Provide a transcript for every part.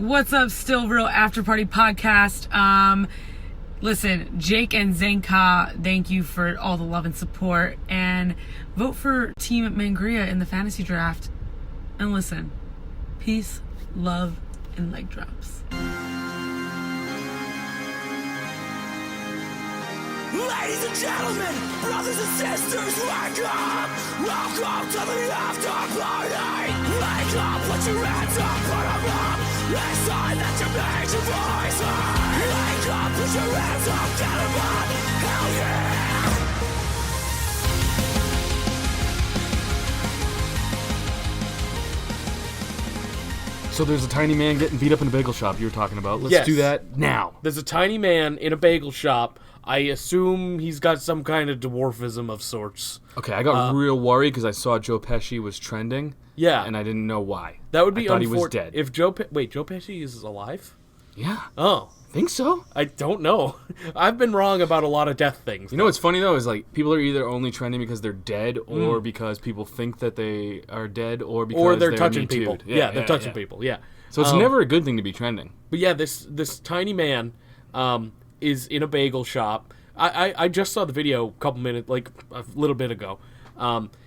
What's up, Still Real After Party Podcast? Listen, Jake and Zanca, thank you for all the love and support, and vote for Team Mangria in the fantasy draft. And listen, peace, love, and leg drops. Ladies and gentlemen, brothers and sisters, wake up! Welcome to the after party! Wake up, put your hands up, put them up! It's time that you make your voice heard! Wake up, put your hands up, get them up! Hell yeah! So there's a tiny man getting beat up in a bagel shop you were talking about. Let's do that now. There's a tiny man in a bagel shop. I assume he's got some kind of dwarfism of sorts. Okay, I got real worried because I saw Joe Pesci was trending. Yeah. And I didn't know why. That would be I thought he was dead. If Joe Pesci is alive? Yeah. Oh. Think so? I don't know. I've been wrong about a lot of death things. You know what's funny, though, is like people are either only trending because they're dead or because people think that they are dead or because they're touching people. Yeah, they're touching people, yeah. So it's never a good thing to be trending. But yeah, this tiny man is in a bagel shop. I just saw the video a couple minutes, like a little bit ago.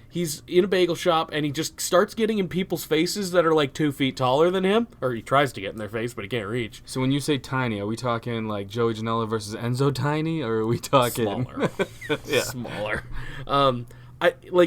He's in a bagel shop, and he just starts getting in people's faces that are like 2 feet taller than him. Or he tries to get in their face, but he can't reach. So when you say tiny, are we talking like Joey Janela versus Enzo tiny, or are we talking... Smaller. Smaller.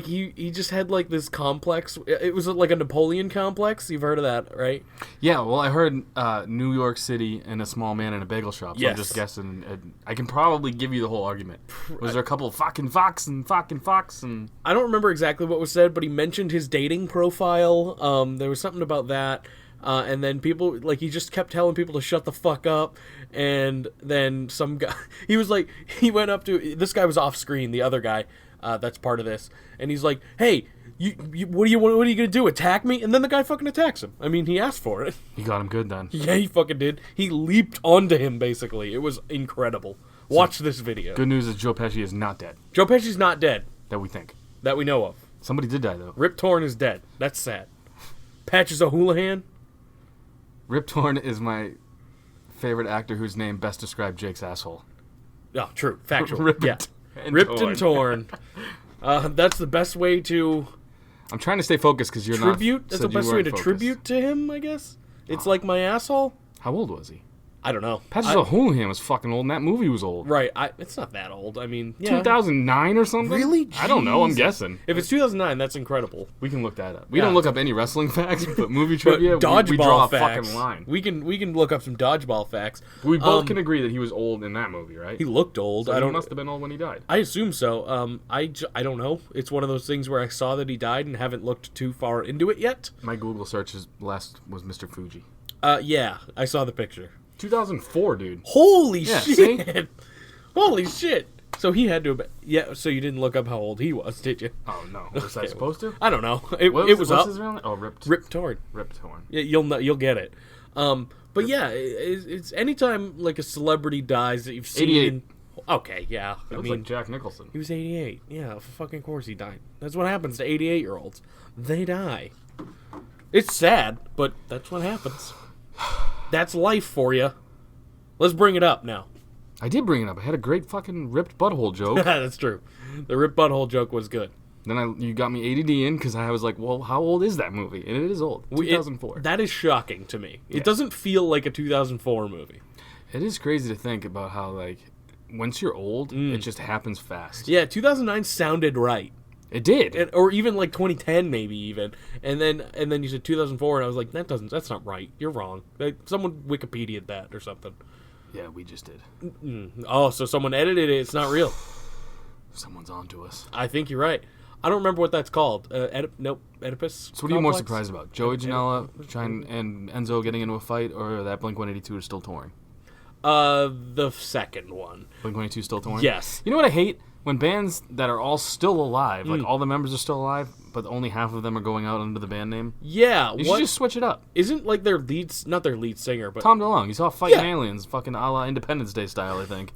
He just had like this complex. It was like a Napoleon complex. You've heard of that, right? Yeah, well, I heard New York City and a small man in a bagel shop. So yes. I'm just guessing. I can probably give you the whole argument. Was there a couple of fucking fox and... I don't remember exactly what was said, but he mentioned his dating profile. There was something about that. And then people, like, he just kept telling people to shut the fuck up. And then some guy, he went up to, this guy was off screen, the other guy. That's part of this, and he's like, "Hey, what are you gonna do? Attack me?" And then the guy fucking attacks him. I mean, he asked for it. He got him good then. Yeah, he fucking did. He leaped onto him basically. It was incredible. Watch this video. Good news is Joe Pesci is not dead. Joe Pesci's not dead That we think. that we know of. Somebody did die though. Rip Torn is dead. That's sad. Patches O'Houlihan. Rip Torn is my favorite actor whose name best described Jake's asshole. Oh, true. Factual. Ripped yeah. Ripped and torn. That's the best way to... I'm trying to stay focused because you're tribute? not... That's the best way to tribute to him, I guess? It's like my asshole? How old was he? I don't know. Patches O'Houlihan was fucking old, and that movie was old. Right. It's not that old. I mean, yeah. 2009 or something? Really? I don't know. I'm Jesus. guessing. If it's 2009, that's incredible. We can look that up. We don't look up any wrestling facts, but movie trivia, dodgeball we draw a facts. fucking line. We can look up some dodgeball facts. We both can agree that he was old in that movie, right? He looked old. So he must have been old when he died. I assume so. I don't know. It's one of those things where I saw that he died and haven't looked too far into it yet. My Google search last was Mr. Fuji. Yeah, I saw the picture. 2004, dude. Holy Yeah, shit! see? Holy shit! So he had to have been... Yeah, so you didn't look up how old he was, did you? Oh, no. Was I supposed to? I don't know. It was what's up. His real name? Oh, Ripped. Rip Torn. Ripped Torn. Yeah, you'll get it. But yeah, it's anytime like a celebrity dies that you've seen... 88. Okay, yeah. He looks like Jack Nicholson. He was 88. Yeah, fucking course he died. That's what happens to 88-year-olds. They die. It's sad, but that's what happens. That's life for you. Let's bring it up now. I did bring it up. I had a great fucking ripped butthole joke. That's true. The ripped butthole joke was good. Then you got me ADD in because I was like, well, how old is that movie? And it is old. 2004. That is shocking to me. Yeah. It doesn't feel like a 2004 movie. It is crazy to think about how, like, once you're old, it just happens fast. Yeah, 2009 sounded right. It did. Or even like 2010 maybe even. And then you said 2004 and I was like, that's not right. You're wrong. Like, someone Wikipedia'd that or something. Yeah, we just did. Oh, so someone edited it. It's not real. Someone's on to us. I think you're right. I don't remember what that's called. Oedipus. So what are you more surprised about? Joey Janela and Enzo getting into a fight, or that Blink-182 is still touring? The second one. Blink-182 still touring? Yes. You know what I hate? When bands that are all still alive, like all the members are still alive, but only half of them are going out under the band name. Yeah. You should just switch it up. Isn't like not their lead singer, but Tom DeLonge. You saw Fighting Aliens, fucking a la Independence Day style, I think.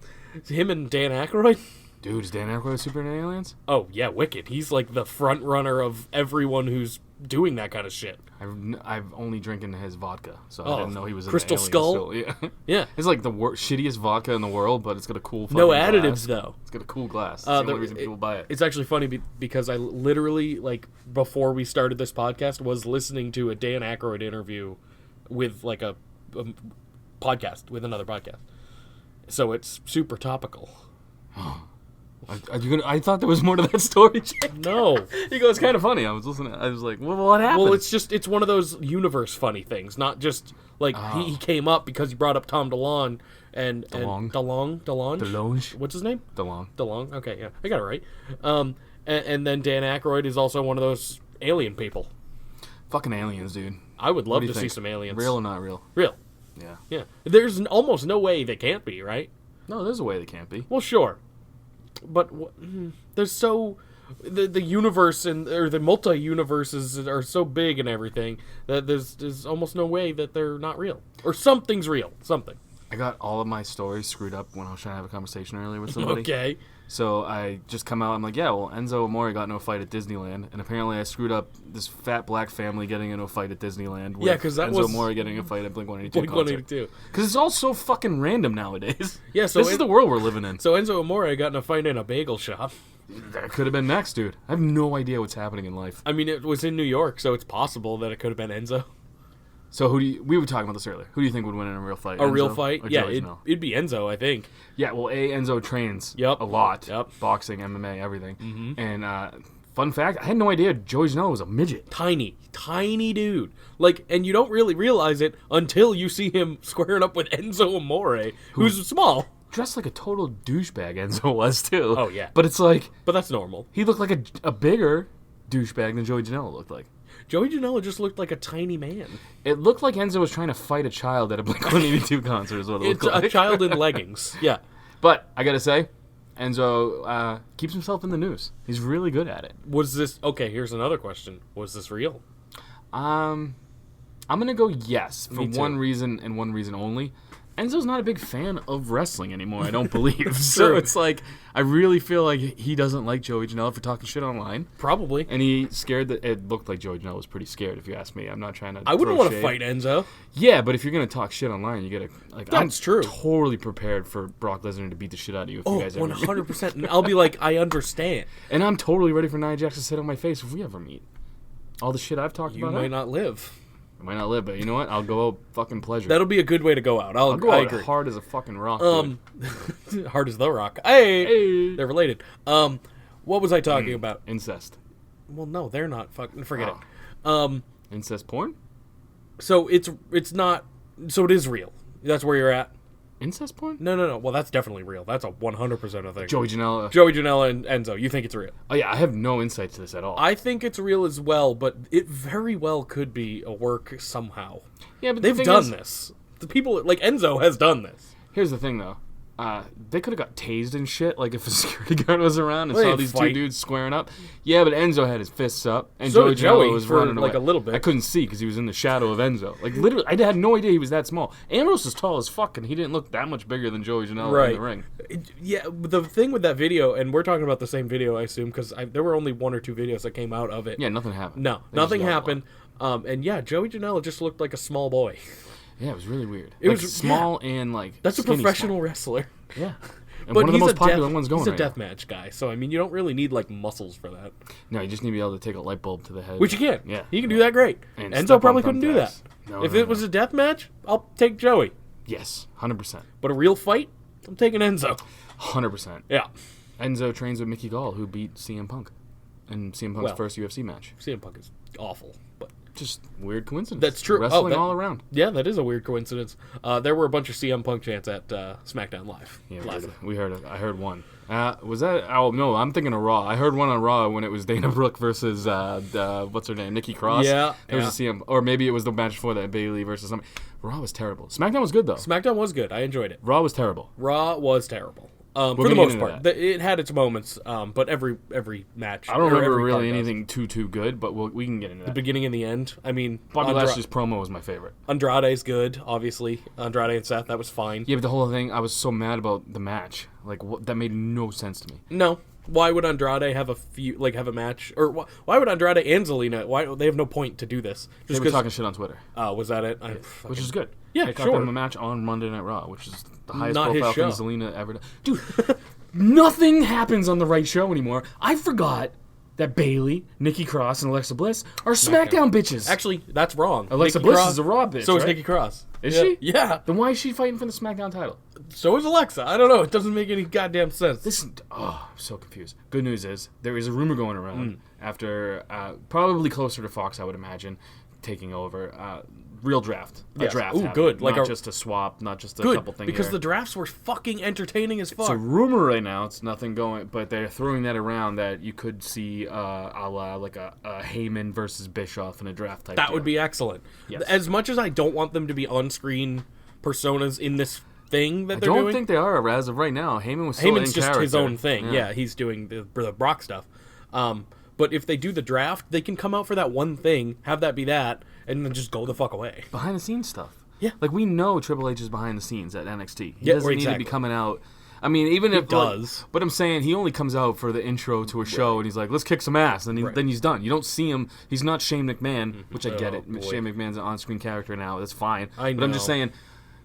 Him and Dan Aykroyd? Dude, is Dan Aykroyd super into Aliens? Oh, yeah, wicked. He's like the front runner of everyone who's doing that kind of shit. I've only drinking his vodka, so I Oh, didn't know he was an Crystal alien Skull? still. Yeah. Yeah. It's like the shittiest vodka in the world, but it's got a cool fucking No glass. additives, though. It's got a cool glass. That's the only reason people buy it. It's actually funny because I literally, like, before we started this podcast, was listening to a Dan Aykroyd interview with, like, a podcast, with another podcast. So it's super topical. I thought there was more to that story, Jake. No. He goes, kind of funny. I was listening. I was like, well, what happened? Well, it's one of those universe funny things, not just, like, he came up because he brought up Tom DeLonge and DeLonge? DeLonge. What's his name? DeLonge. DeLonge? Okay, yeah. I got it right. And then Dan Aykroyd is also one of those alien people. Fucking aliens, dude. I would What love do you to see think? some aliens. Real or not real? Real. Yeah. Yeah. There's almost no way they can't be, right? No, there's a way they can't be. Well, sure. But there's so... The universe or the multi-universes are so big and everything that there's almost no way that they're not real. Or something's real. Something. I got all of my stories screwed up when I was trying to have a conversation earlier with somebody. Okay. So I just come out, I'm like, yeah, well, Enzo Amore got into a fight at Disneyland, and apparently I screwed up this fat black family getting into a fight at Disneyland with Yeah, 'cause that Enzo was- Amore getting a fight at Blink-182 Blink-182. Because it's all so fucking random nowadays. Yeah, so this is the world we're living in. So Enzo Amore got in a fight in a bagel shop. That could have been next, dude. I have no idea what's happening in life. I mean, it was in New York, so it's possible that it could have been Enzo. So we were talking about this earlier. Who do you think would win in a real fight? A Enzo real fight? or Yeah, Joey Janela? it'd be Enzo, I think. Yeah, well, Enzo trains Yep. a lot. Yep. Boxing, MMA, everything. Mm-hmm. And fun fact, I had no idea Joey Janela was a midget. Tiny dude. Like, and you don't really realize it until you see him squaring up with Enzo Amore, who's small. Dressed like a total douchebag, Enzo was, too. Oh, yeah. But it's like, But that's normal. he looked like a bigger douchebag than Joey Janela looked like. Joey Janela just looked like a tiny man. It looked like Enzo was trying to fight a child at a Blink-182 concert is what it It's looked like. a child in leggings. Yeah. But, I gotta say, Enzo keeps himself in the news. He's really good at it. Was this... Okay, here's another question. Was this real? I'm gonna go yes for Me too. one reason and one reason only. Enzo's not a big fan of wrestling anymore, I don't believe. True. So it's like, I really feel like he doesn't like Joey Janela for talking shit online. Probably. And he's scared that it looked like Joey Janela was pretty scared, if you ask me. I'm not trying to I wouldn't throw want to shade. fight Enzo. Yeah, but if you're going to talk shit online, you got to... Like, That's I'm true. totally prepared for Brock Lesnar to beat the shit out of you if you Oh, guys ever meet. 100%. And I'll be like, I understand. And I'm totally ready for Nia Jax to sit on my face if we ever meet. All the shit I've talked You about. might not live. I might not live, but you know what? I'll go out fucking pleasure. That'll be a good way to go out. I'll go I out agree. hard as a fucking rock. Dude. Hard as the rock. Hey, Hey. they're related. What was I talking about? Incest. Well, no, they're not. Fucking forget Oh. it. Incest porn? So it's not. So it is real. That's where you're at. Incest porn? No. Well, that's definitely real. That's a 100% a thing. Joey Janela. Joey Janela and Enzo. You think it's real? Oh yeah, I have no insight to this at all. I think it's real as well, but it very well could be a work somehow. yeah, but the They've thing done is- this. The people like Enzo has done this. Here's the thing, though. They could have got tased and shit, like if a security guard was around and Well, saw they'd these two fight. dudes squaring up. Yeah, but Enzo had his fists up, and So Joey did Joey Janela was for, running like, away. a little bit. I couldn't see because he was in the shadow of Enzo. Like literally, I had no idea he was that small. Ambrose is tall as fuck, and he didn't look that much bigger than Joey Janela in the ring. Yeah, but the thing with that video, and we're talking about the same video, I assume, because there were only 1 or 2 videos that came out of it. Yeah, nothing happened. No, They just nothing yelled a happened. And yeah, Joey Janela just looked like a small boy. lot. Yeah, it was really weird. It Like, was- small and like That's a skinny professional wrestler. Small. Yeah, and But one of the he's most a popular death, ones going He's a right now. deathmatch guy, so I mean, you don't really need like muscles for that. No, you just need to be able to take a light bulb to the head. Which you can. Yeah, He can do that great. And Enzo step on probably couldn't do that. thumbtacks. No, If no, it no. was a death match, I'll take Joey. Yes, 100%. But a real fight, I'm taking Enzo. 100%. Yeah. Enzo trains with Mickey Gall, who beat CM Punk in CM Punk's Well. first UFC match. CM Punk is awful, but Just weird coincidence. That's true. Wrestling Oh, that- all around. yeah, that is a weird coincidence. There were a bunch of CM Punk chants at SmackDown Live. Yeah, last night. we heard it. I heard one. Was that? Oh no, I'm thinking of Raw. I heard one on Raw when it was Dana Brooke versus what's her name, Nikki Cross. Yeah, there was a CM, or maybe it was the match before that, Bayley versus something. Raw was terrible. SmackDown was good though. SmackDown was good. I enjoyed it. Raw was terrible. Raw was terrible. For gonna the get most into part, that. it had its moments. But every match, I don't or remember every really card does. anything too good, but we can get into The that. beginning and the end. I mean, Bobby Lashley's promo was my favorite. Andrade's good, obviously. Andrade and Seth, that was fine. Yeah, but the whole thing, I was so mad about the match. Like that made no sense to me. No, Why would Andrade have a match? Or why would Andrade and Zelina? Why they have no point to do this? They were talking shit on Twitter. Was that it? Which is good. Yeah, they got sure. them a match on Monday Night Raw, which is the highest Not his profile thing show. Zelina ever done. Dude, nothing happens on the right show anymore. I forgot that Bayley, Nikki Cross, and Alexa Bliss are SmackDown bitches. Actually, that's wrong. Alexa Nikki Bliss Cross- is a Raw bitch, So is right? Nikki Cross. Is Yeah. she? Yeah. Then why is she fighting for the SmackDown title? So is Alexa. I don't know. It doesn't make any goddamn sense. Listen, I'm so confused. Good news is there is a rumor going around after probably closer to Fox, I would imagine, taking over. Real draft. A Yes. draft. Ooh, happening. good. Like not a- just a swap, not just a Good, couple things. because here. the drafts were fucking entertaining as fuck. It's a rumor right now. It's nothing going, but they're throwing that around that you could see a la like a Heyman versus Bischoff in a draft type. That deal. would be excellent. Yes. As much as I don't want them to be on-screen personas in this thing that I they're don't doing, think they are as of right now. Heyman was still Heyman's in just character. his own thing. Yeah, he's doing the Brock stuff. But if they do the draft, they can come out for that one thing, have that be that, and then just go the fuck away. Behind the scenes stuff. Yeah. Like we know Triple H is behind the scenes at NXT. He Yeah, doesn't need to exactly. be coming out. I mean, even if does. but I'm saying he only comes out for the intro to a show, and he's like, "Let's kick some ass," and then he's done. You don't see him. He's not Shane McMahon, which I get Oh, it. boy. Shane McMahon's an on-screen character now. That's fine. I But I'm just know. saying,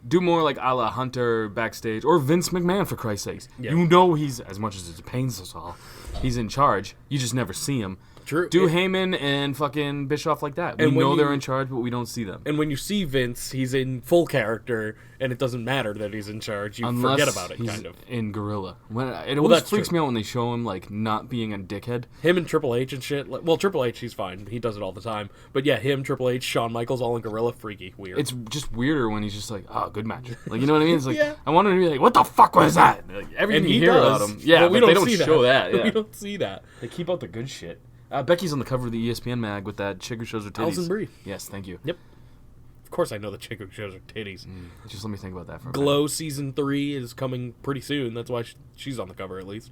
do more like a la Hunter backstage or Vince McMahon for Christ's sakes. Yeah. You know he's, as much as it pains us all, he's in charge. You just never see him. True. Do Heyman and fucking Bischoff like that. We And when know they're you- in charge, but we don't see them. And when you see Vince, he's in full character, and it doesn't matter that he's in charge. You Unless forget about it, he's kind of. in Gorilla. It always that's freaks true. me out when they show him like not being a dickhead. Him and Triple H and shit. Well, Triple H, he's fine. He does it all the time. But yeah, him, Triple H, Shawn Michaels, all in Gorilla, freaky, weird. It's just weirder when he's just like, "Oh, good match." Like, you know what I mean? It's like Yeah. I want him to be like, "What the fuck was that?" Like, everything and he you hear does, about him, yeah, but we they don't don't see show that. that. Yeah. We don't see that. They keep out the good shit. Becky's on the cover of the ESPN mag with that chick who shows her titties. Alison Brie. Yes, thank you. Yep. Of course, I know the chick who shows her titties. Just let me think about that for a minute. Glow season 3 is coming pretty soon. That's why she's on the cover at least.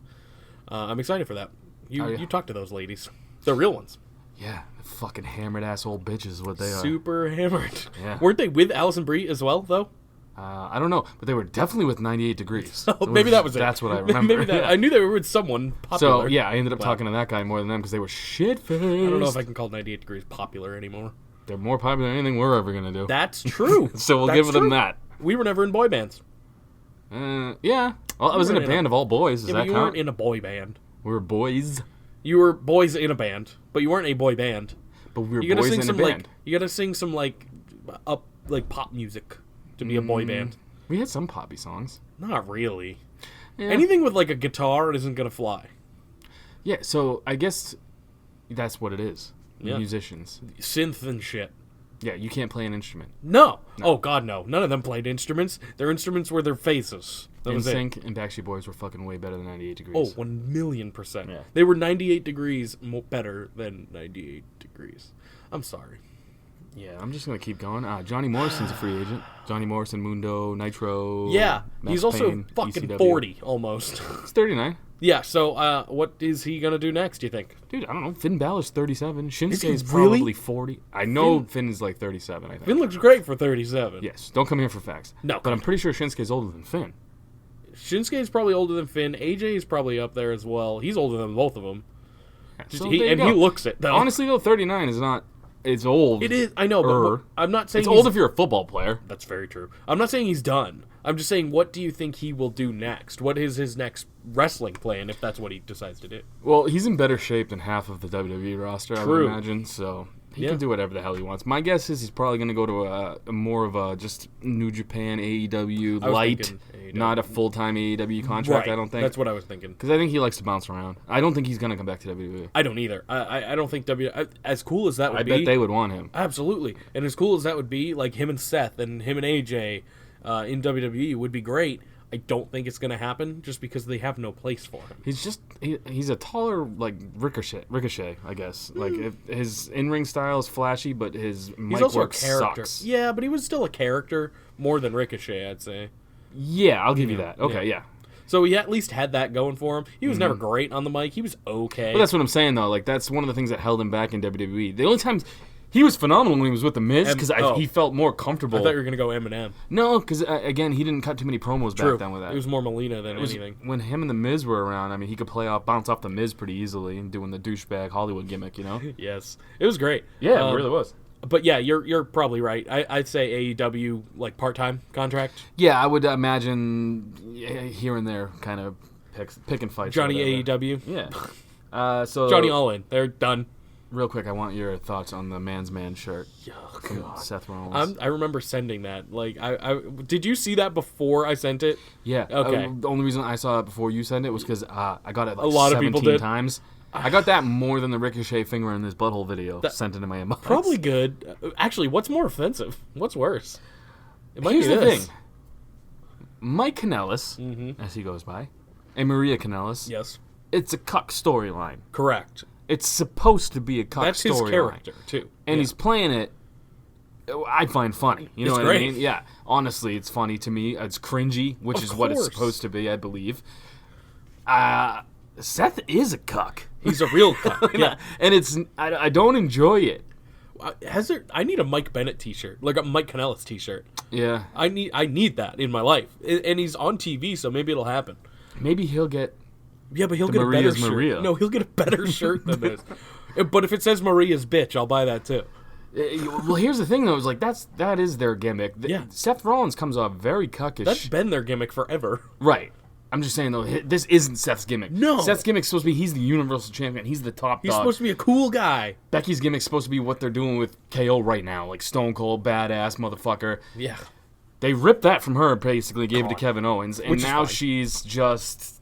I'm excited for that. You Oh, yeah. you talk to those ladies. The real ones. Yeah, the fucking hammered ass old bitches is what they are. Super hammered. Yeah. Weren't they with Alison Brie as well, though? I don't know, but they were definitely with 98 Degrees. Oh, maybe that was it. That's what I remember. Maybe that. Yeah. I knew they were with someone popular. So yeah, I ended up Wow. talking to that guy more than them because they were shit faced. I don't know if I can call 98 Degrees popular anymore. They're more popular than anything we're ever gonna do. That's true. So we'll That's give them true. that. We were never in boy bands. Yeah. Well, I was in a weren't in a- band of all boys. Does Yeah, but that you count? weren't in a boy band. We were boys, You were boys in a band, but you weren't a boy band. but we were You gotta boys sing in a some band. you gotta sing some pop music to be a boy band. We had some poppy songs. Not really. Yeah. Anything with like a guitar isn't gonna fly. Yeah. So I guess that's what it is. Yeah. Musicians. Synth and shit. Yeah, you can't play an instrument. No. Oh god, no. None of them played instruments. Their instruments were their faces. That was it. NSYNC and Backstreet Boys were fucking way better than 98 Degrees. Oh, 1,000,000%. Yeah. They were 98 degrees better than 98 degrees. I'm sorry. Yeah, I'm just gonna keep going. Johnny Morrison's a free agent. Johnny Morrison, Mundo, Nitro. Yeah, Max he's also Payne, fucking ECW. 40 almost. He's 39. Yeah, so what is he gonna do next, do you think? Dude, I don't know. Finn Balor's 37. Shinsuke's really? probably 40. I know Finn is like 37, I think. Finn looks great for 37. Yes, don't come here for facts. No, But I'm pretty sure Shinsuke's older than Finn. Shinsuke is probably older than Finn. AJ is probably up there as well. He's older than both of them. So there you And go. he looks it, though. Honestly, though, 39 is not... It's old. It is, I know, but I'm not saying It's he's- old if you're a football player. That's very true. I'm not saying he's done. I'm just saying, what do you think he will do next? What is his next wrestling plan, if that's what he decides to do? Well, he's in better shape than half of the WWE roster, I would True. imagine. So he Yeah. can do whatever the hell he wants. My guess is he's probably going to go to a more of a just New Japan AEW I was light, thinking AEW. not a full-time AEW contract, I don't think. That's what I was thinking. Because I think he likes to bounce around. I don't think he's going to come back to WWE. I don't either. I don't think as cool as that would I be. bet they would want him. Absolutely. And as cool as that would be, like him and Seth and him and AJ in WWE would be great. I don't think it's going to happen just because they have no place for him. He's just he's a taller like Ricochet, I guess. Like his in-ring style is flashy, but his He's mic also work a character. sucks. Yeah, but he was still a character more than Ricochet, I'd say. Yeah, I'll give you that. Okay, yeah. So he at least had that going for him. He was never great on the mic. He was okay. But that's what I'm saying though. Like that's one of the things that held him back in WWE. The only times He was phenomenal when he was with The Miz because oh. he felt more comfortable. I thought you were going to go Eminem. No, because, again, he didn't cut too many promos back then with that. It was more Melina than anything. When him and The Miz were around, I mean, he could bounce off The Miz pretty easily and doing the douchebag Hollywood gimmick, you know? Yes. It was great. Yeah, it really was. But yeah, you're probably right. I'd say AEW, like, part-time contract. Yeah, I would imagine here and there kind of pick and fight. Johnny AEW. Yeah. So Johnny All In. They're done. Real quick, I want your thoughts on the Man's Man shirt. Oh, from God. Seth Rollins. I remember sending that. Like, I did you see that before I sent it? Yeah. Okay. The only reason I saw it before you sent it was because I got it like a lot 17 of people did. times. I got that more than the Ricochet finger in this butthole video sent into my inbox. Probably good. Actually, what's more offensive? What's worse? It might Here's be the this. thing. Mike Kanellis, as he goes by, and Maria Kanellis, Yes. it's a cuck storyline. Correct. It's supposed to be a cuck storyline. That's his character, too. And he's playing it, I find funny. You know It's what great. I mean? Yeah. Honestly, it's funny to me. It's cringy, which Of is what it's course. supposed to be, I believe. Seth is a cuck. He's a real cuck. Yeah. And I don't enjoy it. I need a Mike Bennett t-shirt. Like a Mike Kanellis t-shirt. Yeah. I need that in my life. And he's on TV, so maybe it'll happen. Maybe he'll get... Yeah, but he'll The get Maria's a better Maria. shirt. No, he'll get a better shirt than this. But if it says Maria's bitch, I'll buy that too. Well, here's the thing, though. Is like that is their gimmick. Yeah. Seth Rollins comes off very cuckish. That's been their gimmick forever. Right. I'm just saying, though, this isn't Seth's gimmick. No. Seth's gimmick's supposed to be he's the Universal Champion. He's the top He's dog. supposed to be a cool guy. Becky's gimmick's supposed to be what they're doing with KO right now. Like Stone Cold, badass motherfucker. Yeah. They ripped that from her, basically, gave it to Kevin Owens. And Which is now fine. she's just...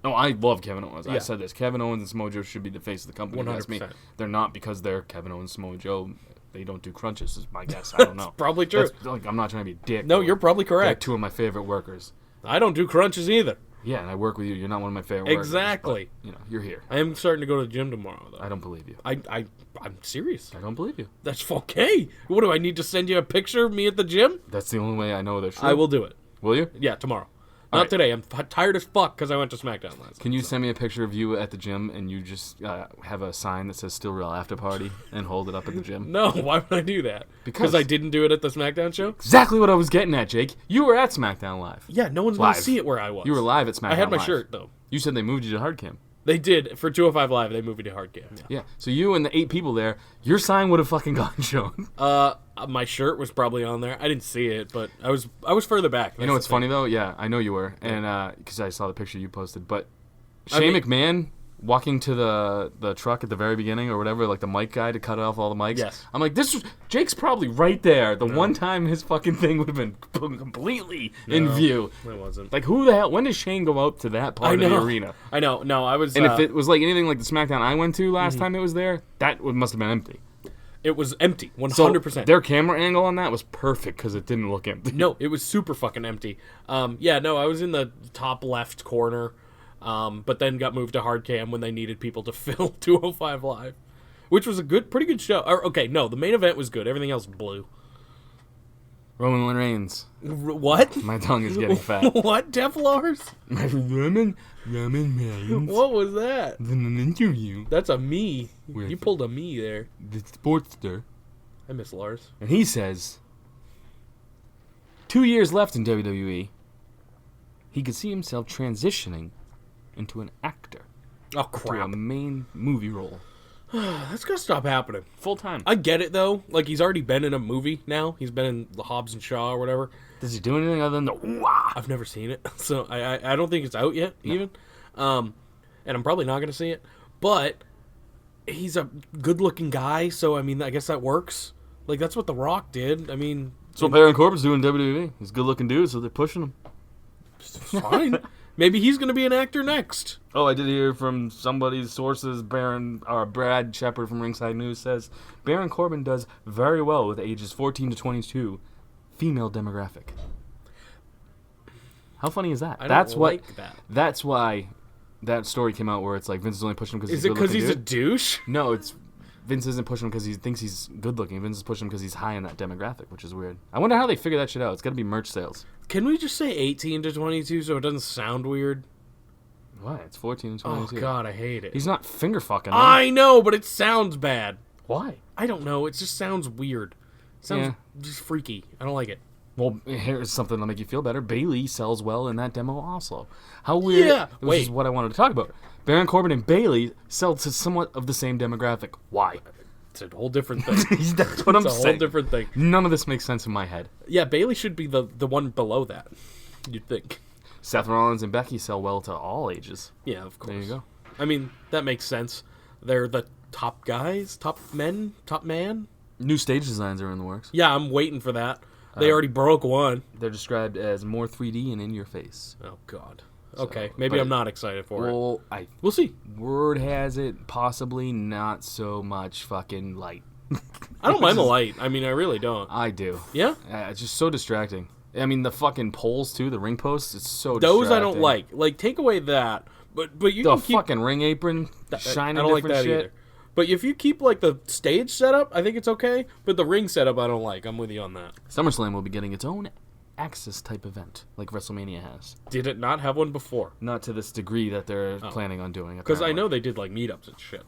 Oh, I love Kevin Owens. I Yeah. said this. Kevin Owens and Samoa should be the face of the company. 100%. They're not because they're Kevin Owens and Samoa. They don't do crunches, is my guess. I don't know. Probably true. Like, I'm not trying to be a dick. No, but you're probably they're correct. two of my favorite workers. I don't do crunches either. Yeah, and I work with you. You're not one of my favorite workers. Exactly. But, you're here. I am starting to go to the gym tomorrow, though. I don't believe you. I'm serious. I don't believe you. That's okay. What do I need to send you a picture of me at the gym? That's the only way I know that's true. I will do it. Will you? Yeah, tomorrow. Not right. today. I'm tired as fuck because I went to Smackdown last night. Can you send me a picture of you at the gym and you just have a sign that says Still Real After Party and hold it up at the gym? No, why would I do that? Because- I didn't do it at the Smackdown show? Exactly what I was getting at, Jake. You were at SmackDown Live. Yeah, no one's going to Live. see it where I was. You were live at SmackDown I had my Live. shirt, though. You said they moved you to Hardcam. They did. For 205 Live, they moved me to Hardcam. Yeah. So you and the 8 people there, your sign would have fucking gotten shown. My shirt was probably on there. I didn't see it, but I was further back. You know what's funny, though? Yeah, I know you were. And because I saw the picture you posted. But Shane McMahon walking to the truck at the very beginning or whatever, like the mic guy to cut off all the mics. Yes. I'm like, Jake's probably right there. The one time his fucking thing would have been completely in view. It wasn't. Like, who the hell? When does Shane go out to that part of the arena? I know. No, I was. And if it was like anything like the SmackDown I went to last time it was there, that must have been empty. it was empty, 100%. So their camera angle on that was perfect because it didn't look empty. No, it was super fucking empty. Yeah, no, I was in the top left corner, but then got moved to Hardcam when they needed people to fill 205 Live, which was a pretty good show. Okay, no, the main event was good. Everything else blew. Roman Reigns. What? My tongue is getting fat. What? Teflars? Roman Reigns. What was that? In an interview, That's a me. With- You pulled a me there. the Sportster, I miss Lars. and he says, 2 years left in WWE, he could see himself transitioning into an actor Oh, to a crap. main movie role. That's gonna stop happening. Full time. I get it, though. Like, he's already been in a movie now. He's been in The Hobbs and Shaw or whatever. Does he do anything other than the wah? I've never seen it, so I don't think it's out yet, even. And I'm probably not going to see it. But he's a good-looking guy, so, I mean, I guess that works. Like, that's what The Rock did. I mean... So Baron Corbin's doing WWE. He's a good-looking dude, so they're pushing him. Fine. Maybe he's going to be an actor next. Oh, I did hear from somebody's sources, Brad Shepard from Ringside News says, Baron Corbin does very well with ages 14 to 22, female demographic. How funny is that? I don't like that. That's why that story came out where it's like Vince is only pushing him because he's Is it because good-looking he's a dude. douche? No, it's Vince isn't pushing him because he thinks he's good-looking. Vince is pushing him because he's high in that demographic, which is weird. I wonder how they figure that shit out. It's got to be merch sales. Can we just say 18 to 22 so it doesn't sound weird? What? It's 14 and Oh, 22. God, I hate it. He's not finger fucking. Huh? I know, but it sounds bad. Why? I don't know. It just sounds weird. Sounds just freaky. I don't like it. Well, here's something that'll make you feel better. Bayley sells well in that demo also. How weird. Yeah. Which is what I wanted to talk about. Baron Corbin and Bayley sell to somewhat of the same demographic. Why? It's a whole different thing. That's what I'm It's a saying. whole different thing. None of this makes sense in my head. Yeah, Bayley should be the one below that. You'd think. Seth Rollins and Becky sell well to all ages. Yeah, of course. There you go. I mean, that makes sense. They're the top guys, top men, top man. New stage designs are in the works. Yeah, I'm waiting for that. They already broke one. They're described as more 3D and in your face. Oh, God. Okay, maybe I'm not excited for it. Well, We'll see. word has it, possibly not so much fucking light. I don't mind the light. I mean, I really don't. I do. Yeah? It's just so distracting. I mean, the fucking poles, too, the ring posts, it's so Those distracting. I don't like. Like, take away that. But you The can keep... fucking ring apron, shining I don't like different that shit. either. But if you keep, like, the stage setup, I think it's okay. But the ring setup, I don't like. I'm with you on that. SummerSlam will be getting its own Axis type event, like WrestleMania has. Did it not have one before? Not to this degree that they're planning on doing. Because I apparently. know they did, like, meetups and shit.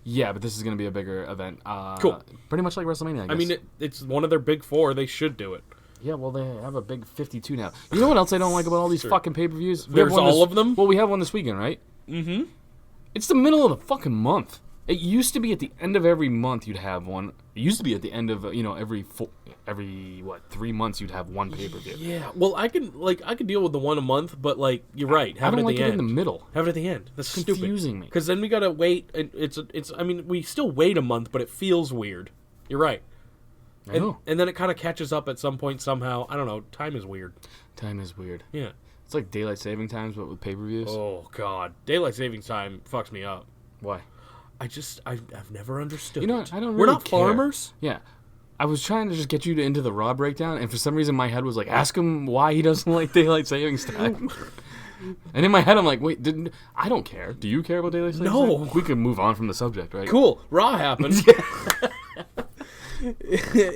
Yeah, but this is going to be a bigger event. Cool. Pretty much like WrestleMania, I guess. I mean, it's one of their big four. They should do it. Yeah, well, they have a big 52 now. You know what else I don't like about all these fucking pay-per-views? There's all of them? Well, we have one this weekend, right? Mm-hmm. It's the middle of the fucking month. It used to be at the end of every month you'd have one. It used to be at the end of, every 3 months you'd have one pay-per-view. Yeah. Well, I can deal with the one a month, but, like, you're right. Have I it don't at like the it end. in the middle. Have it at the end. That's stupid. Confusing me. Because then we gotta wait. And I mean, we still wait a month, but it feels weird. You're right. I know. And then it kind of catches up at some point somehow. I don't know. Time is weird. Time is weird. Yeah. It's like daylight saving times, but with pay-per-views. Oh, God. Daylight savings time fucks me up. Why? I've never understood You know it. what? I don't We're really not care. farmers? Yeah. I was trying to just get you into the Raw breakdown, and for some reason my head was like, ask him why he doesn't like daylight savings time. And in my head I'm like, wait, I don't care. Do you care about daylight savings No. time? We could move on from the subject, right? Cool. Raw happened.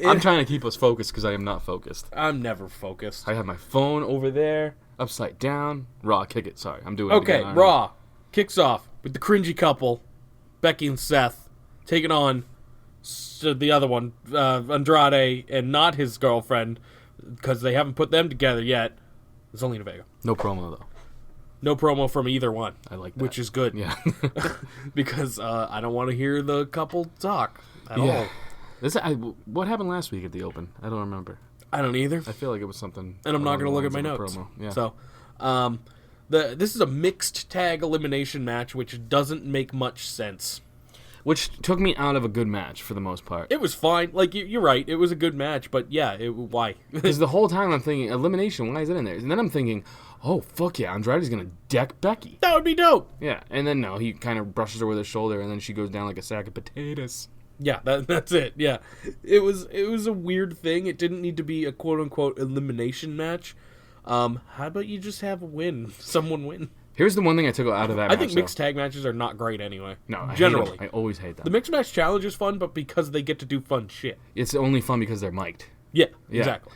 I'm trying to keep us focused because I am not focused. I'm never focused. I have my phone over there, upside down. Raw, kick it. Sorry, I'm doing it Okay, again. Raw kicks off with the cringy couple, Becky and Seth, taking on the other one, Andrade, and not his girlfriend, because they haven't put them together yet. Zelina Vega. No promo, though. No promo from either one. I like that. Which is good. Yeah. Because I don't want to hear the couple talk at Yeah. all. What happened last week at the Open? I don't remember. I don't either. I feel like it was something. And I'm not along going to the look at my lines of a notes. promo. Yeah. So, this is a mixed tag elimination match, which doesn't make much sense. Which took me out of a good match for the most part. It was fine. Like, you're right. It was a good match, but yeah, why? Because the whole time I'm thinking, elimination, why is it in there? And then I'm thinking, oh, fuck yeah, Andrade's going to deck Becky. That would be dope. Yeah, and then no, he kind of brushes her with his shoulder, and then she goes down like a sack of potatoes. Yeah, that's it. Yeah, it was a weird thing. It didn't need to be a quote unquote elimination match. How about you just have a win? Someone win. Here's the one thing I took out of that I match, think though. mixed tag matches are not great anyway. No, I hate generally. them. I always hate them. The mixed match challenge is fun, but because they get to do fun shit. It's only fun because they're mic'd. Yeah, Yeah. exactly.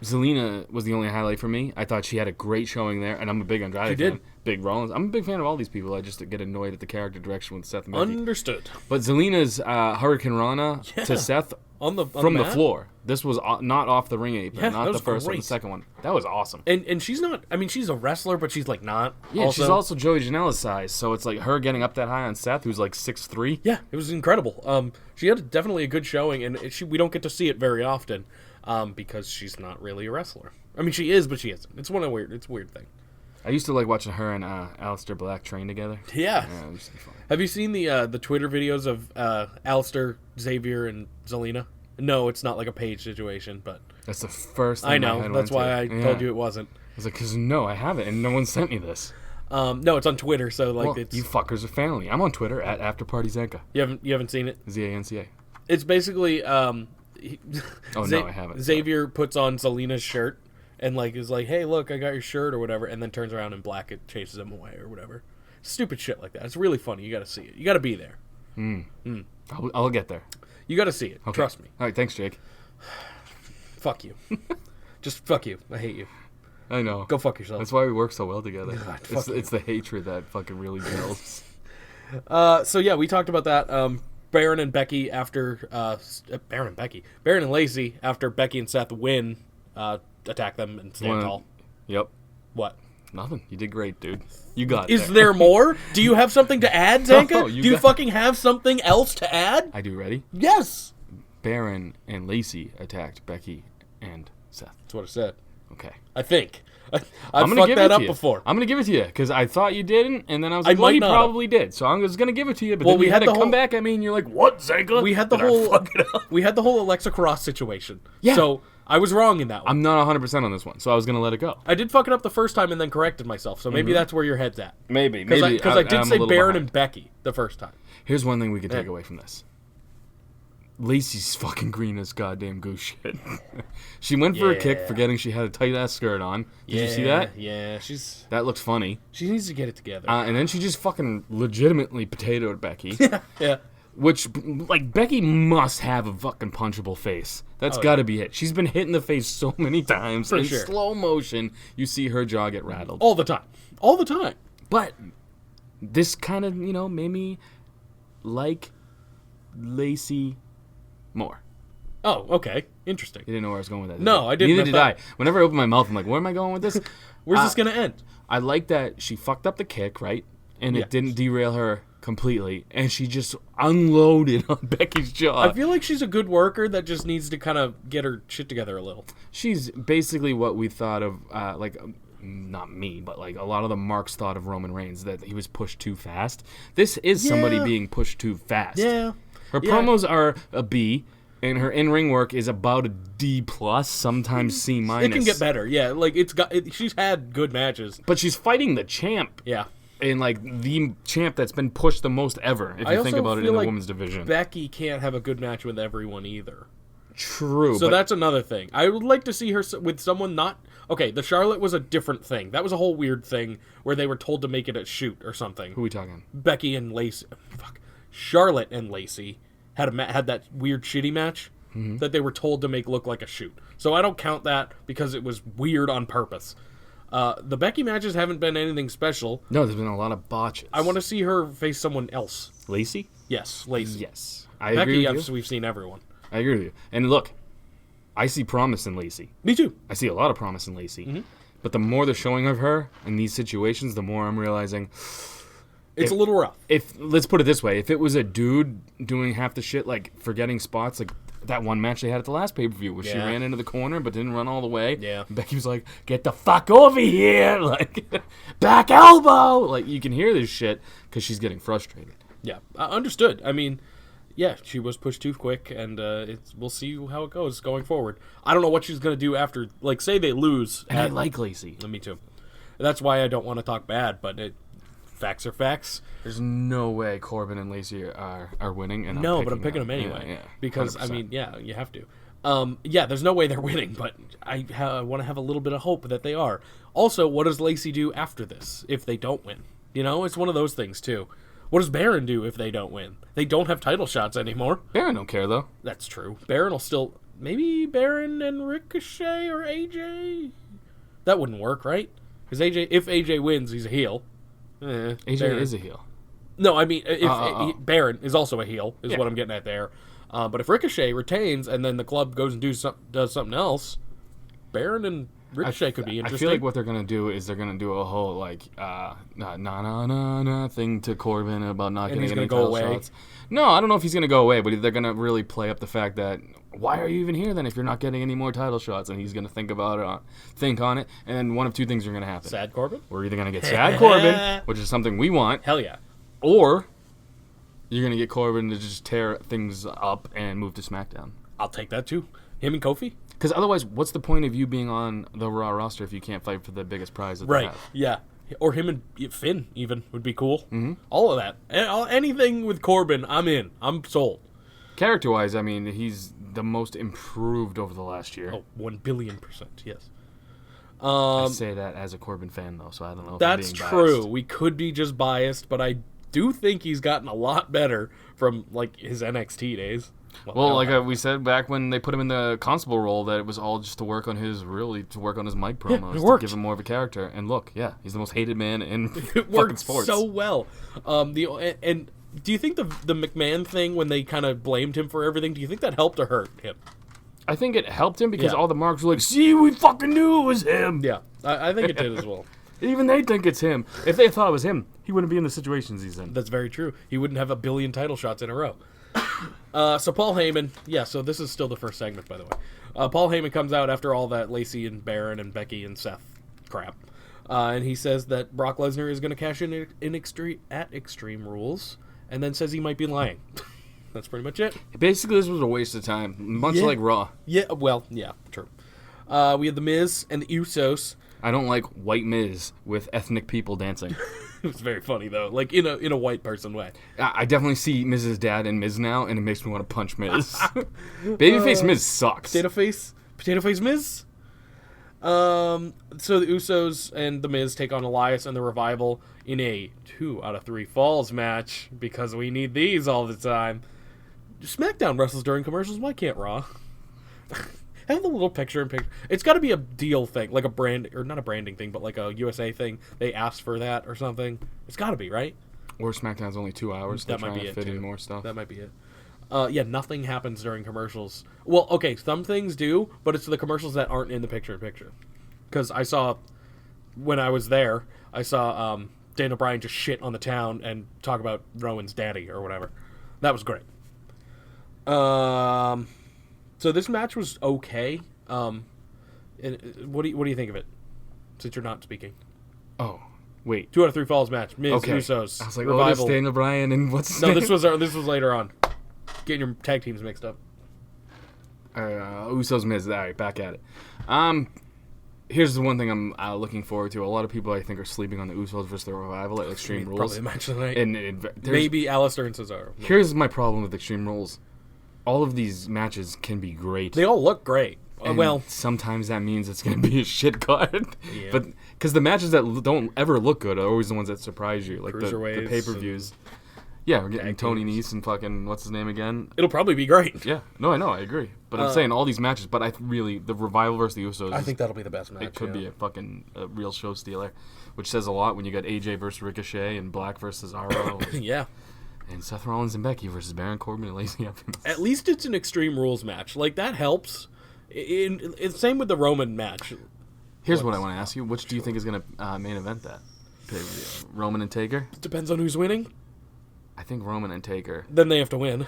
Zelina was the only highlight for me. I thought she had a great showing there, and I'm a big Andrade She did. fan. Big Rollins. I'm a big fan of all these people. I just get annoyed at the character direction with Seth and Becky. Understood. But Zelina's Hurricane Rana to Seth On the the floor. This was not off the ring apron, Yeah, not that the was first one, great. the second one. That was awesome. And she's not. I mean, she's a wrestler, but she's like not. Yeah, she's also Joey Janela's size, so it's like her getting up that high on Seth, who's like 6'3". Yeah, it was incredible. She had definitely a good showing, and we don't get to see it very often, because she's not really a wrestler. I mean, she is, but she isn't. It's a weird thing. I used to like watching her and Aleister Black train together. Yeah. Yeah, it used to be fun. Have you seen the Twitter videos of Aleister, Xavier, and Zelina? No, it's not like a page situation, but That's the first thing I my know. head That's went why to. I Yeah. told you it wasn't. I was like, because no, I haven't, and no one sent me this. No, it's on Twitter, so like Well, it's you fuckers are family. I'm on Twitter at AfterPartyZanca. you haven't seen it. ZANCA. It's basically Oh, no, I haven't. Xavier puts on Zelina's shirt and like is like, "Hey, look, I got your shirt" or whatever, and then turns around and Black it chases him away or whatever. Stupid shit like that. It's really funny. You got to see it. You got to be there. I'll get there. You got to see it. Okay. Trust me. All right, thanks, Jake. Fuck you. Just fuck you. I hate you. I know. Go fuck yourself. That's why we work so well together. God, fuck It's the hatred that fucking really builds. So yeah, we talked about that. Baron and Becky after Baron and Lacey after Becky and Seth win, attack them and stand tall. Yep. What? Nothing. You did great, dude. You got it. Is there more? Do you have something to add, Zanca? No, Do you fucking have something else to add? I do. Ready? Yes. Baron and Lacey attacked Becky and Seth. That's what I said. Okay. I think. I've gonna fucked give that it up to you. before. I'm gonna give it to you because I thought you didn't, and then I was like, I well, might he not probably did. So I'm just gonna give it to you. But Well, then we you had had to the come whole- back at me, and you're like, "What, Zanca?" We had the Did I whole fuck it up? we had the whole Alexa Cross situation. Yeah. So I was wrong in that one. I'm not 100% on this one, so I was gonna let it go. I did fuck it up the first time and then corrected myself. So maybe that's where your head's at. Maybe. Because I did I'm a say little Baron behind. and Becky the first time. Here's one thing we could take away from this. Lacey's fucking green as goddamn goose shit. She went for a kick, Yeah. forgetting she had a tight ass skirt on. Did you see that? Yeah, That looks funny. she needs to get it together. And then she just fucking legitimately potatoed Becky. yeah. Which, like, Becky must have a fucking punchable face. That's gotta be it. She's been hit in the face so many times. In sure. slow motion, you see her jaw get rattled. All the time. All the time. But this kind of, made me like Lacey more. Oh, okay. Interesting. You didn't know where I was going with that. did No, you? I didn't Neither at did all. I. Whenever I open my mouth, I'm like, where am I going with this? Where's this going to end? I like that she fucked up the kick, right? And Yeah. it didn't derail her completely. And she just unloaded on Becky's jaw. I feel like she's a good worker that just needs to kind of get her shit together a little. She's basically what we thought of, not me, but like a lot of the marks thought of Roman Reigns, that he was pushed too fast. This is somebody Yeah. being pushed too fast. Yeah. Her Yeah. promos are a B, and her in-ring work is about a D+, sometimes C-. It can get better. Yeah, like she's had good matches. But she's fighting the champ. Yeah. And like the champ that's been pushed the most ever, if I you think also about it feel in the like women's division. Becky can't have a good match with everyone either. True. So but that's another thing. I would like to see her with someone not... Okay, the Charlotte was a different thing. That was a whole weird thing where they were told to make it a shoot or something. who are we talking? Becky and Lacey... Charlotte and Lacey had that weird shitty match that they were told to make look like a shoot. So I don't count that because it was weird on purpose. The Becky matches haven't been anything special. No, there's been a lot of botches. I want to see her face someone else. Lacey? Yes, Lacey. Yes. I Becky, agree with you. obviously, we've seen everyone. I agree with you. And look, I see promise in Lacey. Me too. I see a lot of promise in Lacey. Mm-hmm. But the more they're showing of her in these situations, the more I'm realizing... It's a little rough. Let's put it this way. If it was a dude doing half the shit, like forgetting spots, like that one match they had at the last pay-per-view where she Yeah. ran into the corner but didn't run all the way. Yeah. And Becky was like, get the fuck over here. Like, back elbow. Like, you can hear this shit because she's getting frustrated. Yeah, understood. I mean, yeah, she was pushed too quick, and we'll see how it goes going forward. I don't know what she's going to do after, like, say they lose. And I like Lacey. Me too. That's why I don't want to talk bad, but facts are facts. There's no way Corbin and Lacey are winning. And No, but I'm picking them anyway. Yeah, because, 100%. I mean, yeah, you have to. Yeah, there's no way they're winning, but I want to have a little bit of hope that they are. Also, what does Lacey do after this if they don't win? You know, it's one of those things, too. What does Baron do if they don't win? They don't have title shots anymore. Baron don't care, though. That's true. Baron will still... Maybe Baron and Ricochet or AJ? That wouldn't work, right? Because if AJ wins, he's a heel. AJ Baron. is a heel. No, I mean, if Baron is also a heel, is Yeah. what I'm getting at there. But if Ricochet retains and then the club goes and does something else, Baron and Ricochet could be I interesting. feel like what they're gonna do is they're gonna do a whole like na thing to Corbin about not And getting he's any gonna go title away? shots. No, I don't know if he's gonna go away, but they're gonna really play up the fact that why are you even here then if you're not getting any more title shots? And he's gonna think on it, and then one of two things are gonna happen. Sad Corbin? We're either gonna get sad Corbin, which is something we want, Hell yeah. or you're gonna get Corbin to just tear things up and move to SmackDown. I'll take that too. Him and Kofi? Because otherwise, what's the point of you being on the Raw roster if you can't fight for the biggest prize that they Right. have? Yeah. Or him and Finn even would be cool. Mm-hmm. All of that. Anything with Corbin, I'm in. I'm sold. Character-wise, I mean, he's the most improved over the last year. Oh, 1 billion %. Yes. I say that as a Corbin fan, though, so I don't know if That's I'm being true. biased. We could be just biased, but I do think he's gotten a lot better from like his NXT days. Well, like we said back when they put him in the constable role, that it was all just to work on his mic promos, it to worked. give him more of a character. And look, yeah, he's the most hated man in it fucking worked sports. so well. And Do you think the McMahon thing, when they kind of blamed him for everything, do you think that helped or hurt him? I think it helped him because Yeah. all the marks were like, see, we fucking knew it was him. Yeah, I think it did as well. Even they think it's him. If they thought it was him, he wouldn't be in the situations he's in. That's very true. He wouldn't have 1 billion title shots in a row. So Paul Heyman, so this is still the first segment, by the way. Paul Heyman comes out after all that Lacey and Baron and Becky and Seth crap. And he says that Brock Lesnar is going to cash in at Extreme Rules, and then says he might be lying. That's pretty much it. Basically, this was a waste of time. Much like Raw. Yeah, well, yeah, true. We had The Miz and the Usos. I don't like white Miz with ethnic people dancing. It was very funny, though, like in a white person way. I definitely see Miz's dad and Miz now, and it makes me want to punch Miz. Babyface Miz sucks. Potato Face Miz? So the Usos and The Miz take on Elias and the Revival in a 2 out of 3 falls match, because we need these all the time. SmackDown wrestles during commercials, why can't Raw? Have the little picture-in-picture. It's got to be a deal thing, like a brand, or not a branding thing, but like a USA thing. They asked for that or something. It's got to be, right? Or SmackDown's only 2 hours. That They're might trying be to it, fit too. in more stuff. That might be it. Yeah, nothing happens during commercials. Well, okay, some things do, but it's the commercials that aren't in the picture-in-picture. Because I saw, when I was there, I saw Daniel Bryan just shit on the town and talk about Rowan's daddy or whatever. That was great. So this match was okay. What do you think of it? Since you're not speaking. Oh, wait. 2 out of 3 falls match. Miz, Okay. Usos, I was like, Revival. oh, this Daniel Bryan and what's his No, name? this was later on. Getting your tag teams mixed up. Usos Miz. All right, back at it. Here's the one thing I'm looking forward to. A lot of people, I think, are sleeping on the Usos versus the Revival at Extreme Rules. Probably the match of the night. And Maybe Alistair and Cesaro. Here's my problem with Extreme Rules. All of these matches can be great. They all look great. And Well, sometimes that means it's going to be a shit card. Yeah. But because the matches that don't ever look good are always the ones that surprise you, like the Cruiserweights pay-per-views. Yeah, we're getting tag Tony teams. Nese and fucking what's his name again? it'll probably be great. Yeah, no, I know, I agree. But I'm saying all these matches. But the Revival versus the Usos. I think that'll be the best match. it could be a real show stealer, which says a lot when you got AJ versus Ricochet and Black versus Cesaro Yeah. and Seth Rollins and Becky versus Baron Corbin and Lacey Evans. At least it's an Extreme Rules match. Like, that helps. Same with the Roman match. Here's what I want to ask you: which do you think is going to main event that? Roman and Taker? Depends on who's winning. I think Roman and Taker. Then they have to win.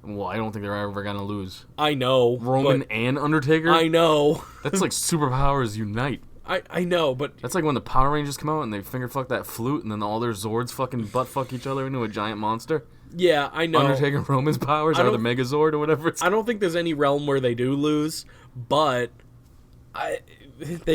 Well, I don't think they're ever going to lose. I know. Roman but and Undertaker? I know. That's like superpowers unite. I know, but That's like when the Power Rangers come out and they finger fuck that flute and then all their Zords fucking butt fuck each other into a giant monster. yeah, I know. Undertaker and Roman's powers I are the don't- Megazord or whatever it's I don't think there's any realm where they do lose, but if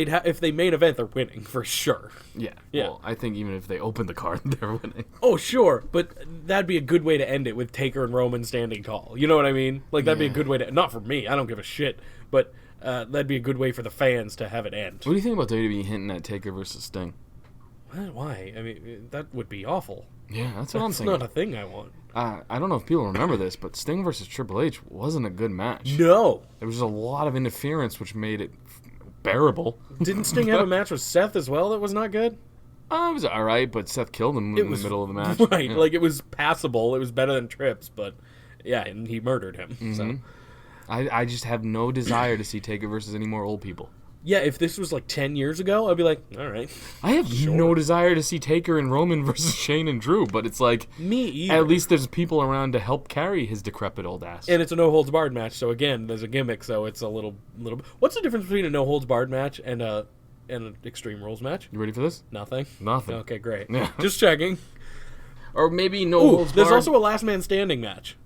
they main event, they're winning for sure. Yeah. Yeah. Well, I think even if they open the card, they're winning. Oh, sure, but that'd be a good way to end it with Taker and Roman standing tall. You know what I mean? Like, that'd be a Yeah. good way to... Not for me, I don't give a shit, but that'd be a good way for the fans to have it end. What do you think about WWE hinting at Taker versus Sting? Why? I mean, that would be awful. Yeah, that's what I'm That's thinking. not a thing I want. I don't know if people remember this, but Sting versus Triple H wasn't a good match. No. There was a lot of interference, which made it bearable. Didn't Sting have a match with Seth as well that was not good? It was all right, but Seth killed him It in the was middle of the match. Right, Yeah. like, it was passable. It was better than Trips, but... Yeah, and he murdered him, so... I just have no desire to see Taker versus any more old people. Yeah, if this was like 10 years ago, I'd be like, all right. I have no desire to see Taker and Roman versus Shane and Drew, but it's like, Me either. at least there's people around to help carry his decrepit old ass. And it's a no-holds-barred match, so again, there's a gimmick, so it's a little... What's the difference between a no-holds-barred match and an Extreme Rules match? You ready for this? Nothing? Nothing. Okay, great. Yeah. Just checking. Or maybe no Ooh, holds there's barred. also a last man standing match.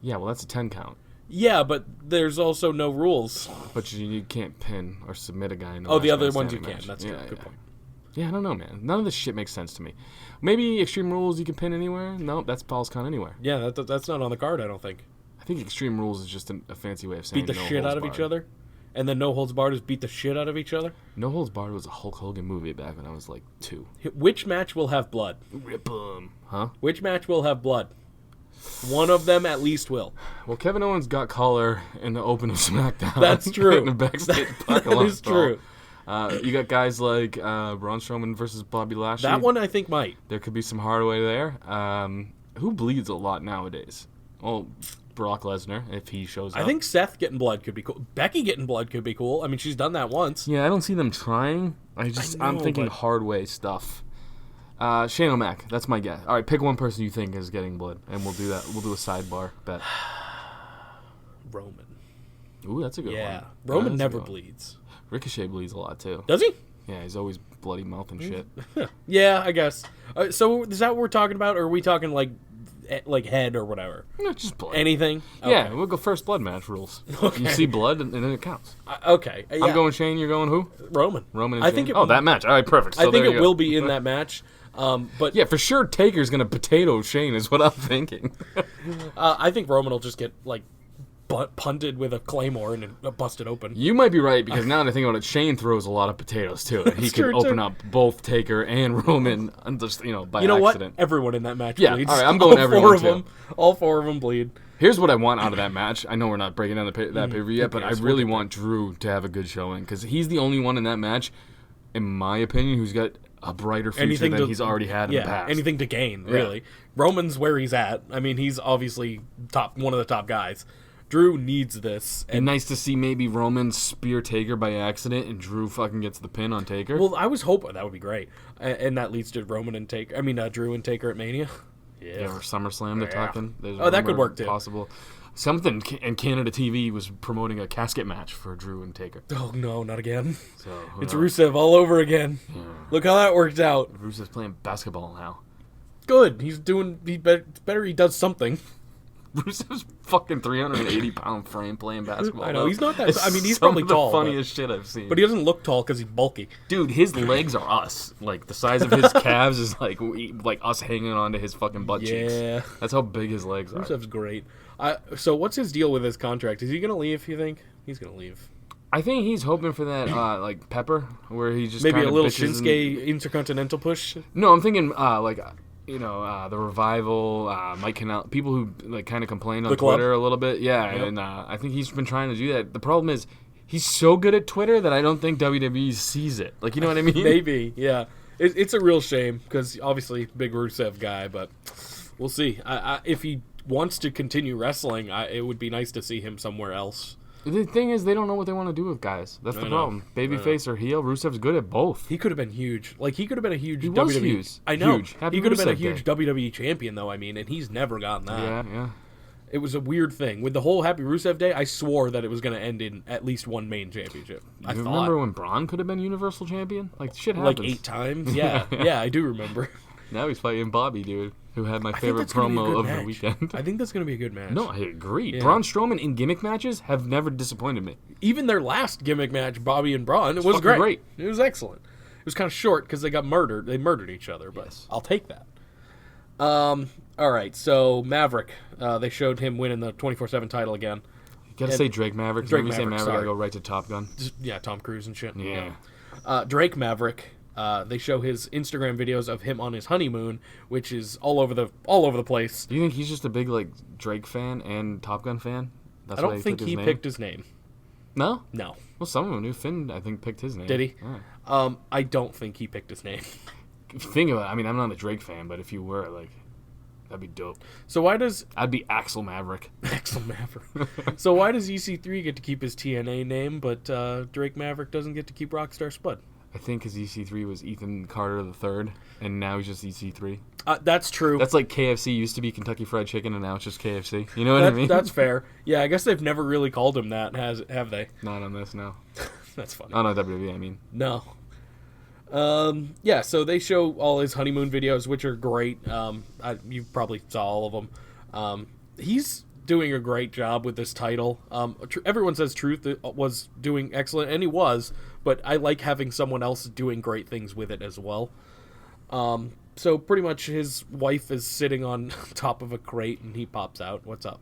Yeah, well, that's a 10 count. Yeah, but there's also no rules. But you can't pin or submit a guy in a Oh, the last other man ones you standing can. match. That's true. Good point. Yeah, I don't know, man. None of this shit makes sense to me. Maybe Extreme Rules you can pin anywhere? No, that's Paul's Con anywhere. Yeah, that's not on the card, I don't think. I think Extreme Rules is just a fancy way of saying Beat the no shit holds out of barred. each other? And then no holds barred is beat the shit out of each other? No Holds Barred was a Hulk Hogan movie back when I was like 2. Which match will have blood? Rip 'em. Huh? Which match will have blood? One of them at least will. Well, Kevin Owens got collar in the open of SmackDown. That's true. in the backstage parking That lot is brawl. true. You got guys like Braun Strowman versus Bobby Lashley. That one I think might. There could be some Hardaway there. Who bleeds a lot nowadays? Well, Brock Lesnar, if he shows up. I think Seth getting blood could be cool. Becky getting blood could be cool. I mean, she's done that once. Yeah, I don't see them trying. I'm thinking hard way stuff. Shane O'Mac, that's my guess. All right, pick one person you think is getting blood, and we'll do that. We'll do a sidebar bet. Roman. Ooh, that's a good one. Yeah, Roman That's a never good one. bleeds. Ricochet bleeds a lot too. Does he? Yeah, he's always bloody mouth and shit. Yeah, I guess. So is that what we're talking about, or are we talking like head or whatever? No, just blood. Anything? Yeah, Okay. we'll go first blood match rules. Okay. You see blood, and then it counts. Okay. Yeah. I'm going Shane. You're going who? Roman. Roman and I Shane? think that match. All right, perfect. So I think there it you go. will be in that match. But Yeah, for sure. Taker's gonna potato Shane is what I'm thinking. I think Roman will just get like punted with a claymore and busted open. You might be right because now that I think about it, Shane throws a lot of potatoes too, and he could true, open too. up both Taker and Roman, and just by You know accident. what? Everyone in that match Yeah, bleeds. all right, I'm going everyone, too. All four of them bleed. Here's what I want out of that match. I know we're not breaking down that pay-per-view yet, but I cares? really We'll get want Drew to have a good showing because he's the only one in that match, in my opinion, who's got a brighter future than he's already had in the past. Anything to gain, really. Roman's where he's at. I mean, he's obviously one of the top guys. Drew needs this. And nice to see maybe Roman spear Taker by accident and Drew fucking gets the pin on Taker. Well, I was hoping that would be great, and that leads to Roman and Taker. I mean, Drew and Taker at Mania. Yeah, or SummerSlam they're talking. There's Oh, that could rumor work, too. Possible. Something in Canada TV was promoting a casket match for Drew and Taker. Oh no, not again! So It's Rusev all over again. Look how that worked out. Rusev's playing basketball now. Good. He's doing. Better. He does something. Rusev's fucking 380-pound frame playing basketball. I know, though. he's not that- It's I mean, he's some probably of the tall, but- funniest shit I've seen. But he doesn't look tall because he's bulky. Dude, his legs are us. Like the size of his calves is like us hanging onto his fucking butt cheeks. Yeah. That's how big his legs are. Rusev's great. So what's his deal with his contract? Is he gonna leave? You think he's gonna leave? I think he's hoping for that like Pepper, where he just Maybe kinda a little bitches Shinsuke Intercontinental push. No, I'm thinking the Revival, Mike Canal, people who like kind of complain on The club? Twitter a little bit. Yeah, Yep. and I think he's been trying to do that. The problem is he's so good at Twitter that I don't think WWE sees it. Like, you know what I mean? Maybe, yeah. It's a real shame because obviously big Rusev guy, but we'll see. If he wants to continue wrestling, it would be nice to see him somewhere else. The thing is, they don't know what they want to do with guys. That's the know. problem. Babyface or heel, Rusev's good at both. He could have been huge. Like he could have been a huge He WWE. was huge. I know. Huge. Happy He could have been a Rusev huge Day. WWE champion though. I mean, and he's never gotten that. Yeah. It was a weird thing with the whole Happy Rusev Day. I swore that it was going to end in at least one main championship. I You thought remember when Braun could have been Universal Champion? Like, shit happens. like 8 times. Yeah, yeah, I do remember. Now he's fighting Bobby, dude, who had my I think favorite that's gonna be a promo good of match. the weekend. I think that's going to be a good match. No, I agree. Yeah. Braun Strowman in gimmick matches have never disappointed me. Even their last gimmick match, Bobby and Braun, it was fucking great. great. It was excellent. It was kind of short because they got murdered. They murdered each other, but Yes. I'll take that. All right, so Maverick, they showed him winning the 24/7 title again. You gotta And- say Drake Maverick. Drake When you say Maverick, Maverick, I sorry. go right to Top Gun. Yeah, Tom Cruise and shit. Yeah. Drake Maverick. They show his Instagram videos of him on his honeymoon, which is all over the place. Do you think he's just a big like Drake fan and Top Gun fan? That's I why don't think took he his name? picked his name. No. No. Well, some of them knew. Finn, I think, picked his name. Did he? Yeah. I don't think he picked his name. Think about it. I mean, I'm not a Drake fan, but if you were, like, that'd be dope. So why does I'd be Axel Maverick. Axel Maverick? So why does EC3 get to keep his TNA name, but Drake Maverick doesn't get to keep Rockstar Spud? I think his EC3 was Ethan Carter III, and now he's just EC3. That's true. That's like KFC used to be Kentucky Fried Chicken, and now it's just KFC. You know what I mean? That's fair. Yeah, I guess they've never really called him that, have they? Not on this, no. That's funny. Oh, no, WWE, I mean. No. Yeah, so they show all his honeymoon videos, which are great. You probably saw all of them. He's doing a great job with this title. Everyone says Truth was doing excellent, and he was, but I like having someone else doing great things with it as well. So pretty much his wife is sitting on top of a crate, and he pops out. What's up?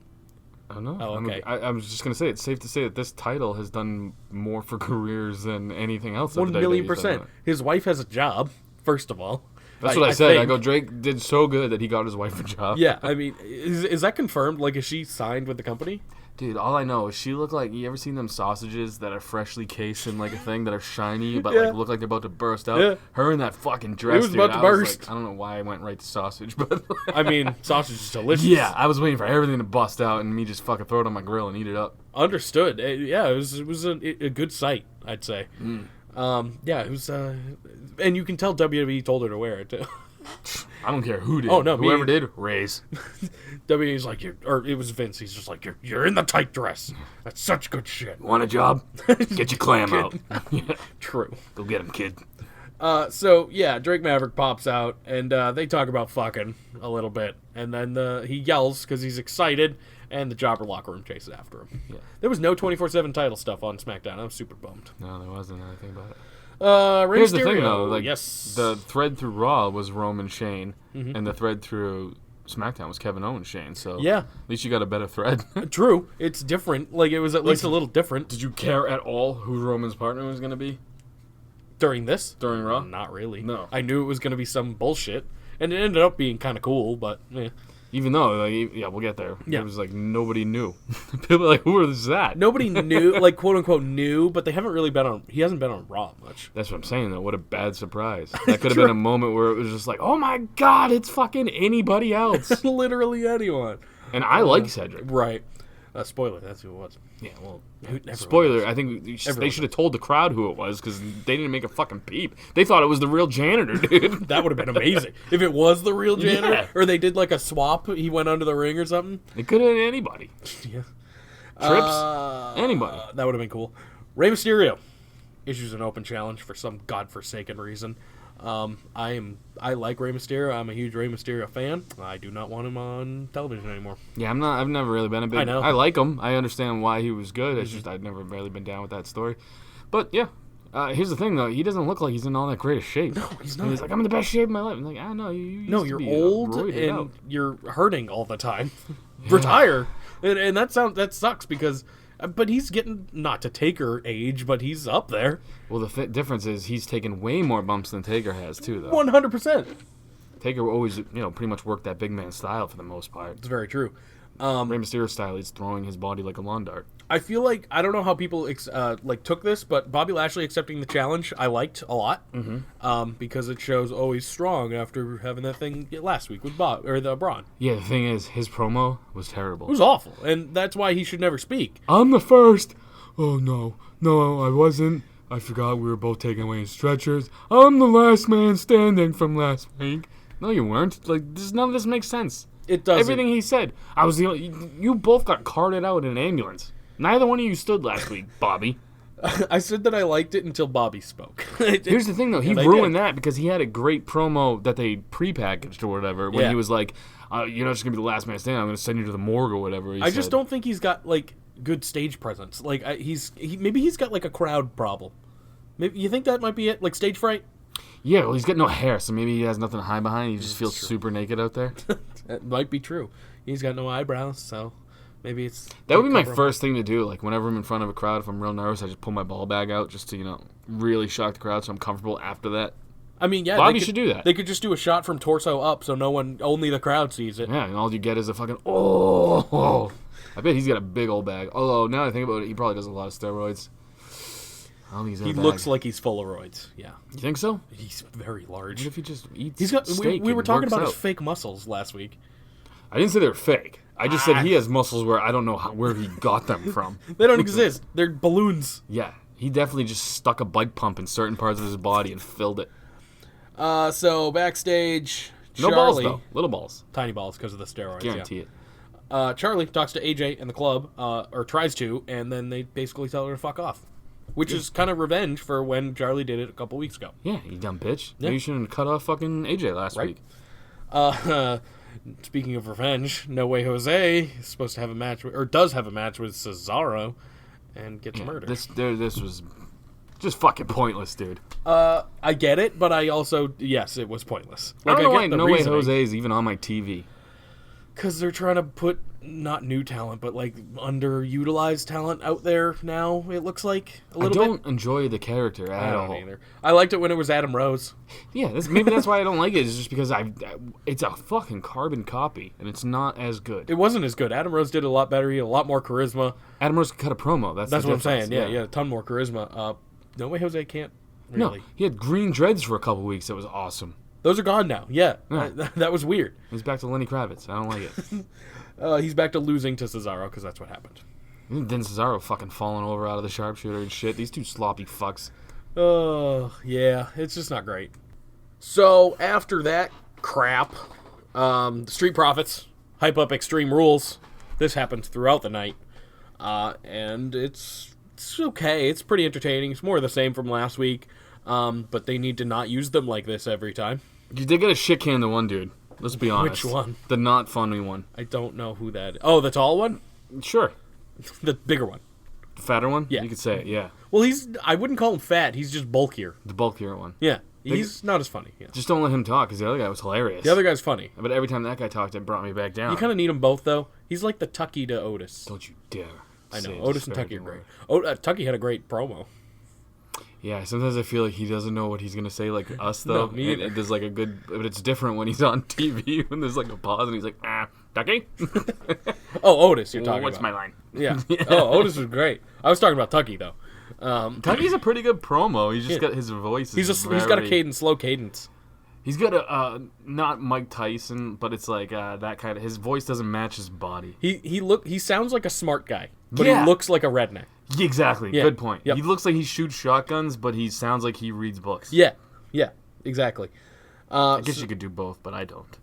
I don't know. Oh, okay. I was just going to say, it's safe to say that this title has done more for careers than anything else. that 1 the million WWE's done. %. His wife has a job, first of all. That's what I said. I think. go, Drake did so good that he got his wife a job. Yeah, I mean, is that confirmed? Like, is she signed with the company? Dude, all I know is she looked like, you ever seen them sausages that are freshly cased in like a thing that are shiny but like look like they're about to burst out? Yeah. Her in that fucking dress, was about to I was burst. like, I don't know why I went right to sausage, but I mean, sausage is delicious. yeah, I was waiting for everything to bust out and me just fucking throw it on my grill and eat it up. Understood. Yeah, it was a good sight, I'd say. Yeah, it was, and you can tell WWE told her to wear it too. I don't care who did. Oh, no, whoever did, raise. WWE's like, or it was Vince. He's just like, you're in the tight dress. That's such good shit. Want a job? Get your clam out. True. Go get him, kid. So yeah, Drake Maverick pops out, and they talk about fucking a little bit, and then he yells because he's excited, and the Jobber locker room chases after him. Yeah. There was no 24/7 title stuff on SmackDown. I was super bummed. No, there wasn't anything about it. Rey Here's Mysterio, the thing, though. Like, yes, the thread through Raw was Roman Shane, and the thread through SmackDown was Kevin Owens Shane. So Yeah. at least you got a better thread. True. It's different. Like, it was at least a little different. Did you care at all who Roman's partner was going to be During this? during Raw? Not really. No. I knew it was going to be some bullshit, and it ended up being kind of cool, but eh. Even though, like, yeah, we'll get there. Yeah. It was like nobody knew. People were like, who is that? Nobody knew, like, quote-unquote knew, but they haven't really been on, he hasn't been on Raw much. That's what I'm saying, though. What a bad surprise. That could have been a moment where it was just like, oh my god, it's fucking anybody else. Literally anyone. And I like Cedric. Right. Spoiler, that's who it was. Yeah, well, Everyone spoiler, knows. I think they Everyone should have told the crowd who it was because they didn't make a fucking peep. They thought it was the real janitor, dude. That would have been amazing. If it was the real janitor, Yeah. or they did like a swap, he went under the ring or something. It could have been anybody. Yeah. Trips, anybody. That would have been cool. Rey Mysterio issues an open challenge for some godforsaken reason. I like Rey Mysterio. I'm a huge Rey Mysterio fan. I do not want him on television anymore. Yeah, I've never really been a big. I know. I like him. I understand why he was good. It's just I've never really been down with that story. But yeah, here's the thing though. He doesn't look like he's in all that great of shape. No, he's And not. he's like, I'm in the best shape of my life. I'm like, I know you. Used No, to you're be, old roided and out. you're hurting all the time. Retire, and that sucks because. But he's getting not to Taker age, but he's up there. Well, the difference is he's taken way more bumps than Taker has too, though. 100%. Taker always, pretty much worked that big man style for the most part. It's very true. Rey Mysterio style, he's throwing his body like a lawn dart. I feel like I don't know how people took this, but Bobby Lashley accepting the challenge I liked a lot because it shows he's strong after having that thing last week with Braun. Yeah, the thing is, his promo was terrible. It was awful, and that's why he should never speak. I'm the first. Oh, no, I wasn't. I forgot we were both taking away in stretchers. I'm the last man standing from last week. No, you weren't. Like, none of this makes sense. It doesn't. Everything he said. I was you both got carted out in an ambulance. Neither one of you stood last week, Bobby. I said that I liked it until Bobby spoke. Here's the thing, though. He And I ruined did. that because he had a great promo that they prepackaged or whatever when Yeah. he was like, you're not just going to be the last man standing. I'm going to send you to the morgue or whatever. I just don't think he's got like good stage presence. Like maybe he's got like a crowd problem. Maybe you think that might be it, like stage fright. Yeah, well, he's got no hair, so maybe he has nothing to hide behind. He just feels super naked out there. That might be true. He's got no eyebrows, so maybe it's That would be my cover him. first thing to do. Like, whenever I'm in front of a crowd, if I'm real nervous, I just pull my ball bag out just to, really shock the crowd so I'm comfortable after that. I mean, yeah, Bobby should do that. They could just do a shot from torso up, so only the crowd sees it. Yeah, and all you get is a fucking, oh. I bet he's got a big old bag. Although, now that I think about it, he probably does a lot of steroids. I don't think he's in He a bag. looks like he's full of roids. Yeah, You think so? he's very large. What if he just eats He's got. steak We were and talking works about his out? fake muscles last week. I didn't say they were fake. I just said he has muscles where I don't know where he got them from. They don't exist. They're balloons. Yeah, he definitely just stuck a bike pump in certain parts of his body and filled it. So backstage, No Charlie, balls, though. Little balls. tiny balls because of the steroids. Guarantee yeah. it. Charlie talks to AJ and the club, or tries to, and then they basically tell her to fuck off, which is kind of revenge for when Charlie did it a couple weeks ago. Yeah, you dumb bitch. Yeah. Maybe you shouldn't cut off fucking AJ last Right. week. Speaking of revenge, No Way Jose is supposed to have a match, or does have a match with Cesaro, and gets murdered. This was just fucking pointless, dude. I get it, but I also, yes, it was pointless. I don't know why get the No Way reasoning. Jose is even on my TV. Because they're trying to put not new talent, but like underutilized talent out there now. It looks like a I little don't enjoy the character bit. at I all. don't either. I liked it when it was Adam Rose. Yeah, maybe that's why I don't like it. Is just because it's a fucking carbon copy, and it's not as good. It wasn't as good. Adam Rose did a lot better. He had a lot more charisma. Adam Rose could cut a promo. That's That's the what I'm saying. difference. Yeah, a ton more charisma. No way Jose can't No, really. he had green dreads for a couple weeks. That was awesome. Those are gone now. Yeah, Yeah. that was weird. He's back to Lenny Kravitz. I don't like it. He's back to losing to Cesaro because that's what happened. Then Cesaro fucking falling over out of the sharpshooter and shit. These two sloppy fucks. Oh, yeah, it's just not great. So, after that crap, Street Profits hype up Extreme Rules. This happens throughout the night. And it's okay. It's pretty entertaining. It's more of the same from last week. But they need to not use them like this every time. You did get a shit can to one dude. Let's be honest. Which one? The not funny one. I don't know who that is. Oh, the tall one? Sure. The bigger one. The fatter one? Yeah. You could say it, yeah. Well, I wouldn't call him fat. He's just bulkier. The bulkier one. Yeah. He's not as funny. Yeah. Just don't let him talk, because the other guy was hilarious. The other guy's funny. But every time that guy talked, it brought me back down. You kind of need them both, though. He's like the Tucky to Otis. Don't you dare. I know. say a Otis and Tucky are disparaging great. word. Tucky had a great promo. Yeah, sometimes I feel like he doesn't know what he's going to say like us, though. No, me either. There's like a good... But it's different when he's on TV, when there's like a pause, and he's like, Tucky? Oh, Otis, you're talking What's about. my line? Yeah. Oh, Otis was great. I was talking about Tucky, though. Tucky's a pretty good promo. He's just got his voice. He's got a cadence, slow cadence. He's got a not Mike Tyson, but it's like that kind of. His voice doesn't match his body. He sounds like a smart guy, but Yeah. he looks like a redneck. Exactly. Yeah. Good point. Yep. He looks like he shoots shotguns, but he sounds like he reads books. Yeah, exactly. I guess you could do both, but I don't.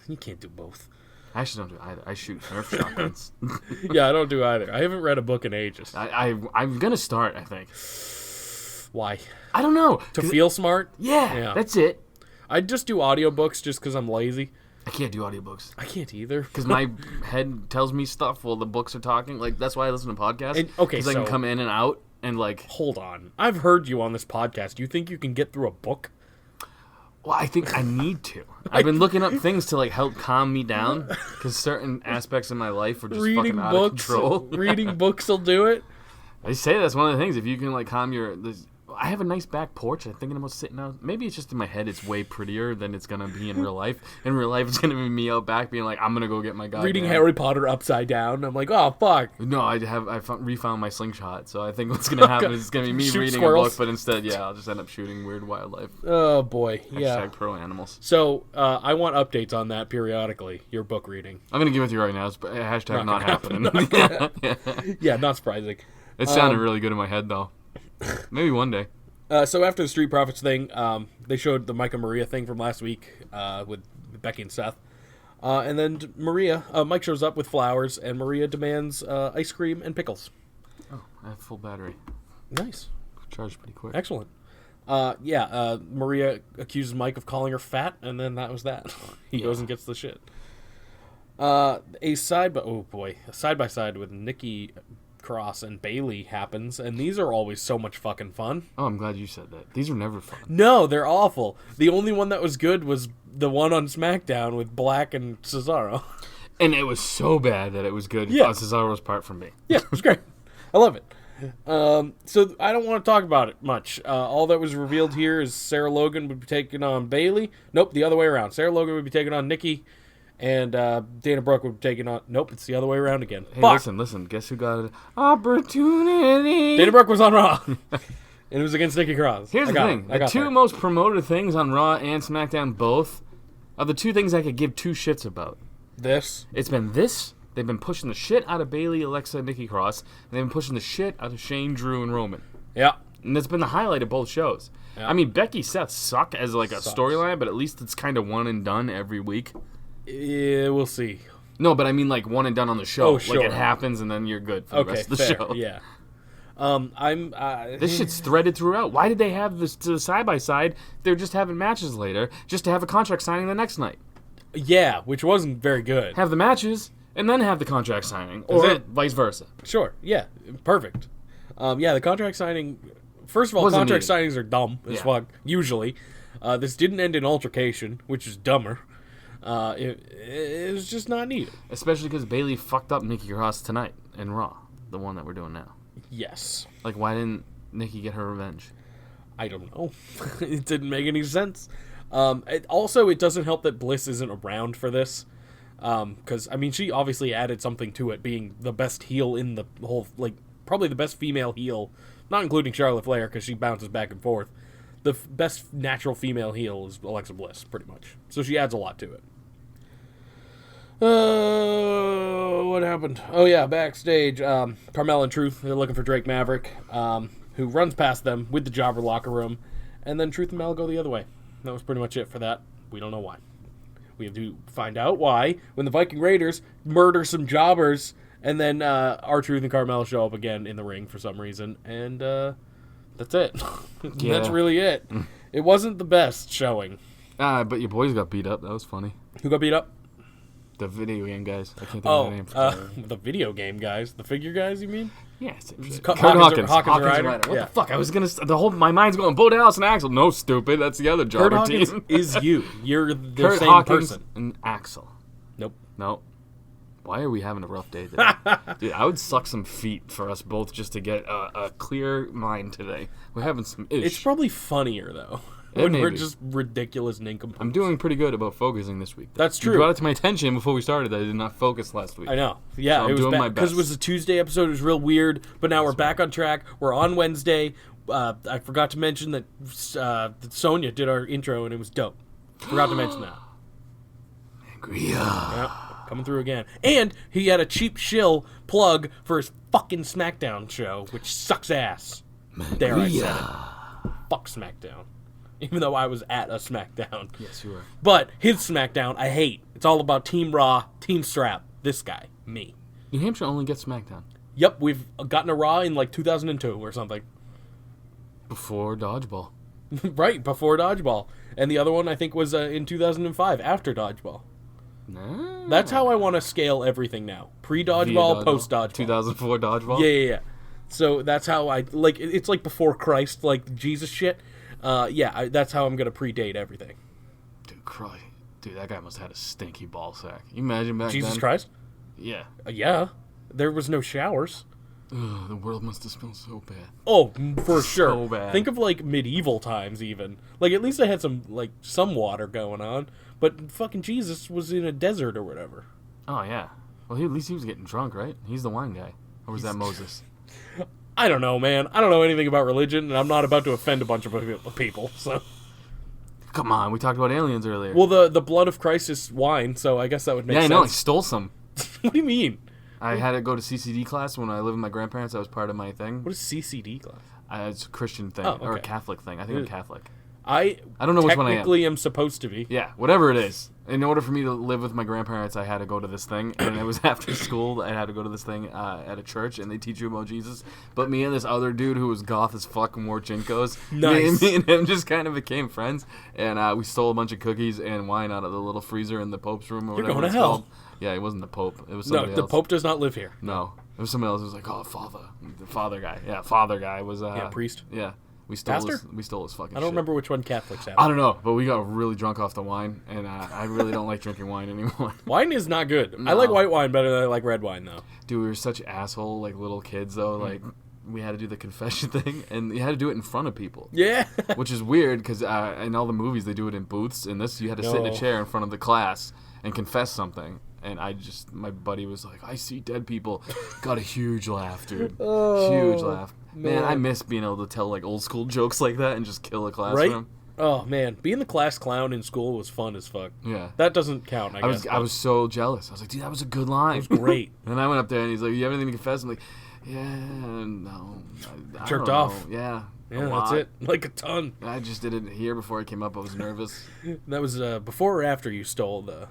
You can't do both. I actually don't do either. I shoot Nerf shotguns. Yeah, I don't do either. I haven't read a book in ages. I'm gonna start. I think. Why? I don't know. To feel smart? Yeah, that's it. I just do audiobooks just because I'm lazy. I can't do audiobooks. I can't either. Because my head tells me stuff while the books are talking. Like, that's why I listen to podcasts. Okay, because I can so- come in and out and, like... Hold on. I've heard you on this podcast. Do you think you can get through a book? Well, I think I need to. I've been looking up things to, like, help calm me down. Because certain aspects of my life are just fucking out of control. Reading books will do it. I say that's one of the things. If you can, like, calm your... I have a nice back porch. I'm thinking about sitting out. Maybe it's just in my head. It's way prettier than it's gonna be in real life. In real life, it's gonna be me out back being like, I'm gonna go get my guy. Reading Harry Potter upside down. I'm like, oh fuck. No, I refound my slingshot. So I think what's gonna happen is it's gonna be me Shoot reading squirrels. a book, but instead, I'll just end up shooting weird wildlife. Oh boy, yeah. Hashtag pro animals. So I want updates on that periodically. Your book reading. I'm gonna give it to you right now. It's hashtag not happening. Yeah, not surprising. It sounded really good in my head though. Maybe one day. So after the Street Profits thing, they showed the Mike and Maria thing from last week with Becky and Seth. And then Mike shows up with flowers, and Maria demands ice cream and pickles. Oh, I have full battery. Nice. Charged pretty quick. Excellent. Maria accuses Mike of calling her fat, and then that was that. He goes and gets the shit. A side by side with Nikki Cross and Bailey happens, and these are always so much fucking fun. Oh, I'm glad you said that. These are never fun. No, they're awful. The only one that was good was the one on SmackDown with Black and Cesaro. And it was so bad that it was good. Yeah. Cesaro's part from me. Yeah, it was great. I love it. So I don't want to talk about it much. All that was revealed here is Sarah Logan would be taking on Bailey. Nope, the other way around. Sarah Logan would be taking on Nikki, and Dana Brooke would be taking on... Nope, it's the other way around again. Hey, Fuck! listen. Guess who got an opportunity? Dana Brooke was on Raw. And it was against Nikki Cross. Here's I the got thing. it. I The got two there. most promoted things on Raw and SmackDown both are the two things I could give two shits about. This. It's been this. They've been pushing the shit out of Bailey, Alexa, and Nikki Cross. And they've been pushing the shit out of Shane, Drew, and Roman. Yeah. And that's been the highlight of both shows. Yeah. I mean, Becky, Seth suck as like a Sucks. storyline, but at least it's kind of one and done every week. Yeah, we'll see. No, but I mean like one and done on the show. Oh, sure. Like it happens and then you're good for the Okay, rest of the fair. show. Yeah. This shit's threaded throughout. Why did they have this to the side by side? They're just having matches later, just to have a contract signing the next night. Yeah, which wasn't very good. Have the matches and then have the contract signing, or vice versa. Sure. Yeah. Perfect. The contract signing. First of all, Wasn't contract needed. signings are dumb as Yeah. fuck. Usually, this didn't end in altercation, which is dumber. It was just not needed. Especially because Bayley fucked up Nikki Cross tonight in Raw, the one that we're doing now. Yes. Like, why didn't Nikki get her revenge? I don't know. It didn't make any sense. It doesn't help that Bliss isn't around for this. Because, I mean, she obviously added something to it, being the best heel in the whole, like, probably the best female heel, not including Charlotte Flair, because she bounces back and forth. The best natural female heel is Alexa Bliss, pretty much. So she adds a lot to it. What happened? Oh, yeah, backstage. Carmella and Truth, they're looking for Drake Maverick, who runs past them with the jobber locker room. And then Truth and Mel go the other way. That was pretty much it for that. We don't know why. We have to find out why when the Viking Raiders murder some jobbers, and then R-Truth and Carmella show up again in the ring for some reason, and that's it. Yeah. That's really it. It wasn't the best showing. But your boys got beat up. That was funny. Who got beat up? The video game guys. I can't think of their name. The video game guys. The figure guys, you mean? Yeah, same shit. Kurt Hawkins. Hawkins and Ryder. What Yeah. the fuck? I was gonna. My mind's going. Bo Dallas and Axel. No, stupid. That's the other Kurt jobber Hawkins team. is you. You're the Kurt same Hawkins person. and Axel. Nope. No. Why are we having a rough day today? Dude, I would suck some feet for us both just to get a clear mind today. We're having some ish. It's probably funnier, though. It When may we're be. just ridiculous nincompoop. I'm doing pretty good about focusing this week. That's You true. brought it to my attention before we started that I did not focus last week. I know. Yeah, So I'm it was doing bad my because best. it was a Tuesday episode. It was real weird, but now we're back on track. We're on Wednesday. I forgot to mention that Sonya did our intro, and it was dope. Forgot to mention that. Yeah, coming through again. And he had a cheap shill plug for his fucking Smackdown show, which sucks ass. There, I said it. Fuck Smackdown. Even though I was at a Smackdown. Yes, you were. But his Smackdown, I hate. It's all about Team Raw, Team Strap. This guy, me. New Hampshire only gets SmackDown. Yep, we've gotten a Raw in like 2002 or something. Before Dodgeball. Right, before Dodgeball. And the other one, I think, was in 2005, after Dodgeball. No. That's how I want to scale everything now. Pre-Dodgeball, post-Dodgeball. 2004 Dodgeball? Yeah. So that's how I, like, it's like before Christ, like Jesus shit. That's how I'm going to predate everything. Dude, Christ. Dude, that guy must have had a stinky ball sack. You imagine back Jesus then? Christ? Yeah. Yeah. There was no showers. Ugh, the world must have smelled so bad. Oh, for sure. So bad. Think of, like, medieval times, even. Like, at least they had some water going on. But fucking Jesus was in a desert or whatever. Oh, yeah. Well, at least he was getting drunk, right? He's the wine guy. Or was that Moses? I don't know, man. I don't know anything about religion, and I'm not about to offend a bunch of people, so... Come on, we talked about aliens earlier. Well, the blood of Christ is wine, so I guess that would make yeah, I sense. know. I stole some. What do you mean? I had to go to CCD class when I lived with my grandparents. That was part of my thing. What is CCD class? It's a Christian thing. Oh, okay. Or a Catholic thing. I think I'm Catholic. I don't know which one I am. Technically am supposed to be. Yeah, whatever it is. In order for me to live with my grandparents, I had to go to this thing, and it was after school. I had to go to this thing at a church, and they teach you about Jesus. But me and this other dude who was goth as fuck and wore Jinkos, Nice. me and him just kind of became friends, and we stole a bunch of cookies and wine out of the little freezer in the Pope's room or You're whatever going to it's hell. called. Yeah, it wasn't the Pope. It was No, somebody the else. Pope does not live here. No, it was somebody else. It was like, oh, the father guy. Yeah, father guy was. Priest. Yeah, we stole. Pastor? We stole his fucking. I don't shit. remember which one Catholics have. I don't know, but we got really drunk off the wine, and I really don't like drinking wine anymore. Wine is not good. I No. like white wine better than I like red wine, though. Dude, we were such asshole, like little kids, though. Like, we had to do the confession thing, and you had to do it in front of people. Yeah. Which is weird, because in all the movies, they do it in booths. In this, you had to sit in a No. chair in front of the class and confess something. And my buddy was like, I see dead people. Got a huge laugh, dude. Huge laugh. Man, I miss being able to tell, like, old school jokes like that and just kill a classroom. Right? Oh, man. Being the class clown in school was fun as fuck. Yeah. That doesn't count, I guess. I was so jealous. I was like, dude, that was a good line. It was great. And I went up there, and he's like, you have anything to confess? I'm like, yeah, no. I Jerked don't off. know. Yeah. Yeah, a that's lot. it. Like a ton. I just did it here before I came up. I was nervous. That was before or after you stole the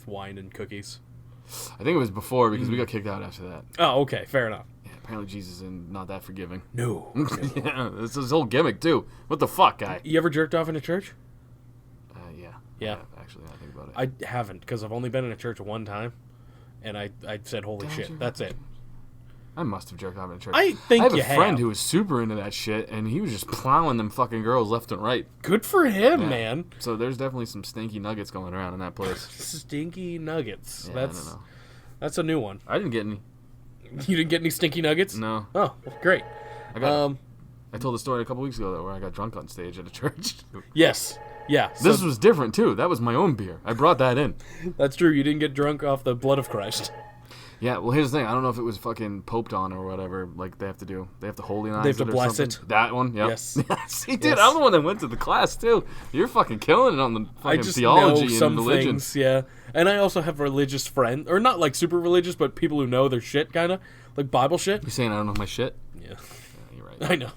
wine and cookies? I think it was before, because we got kicked out after that. Oh, okay. Fair enough. Yeah, apparently Jesus is not that forgiving. No. Yeah, it's his whole gimmick, too. What the fuck, guy? You ever jerked off in a church? Yeah. Yeah. Actually, I think about it. I haven't, because I've only been in a church one time, and I said, holy shit, that's it. I must have jerked off in church. I think I have you a friend have. who was super into that shit, and he was just plowing them fucking girls left and right. Good for him, Yeah. man. So there's definitely some stinky nuggets going around in that place. Stinky nuggets. Yeah, I don't know. That's a new one. I didn't get any. You didn't get any stinky nuggets? No. Oh, well, great. I told the story a couple weeks ago though, where I got drunk on stage at a church. Yes. Yeah. So This was different too. That was my own beer. I brought that in. that's true. You didn't get drunk off the blood of Christ. Yeah, well, here's the thing. I don't know if it was fucking poped on or whatever. Like they have to do. They have to holionize They have to it or bless something. it. That one. Yep. Yes. Yes, he did. Yes. I'm the one that went to the class too. You're fucking killing it on the I fucking just theology know some and religion. things, yeah. And I also have religious friends, or not like super religious, but people who know their shit, kind of like Bible shit. You saying I don't know my shit? Yeah, Yeah, you're right. I know.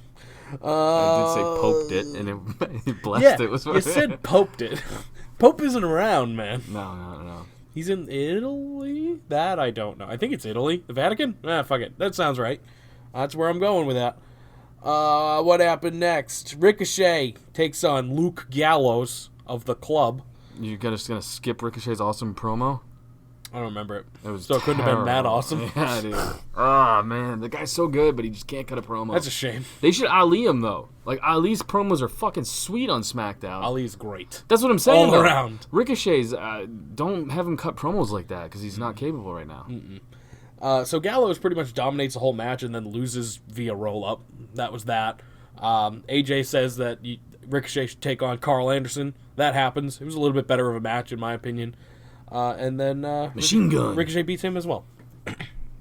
I did say poped it, and it blessed Yeah, it. Was you said poped it. Pope isn't around, man. No. He's in Italy? That I don't know. I think it's Italy. The Vatican? Fuck it. That sounds right. That's where I'm going with that. What happened next? Ricochet takes on Luke Gallows of the Club. You're just gonna skip Ricochet's awesome promo? I don't remember it. It was So it couldn't have been that terrible. awesome. Yeah, dude. Oh man, the guy's so good, but he just can't cut a promo. That's a shame. They should Ali him though. Like Ali's promos are fucking sweet on SmackDown. Ali's great. That's what I'm saying. All though. around. Ricochet's don't have him cut promos like that because he's not capable right now. So Gallows pretty much dominates the whole match and then loses via roll-up. That was that. AJ says that Ricochet should take on Carl Anderson. That happens. It was a little bit better of a match, in my opinion. And then Machine gun. Ricochet beats him as well.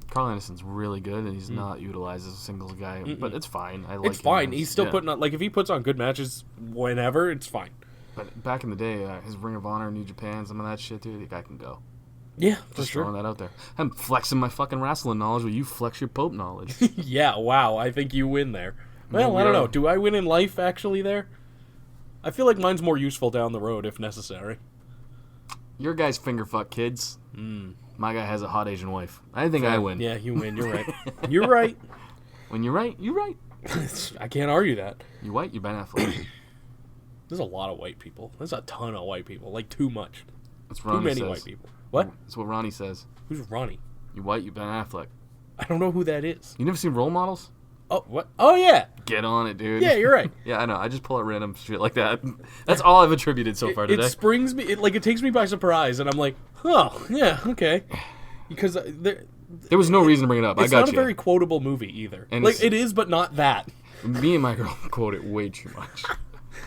Carl Anderson's really good, and he's not utilized as a singles guy, but it's fine. I like It's fine. him as- He's still yeah. putting on, like, if he puts on good matches whenever, it's fine. But back in the day, his Ring of Honor, New Japan, some of that shit, dude, the guy can go. Yeah, for Just sure. throwing that out there. I'm flexing my fucking wrestling knowledge, while you flex your Pope knowledge. Yeah, wow. I think you win there. Well, I don't know. Do I win in life, actually, there? I feel like mine's more useful down the road, if necessary. Your guy's finger fuck kids. My guy has a hot Asian wife. I think I win. Yeah, you win. You're right. You're right. When you're right, you're right. I can't argue that. You white, you Ben Affleck. There's a lot of white people. There's a ton of white people. Like, too much. That's Too Ronnie many says. white people. What? That's what Ronnie says. Who's Ronnie? You white, you Ben Affleck. I don't know who that is. You never seen Role Models? Oh, what? Oh, yeah. Get on it, dude. Yeah, you're right. Yeah, I know. I just pull out random shit like that. That's all I've attributed so far It today. springs me, it takes me by surprise, and I'm like, oh, yeah, okay. Because There was no reason to bring it up. I it's got not you. a very quotable movie either. And Like, it's- it is, but not that. Me and my girl quote it way too much.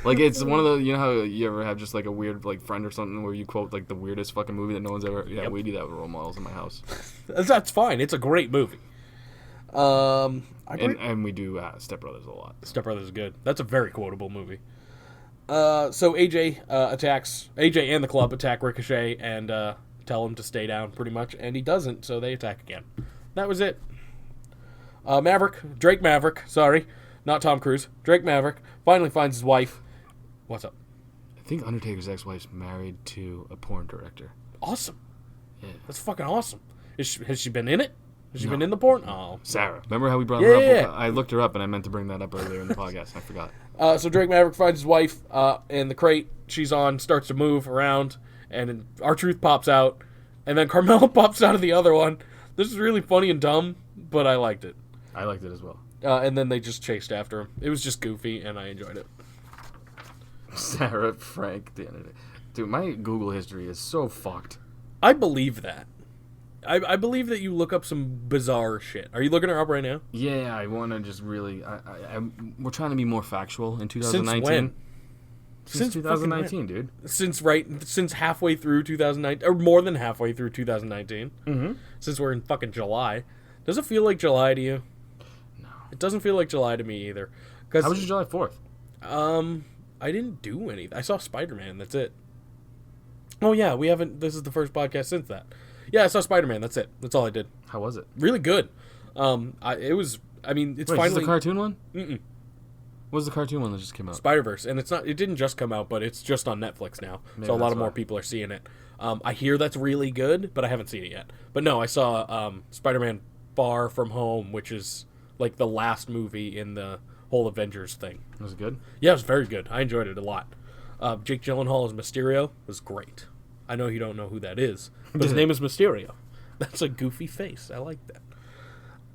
Like, it's one of the, you know how you ever have just like a weird like friend or something where you quote like the weirdest fucking movie that no one's ever. Yeah, Yep. we do that with Role Models in my house, That's fine. It's a great movie. and we do Step Brothers a lot. Step Brothers is good. That's a very quotable movie. So AJ and the Club attack Ricochet and tell him to stay down, pretty much, and he doesn't, so they attack again. That was it. Drake Maverick, sorry, not Tom Cruise. Drake Maverick finally finds his wife. What's up? I think Undertaker's ex-wife's married to a porn director. Awesome. Yeah. That's fucking awesome. Has she been in it? Has she been in the porn? Oh. Sarah. Remember how we brought her up? Yeah. I looked her up, and I meant to bring that up earlier in the podcast. I forgot. So Drake Maverick finds his wife in the crate she's on, starts to move around, and R-Truth pops out, and then Carmella pops out of the other one. This is really funny and dumb, but I liked it. I liked it as well. And then they just chased after him. It was just goofy, and I enjoyed it. Sarah Frank. Dude, my Google history is so fucked. I believe that. I believe that you look up some bizarre shit. Are you looking her up right now? Yeah, I want to just really. We're trying to be more factual in 2019. Since when? Since 2019, dude. Since halfway through 2019, or more than halfway through 2019. Mm-hmm. Since we're in fucking July. Does it feel like July to you? No. It doesn't feel like July to me either. How was your July 4th? I didn't do anything. I saw Spider-Man. That's it. Oh yeah, we haven't. This is the first podcast since that. Yeah, I saw Spider-Man. That's it. That's all I did. How was it? Really good. It was. I mean, it's Wait, finally is this the cartoon one? Mm-mm. What was the cartoon one that just came out? Spider-Verse, and it's not. It didn't just come out, but it's just on Netflix now. Maybe So a lot that's of more why. people are seeing it. I hear that's really good, but I haven't seen it yet. But no, I saw Spider-Man Far From Home, which is like the last movie in the whole Avengers thing. Was it good? Yeah, it was very good. I enjoyed it a lot. Jake Gyllenhaal as Mysterio was great. I know you don't know who that is, but his name is Mysterio. That's a goofy face. I like that.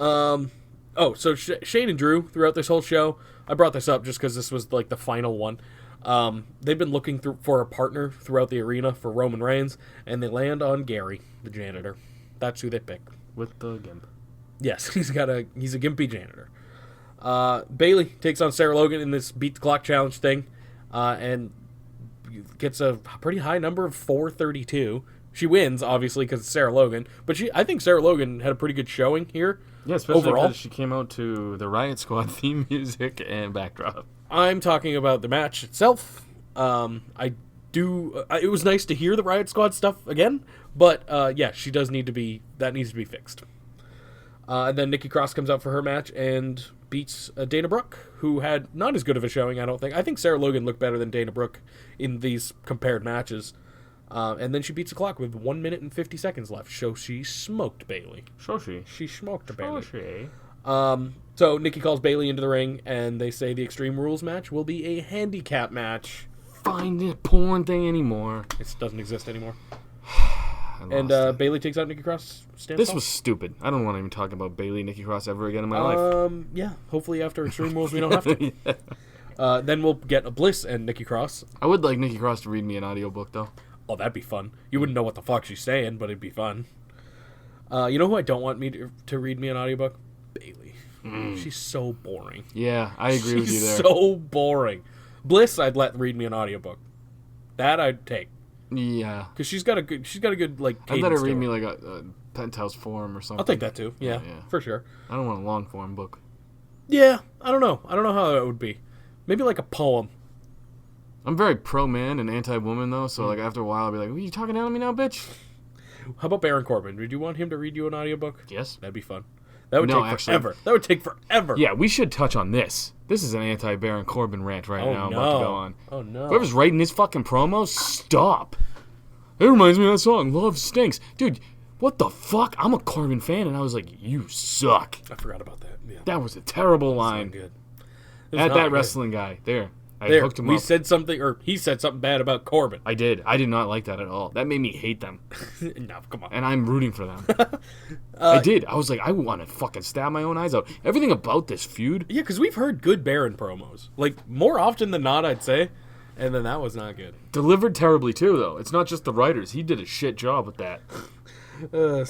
So Shane and Drew, throughout this whole show, I brought this up just because this was like the final one. They've been looking for a partner throughout the arena for Roman Reigns, and they land on Gary, the janitor. That's who they pick. With the gimp. Yes, he's a gimpy janitor. Bayley takes on Sarah Logan in this beat the clock challenge thing, and gets a pretty high number of 432. She wins, obviously, because it's Sarah Logan, but I think Sarah Logan had a pretty good showing here. Yeah, especially overall. because she came out to the Riot Squad theme music and backdrop. I'm talking about the match itself. It was nice to hear the Riot Squad stuff again, but she does need to be, that needs to be fixed. And then Nikki Cross comes out for her match and beats Dana Brooke, who had not as good of a showing, I don't think. I think Sarah Logan looked better than Dana Brooke in these compared matches. And then she beats the clock with 1 minute and 50 seconds left. So she smoked Bayley. She smoked Bayley. So Nikki calls Bayley into the ring, and they say the Extreme Rules match will be a handicap match. Find it porn thing anymore. It doesn't exist anymore. And Bayley takes out Nikki Cross. This was stupid. I don't want to even talk about Bayley, Nikki Cross ever again in my life. Yeah. Hopefully after Extreme Rules we don't have to. Yeah. Then we'll get a Bliss and Nikki Cross. I would like Nikki Cross to read me an audiobook, though. Oh, that'd be fun. You wouldn't know what the fuck she's saying, but it'd be fun. You know who I don't want me to read me an audiobook? Bayley. She's so boring. Yeah, I agree with you there. She's so boring. Bliss, I'd let read me an audiobook. That I'd take. Yeah, because she's got a good like. I'd let her read me like a Penthouse Forum or something. I'll take that too. Yeah, for sure. I don't want a long form book. Yeah, I don't know how that would be. Maybe like a poem. I'm very pro man and anti woman though, so like after a while I'll be like, "Are you talking down to me now, bitch?" How about Baron Corbin? Would you want him to read you an audiobook? Yes, that'd be fun. That would take forever. That would take forever. Yeah, we should touch on this. This is an anti-Baron Corbin rant right now. I'm about to go on. Oh, no. Whoever's writing his fucking promos, stop. It reminds me of that song, Love Stinks. Dude, what the fuck? I'm a Corbin fan, and I was like, you suck. I forgot about that. Yeah. That was a terrible line. Good. At that good wrestling guy. I hooked him up. We said something, or he said something bad about Corbin. I did. I did not like that at all. That made me hate them. No, come on. And I'm rooting for them. I did. I was like, I want to fucking stab my own eyes out. Everything about this feud. Yeah, because we've heard good Baron promos. Like, more often than not, I'd say. And then that was not good. Delivered terribly, too, though. It's not just the writers. He did a shit job with that.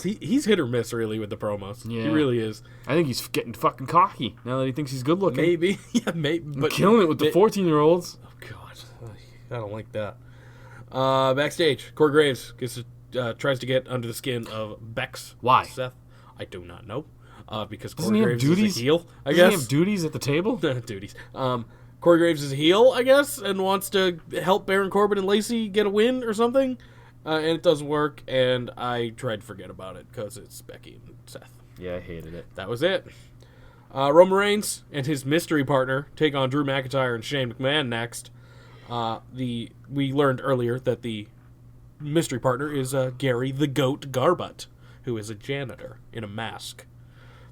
He's hit or miss, really, with the promos. Yeah. He really is. I think he's getting fucking cocky now that he thinks he's good looking. Maybe. Yeah, maybe. But killing it with the 14-year-olds. Oh, God. I don't like that. Backstage, Corey Graves tries to get under the skin of Bex. Why? Seth. I do not know. Because Doesn't Corey Graves is a heel, I guess. Doesn't he have duties at the table? Duties. Corey Graves is a heel, I guess, and wants to help Baron Corbin and Lacey get a win or something. And it doesn't work, and I tried to forget about it because it's Becky and Seth. Yeah, I hated it. That was it. Roman Reigns and his mystery partner take on Drew McIntyre and Shane McMahon next. We learned earlier that the mystery partner is Gary the Goat Garbutt, who is a janitor in a mask.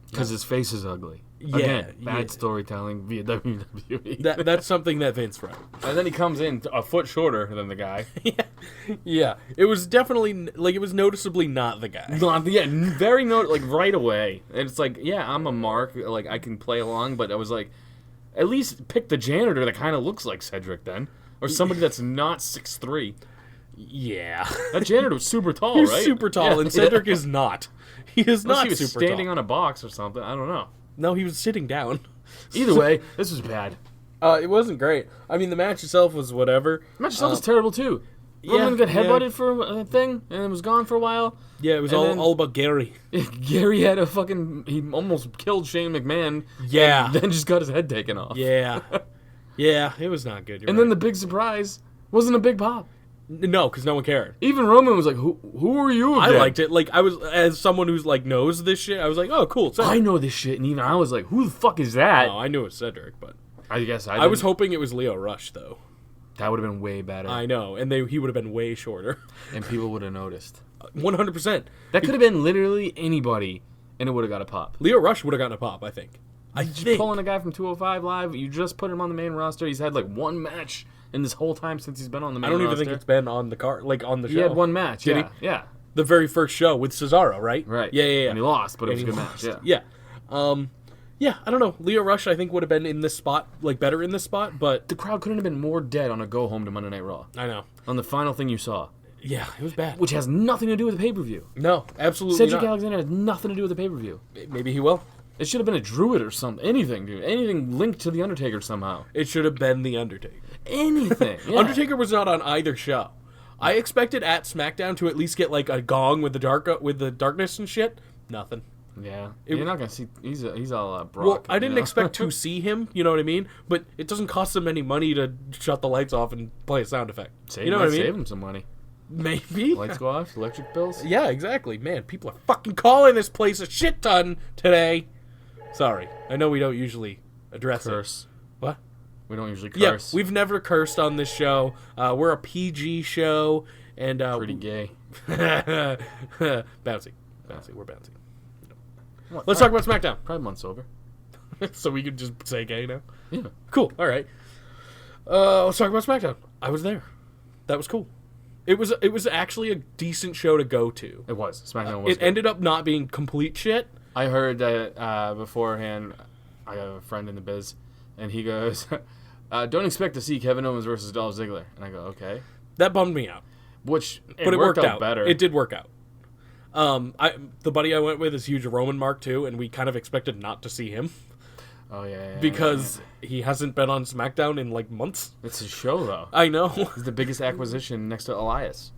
Because his face is ugly. Again, bad storytelling via WWE. That's something that Vince wrote. And then he comes in a foot shorter than the guy. Yeah. It was definitely, like, it was noticeably not the guy. Very right away. And it's like, yeah, I'm a mark. Like, I can play along, but I was like, at least pick the janitor that kind of looks like Cedric then. Or somebody that's not 6'3". Yeah. That janitor was super tall, He's right? super tall, and Cedric is not. He is not he was super tall. standing on a box or something. I don't know. No, he was sitting down. Either way, this was bad. It wasn't great. I mean, the match itself was whatever. The match itself was terrible, too. Roman got headbutted for a thing, and it was gone for a while. Yeah, it was all about Gary. Gary had he almost killed Shane McMahon. Yeah. And then just got his head taken off. Yeah. Yeah, it was not good. Then the big surprise wasn't a big pop. No, because no one cared. Even Roman was like, "Who are you?" Again? I liked it. Like, I was, as someone who's like knows this shit, I was like, "Oh, cool." Cedric. I know this shit, and even I was like, "Who the fuck is that?" No, I knew it was Cedric, but I guess I was hoping it was Leo Rush though. That would have been way better. I know, and he would have been way shorter, and people would have noticed. 100%. That could have been literally anybody, and it would have got a pop. Leo Rush would have gotten a pop, I think. Pulling a guy from 205 Live, you just put him on the main roster. He's had like one match in this whole time since he's been on the main roster. I don't even think it's been on the card, like on the show. He had one match. Did he? Yeah. The very first show with Cesaro, right? Right. Yeah. And he lost, but it was a good match. Yeah. Yeah, I don't know. Leo Rush, I think, would have been in this spot, like, better in this spot, but... The crowd couldn't have been more dead on a go-home to Monday Night Raw. I know. On the final thing you saw. Yeah, it was bad. Which has nothing to do with the pay-per-view. No, absolutely Cedric not. Alexander has nothing to do with the pay-per-view. Maybe he will. It should have been a Druid or something. Anything, dude. Anything linked to The Undertaker somehow. It should have been The Undertaker. Anything. Yeah. Undertaker was not on either show. I expected at SmackDown to at least get, like, a gong with the darkness and shut. Nothing. Yeah. You're not going to see... He's all Brock. Well, I didn't expect to see him, you know what I mean? But it doesn't cost them any money to shut the lights off and play a sound effect. You know what I mean? Save him some money. Maybe. Lights go off, electric bills. Yeah, exactly. Man, people are fucking calling this place a shit ton today. Sorry. I know we don't usually address Curse. it. What? We don't usually Yeah, curse. we've never cursed on this show. We're a PG show. And Pretty gay. bouncy. We're bouncy. Let's talk about SmackDown. Pride Month's over. So we could just say gay now? Yeah. Cool. All right. Let's talk about SmackDown. I was there. That was cool. It was actually a decent show to go to. It was. SmackDown was It ended up not being complete shit. I heard that beforehand. I have a friend in the biz, and he goes, don't expect to see Kevin Owens versus Dolph Ziggler. And I go, okay. That bummed me out. But It worked out better. It did work out. The buddy I went with is huge Roman Mark too, and we kind of expected not to see him. Oh, yeah. Because he hasn't been on SmackDown in, like, months. It's his show, though. I know. He's the biggest acquisition next to Elias.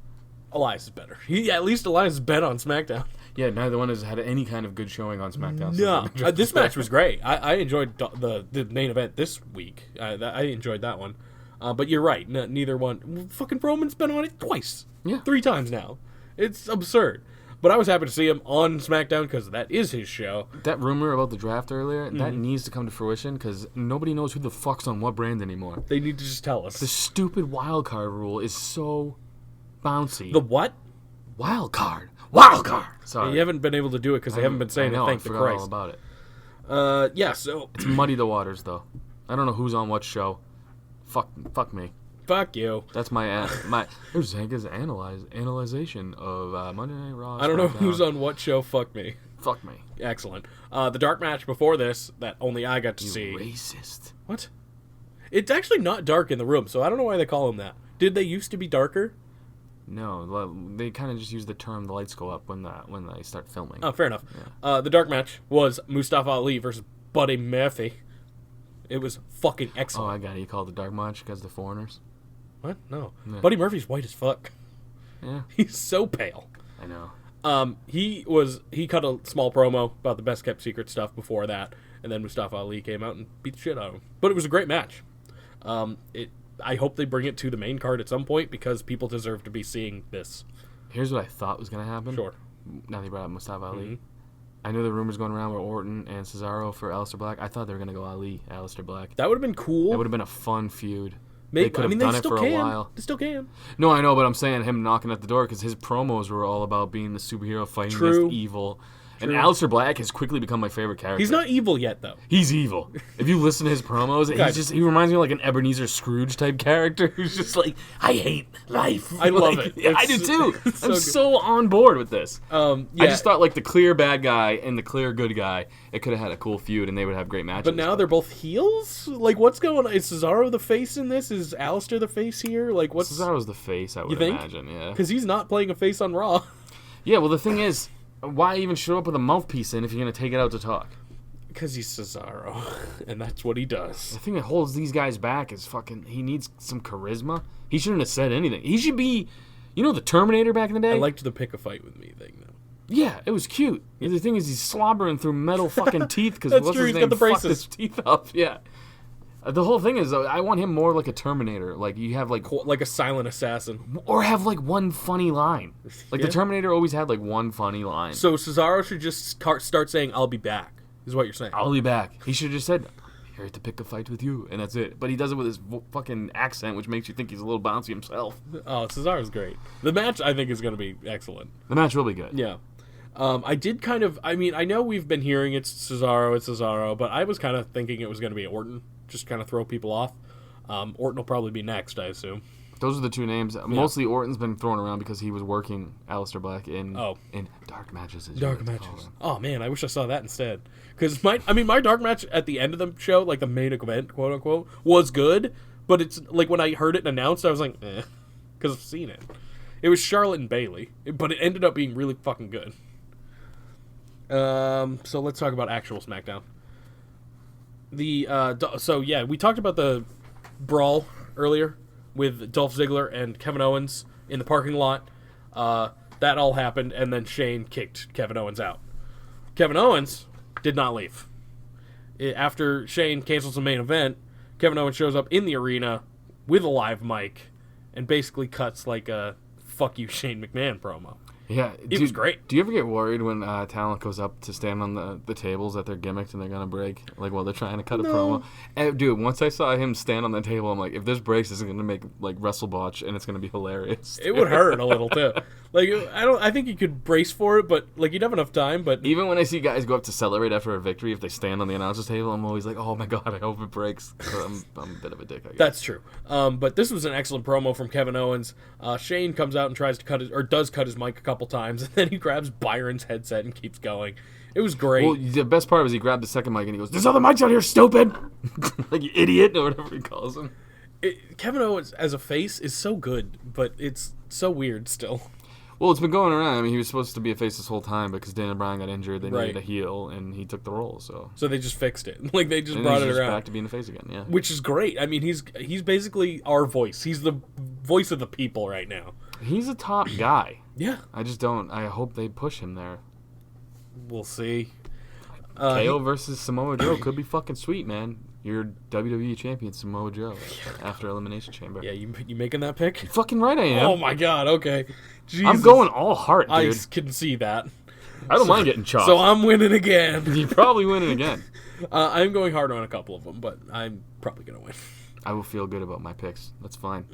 Elias is better. At least Elias has been on SmackDown. Yeah, neither one has had any kind of good showing on SmackDown. No. This match was great. I enjoyed the main event this week. I enjoyed that one. But you're right. Neither one. Fucking Roman's been on it twice. Yeah. 3 times now. It's absurd. But I was happy to see him on SmackDown because that is his show. That rumor about the draft earlier, that needs to come to fruition because nobody knows who the fuck's on what brand anymore. They need to just tell us. The stupid wild card rule is so bouncy. The what? Wild card. Wild card. Sorry. You haven't been able to do it because they haven't been saying it. Thank the Christ. I forgot all about it. Yeah, so... It's muddy the waters, though. I don't know who's on what show. Fuck me. Fuck you. That's my There's Zanca's analyzation of Monday Night Raw. I don't know SmackDown. who's on what show. Fuck me. Fuck me. Excellent. The dark match before this that only I got to see. Racist. What? It's actually not dark in the room, so I don't know why they call him that. Did they used to be darker? No, they kind of just use the term "the lights go up" when they start filming. Oh, fair enough. Yeah. The dark match was Mustafa Ali versus Buddy Murphy. It was fucking Oh, excellent. I got it. You called the dark match because the foreigners. What? No. Yeah. Buddy Murphy's white as fuck. Yeah, He's so pale. I know. He cut a small promo about the best kept secret stuff before that, and then Mustafa Ali came out and beat the shit out of him. But it was a great match. I hope they bring it to the main card at some point because people deserve to be seeing this. Here's what I thought was gonna happen. Sure. Now they brought up Mustafa Ali. Mhm. I know the rumors going around with Orton and Cesaro for Aleister Black. I thought they were gonna go Ali, Aleister Black. That would have been cool. That would have been a fun feud. Maybe, They could have done it for a while. They still can. No, I know, but I'm saying him knocking at the door because his promos were all about being the superhero fighting True. against evil. And True. Aleister Black has quickly become my favorite character. He's not evil yet, though. He's evil. If you listen to his promos, he reminds me of like an Ebenezer Scrooge type character who's just like, I hate life. I love Like, it. Yeah, I do It's- too. it's I'm so so on board with this. Yeah. I just thought like the clear bad guy and the clear good guy, it could have had a cool feud and they would have great matches. But now they're both heels? Like, what's going on? Is Cesaro the face in this? Is Aleister the face here? Like, what's... Cesaro's the face, I would think? imagine, yeah. Because he's not playing a face on Raw. Yeah, well the thing is, why even show up with a mouthpiece in if you're going to take it out to talk? Because he's Cesaro. And that's what he does. The thing that holds these guys back is he needs some charisma. He shouldn't have said anything. He should be, the Terminator back in the day? I liked the pick a fight with me thing, though. Yeah, it was cute. The thing is, he's slobbering through metal fucking teeth because That's what's true, his he's name got the fucked braces. his teeth up. Yeah. The whole thing is, though, I want him more like a Terminator. Like, you have, like... Like a silent assassin. Or have, like, one funny line. Like, Yeah. the Terminator always had, like, one funny line. So Cesaro should just start saying, I'll be back, is what you're saying. I'll be back. He should have just said, here to pick a fight with you, and that's it. But he does it with his fucking accent, which makes you think he's a little bouncy himself. Oh, Cesaro's great. The match, I think, is going to be excellent. The match will be good. Yeah. I know we've been hearing it's Cesaro, but I was kind of thinking it was going to be Orton. Just kind of throw people off. Orton will probably be next, I assume. Those are the two names. Mostly Orton's been thrown around because he was working Aleister Black in dark matches. Dark matches. Oh man, I wish I saw that instead. Because my dark match at the end of the show, like the main event, quote unquote, was good. But it's like when I heard it announced, I was like, because I've seen it. It was Charlotte and Bayley, but it ended up being really fucking good. So let's talk about actual SmackDown. We talked about the brawl earlier with Dolph Ziggler and Kevin Owens in the parking lot. That all happened, and then Shane kicked Kevin Owens out. Kevin Owens did not leave. After Shane cancels the main event, Kevin Owens shows up in the arena with a live mic and basically cuts like a "fuck you, Shane McMahon" promo. Yeah, it was great. Do you ever get worried when talent goes up to stand on the tables that they're gimmicked and they're gonna break, like while they're trying to cut a promo? And, dude, once I saw him stand on the table, I'm like, if this breaks, this is gonna make like WrestleBotch, and it's gonna be hilarious. It would hurt a little too. Like I think you could brace for it, but like you'd have enough time. But even when I see guys go up to celebrate after a victory, if they stand on the announcer's table, I'm always like, oh my god, I hope it breaks. So I'm a bit of a dick, I guess. That's true. But this was an excellent promo from Kevin Owens. Shane comes out and tries to does cut his mic a couple times, and then he grabs Byron's headset and keeps going. It was great. Well, the best part was he grabbed the second mic and he goes, "There's other mics out here, stupid!" Like, you idiot, or whatever he calls him. Kevin Owens as a face is so good, but it's so weird still. Well, it's been going around. I mean, he was supposed to be a face this whole time because Daniel Bryan got injured. They needed a heel, and he took the role. So they just fixed it. Like, they just and brought he's it around. Back to being the face again. Yeah, which is great. I mean, he's basically our voice. He's the voice of the people right now. He's a top guy. Yeah. I just don't. I hope they push him there. We'll see. KO versus Samoa Joe could be fucking sweet, man. You're WWE champion Samoa Joe after Elimination Chamber. Yeah, you making that pick? You're fucking right, I am. Oh my god. Okay. Jesus. I'm going all heart, dude. I can see that. I don't mind getting chopped. So I'm winning again. You're probably winning again. I'm going hard on a couple of them, but I'm probably gonna win. I will feel good about my picks. That's fine.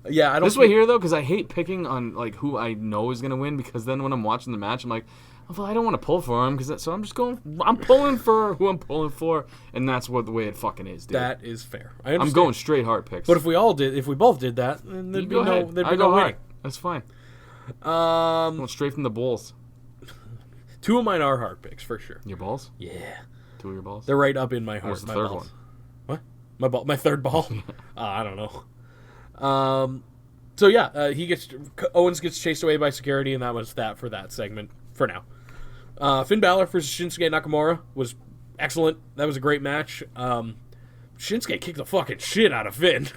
Yeah, I don't. This way here though, because I hate picking on like who I know is gonna win, because then when I'm watching the match, I'm like, well, I don't want to pull for him, so I'm just going. I'm pulling for who I'm pulling for, and that's what the way it fucking is, dude. That is fair. I understand. I'm going straight hard picks. But if we both did that, then there'd be no winning. That's fine. Going straight from the balls. Two of mine are hard picks for sure. Your balls? Yeah. Two of your balls? They're right up in my heart. What's the third one? What? My third ball? I don't know. So yeah, Owens gets chased away by security, and that was that for that segment for now. Finn Balor versus Shinsuke Nakamura was excellent. That was a great match. Shinsuke kicked the fucking shit out of Finn.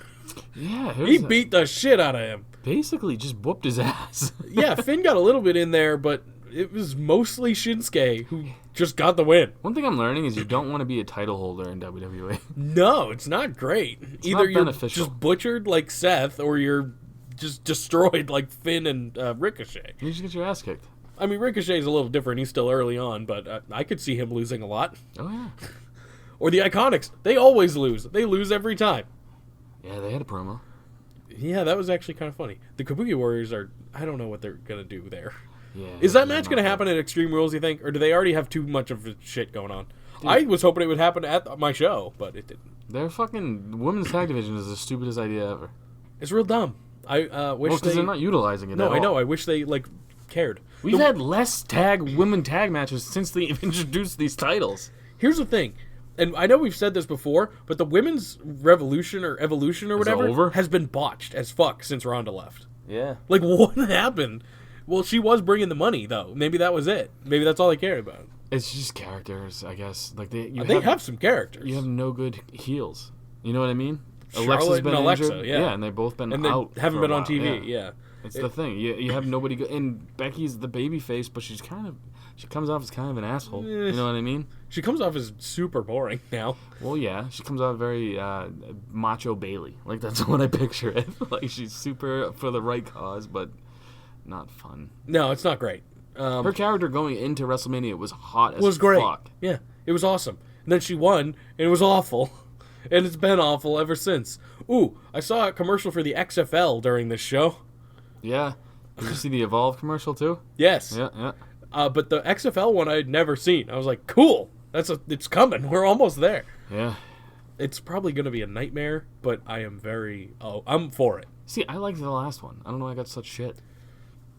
Yeah, he beat the shit out of him. Basically, just whooped his ass. Yeah, Finn got a little bit in there, but it was mostly Shinsuke who just got the win. One thing I'm learning is you don't want to be a title holder in WWE. No, it's not great. Either you're just butchered like Seth, or you're just destroyed like Finn and Ricochet. You just get your ass kicked. I mean, Ricochet's a little different. He's still early on, but I could see him losing a lot. Oh, yeah. Or the Iconics. They always lose. They lose every time. Yeah, they had a promo. Yeah, that was actually kind of funny. The Kabuki Warriors I don't know what they're going to do there. Yeah. Is that match going to happen at Extreme Rules, you think? Or do they already have too much of shit going on? Dude, I was hoping it would happen at my show, but it didn't. Their fucking women's tag division is the stupidest idea ever. It's real dumb. I wish because they're not utilizing it. No, at all. I know. I wish they cared. We've had less women tag matches since they introduced these titles. Here's the thing, and I know we've said this before, but the women's revolution or evolution or whatever has been botched as fuck since Ronda left. Yeah. Like, what happened? Well, she was bringing the money, though. Maybe that was it. Maybe that's all they cared about. It's just characters, I guess. Like they have some characters. You have no good heels. You know what I mean? Charlotte and Alexa, injured. yeah, and they've both been and they out. Haven't been on while. TV. Yeah. It's the thing. You have nobody good. And Becky's the baby face, but she comes off as kind of an asshole. You know what I mean? She comes off as super boring now. Well, yeah. She comes off very macho Bailey. Like, that's what I picture it. Like, she's super for the right cause, but not fun. No, it's not great. Her character going into WrestleMania was hot as was great. fuck. Yeah, it was awesome. And then she won, and it was awful. And it's been awful ever since. Ooh, I saw a commercial for the XFL during this show. Yeah. Did you see the Evolve commercial too? Yes. Yeah. But the XFL one I had never seen. I was like, cool. It's coming. We're almost there. Yeah. It's probably going to be a nightmare, but I am I'm for it. See, I liked the last one. I don't know why I got such shit.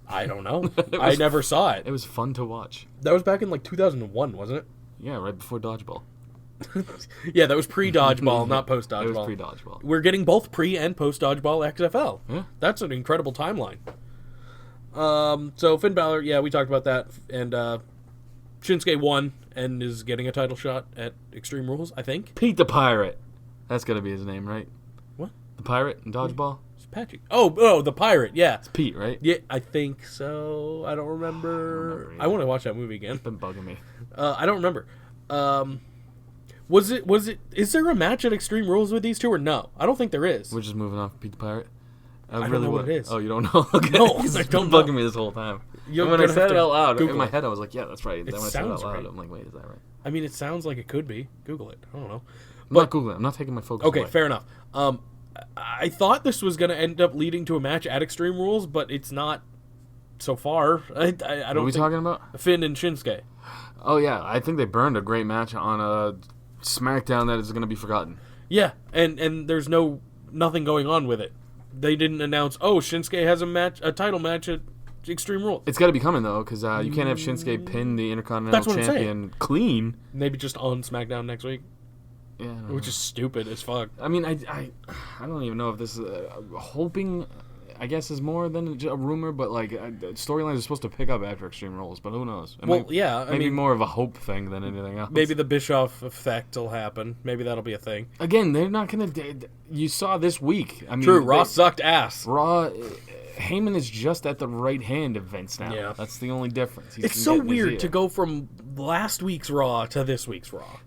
I don't know. I never saw it. It was fun to watch. That was back in like 2001, wasn't it? Yeah, right before Dodgeball. Yeah, that was pre-Dodgeball, not post-Dodgeball. It was pre-Dodgeball. We're getting both pre- and post-Dodgeball XFL. Yeah. That's an incredible timeline. So Finn Balor, yeah, we talked about that. And Shinsuke won and is getting a title shot at Extreme Rules, I think. Pete the Pirate. That's got to be his name, right? What? The Pirate in Dodgeball? It's Patrick. Oh, the Pirate, yeah. It's Pete, right? Yeah, I think so. I don't remember. I want to watch that movie again. It's been bugging me. I don't remember. Is there a match at Extreme Rules with these two or no? I don't think there is. We're just moving off Pete the Pirate. I don't know what it is. Oh, you don't know? Okay. No, It's I don't been know. bugging me this whole time. You're And when I gonna said have it to out loud, Google in my it. head I was like, yeah, that's right. Then when I said it out sounds loud, right. I'm like, wait, is that right? I mean, it sounds like it could be. Google it. I don't know. I'm not Googling. I'm not taking my focus Okay, away. fair enough. I thought this was going to end up leading to a match at Extreme Rules, but it's not so far. I don't What are we think talking about? Finn and Shinsuke. Oh, yeah. I think they burned a great match on a Smackdown that is going to be forgotten. Yeah, and there's nothing going on with it. They didn't announce, Shinsuke has a title match at Extreme Rules. It's got to be coming, though, because you can't have Shinsuke pin the Intercontinental That's what I'm Champion clean. Maybe just on SmackDown next week, Yeah, I don't which know. is stupid as fuck. I mean, I don't even know if this is hoping. I guess is more than a rumor, but like storylines are supposed to pick up after Extreme Rules, but who knows? Maybe more of a hope thing than anything else. Maybe the Bischoff effect will happen. Maybe that'll be a thing. Again, they're not gonna. You saw this week. I mean, True, Raw sucked ass. Raw. Heyman is just at the right hand of Vince now. Yeah. That's the only difference. It's so weird to go from last week's Raw to this week's Raw.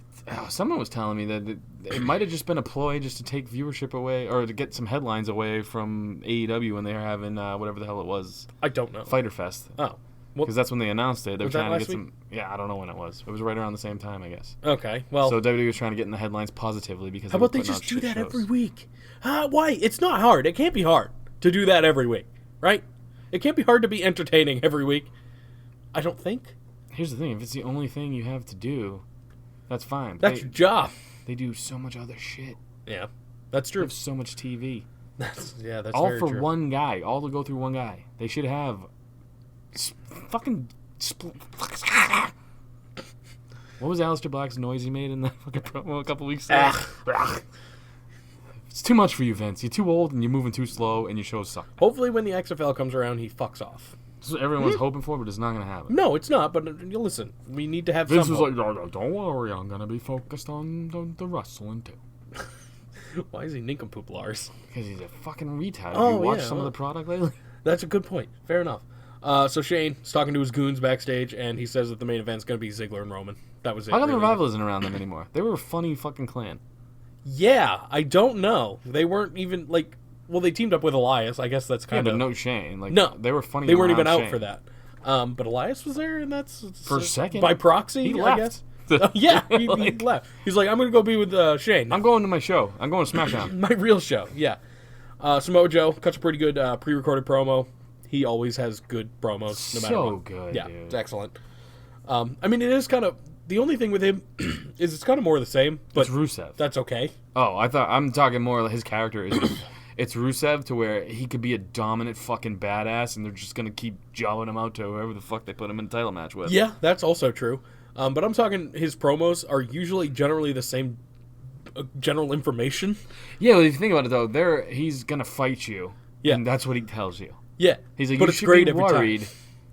Someone was telling me that it might have just been a ploy just to take viewership away or to get some headlines away from AEW when they were having whatever the hell it was. I don't know. Fighter Fest. Oh. Because that's when they announced it. They were Was that trying to last get some. Yeah, I don't know when it was. It was right around the same time, I guess. Okay, well. So WWE was trying to get in the headlines positively because. How were about they putting out just do shit that shows. every week? Why? It's not hard. It can't be hard to do that every week, right? It can't be hard to be entertaining every week. I don't think. Here's the thing: if it's the only thing you have to do, that's fine. That's your job. They do so much other shit. Yeah, that's They true. have so much TV. That's All very for true. one guy. All to go through one guy. They should have fucking. What was Aleister Black's noise he made in that fucking promo a couple weeks ago? It's too much for you, Vince. You're too old and you're moving too slow and your shows suck. Hopefully, when the XFL comes around, he fucks off. That's what everyone's hoping for, but it's not going to happen. No, it's not. But listen, we need to have Vince some. was hope. like, "No, don't worry, I'm going to be focused on the wrestling too." Why is he nincompoop, Lars? Because he's a fucking retard. Oh, Have you watched yeah, some of well- the product lately? That's a good point. Fair enough. So Shane is talking to his goons backstage, and he says that the main event's going to be Ziggler and Roman. That was it. How come the really. Revival isn't around them anymore? They were a funny fucking clan. Yeah, I don't know. They weren't even like. Well, they teamed up with Elias. I guess that's Yeah, kind but of no Shane. Like, No, they were funny. They weren't even around out Shane. for that. But Elias was there, and that's For a second. by proxy. He I left. guess. Yeah, he Like- left. He's like, I'm going to go be with Shane. I'm going to my show. I'm going to SmackDown. My real show. Yeah. Samoa Joe cuts a pretty good pre-recorded promo. He always has good promos, no matter So what. good, Yeah, dude. it's excellent. I mean, it is kind of the only thing with him is it's kind of more of the same, but It's Rusev. that's okay. Oh, I'm talking more like his character is. It's Rusev to where he could be a dominant fucking badass, and they're just gonna keep jawing him out to whoever the fuck they put him in a title match with. Yeah, that's also true. But I'm talking his promos are usually generally the same general information. Yeah, well, if you think about it though, he's gonna fight you. Yeah. And that's what he tells you. Yeah, He's like, but you it's should great be every worried time.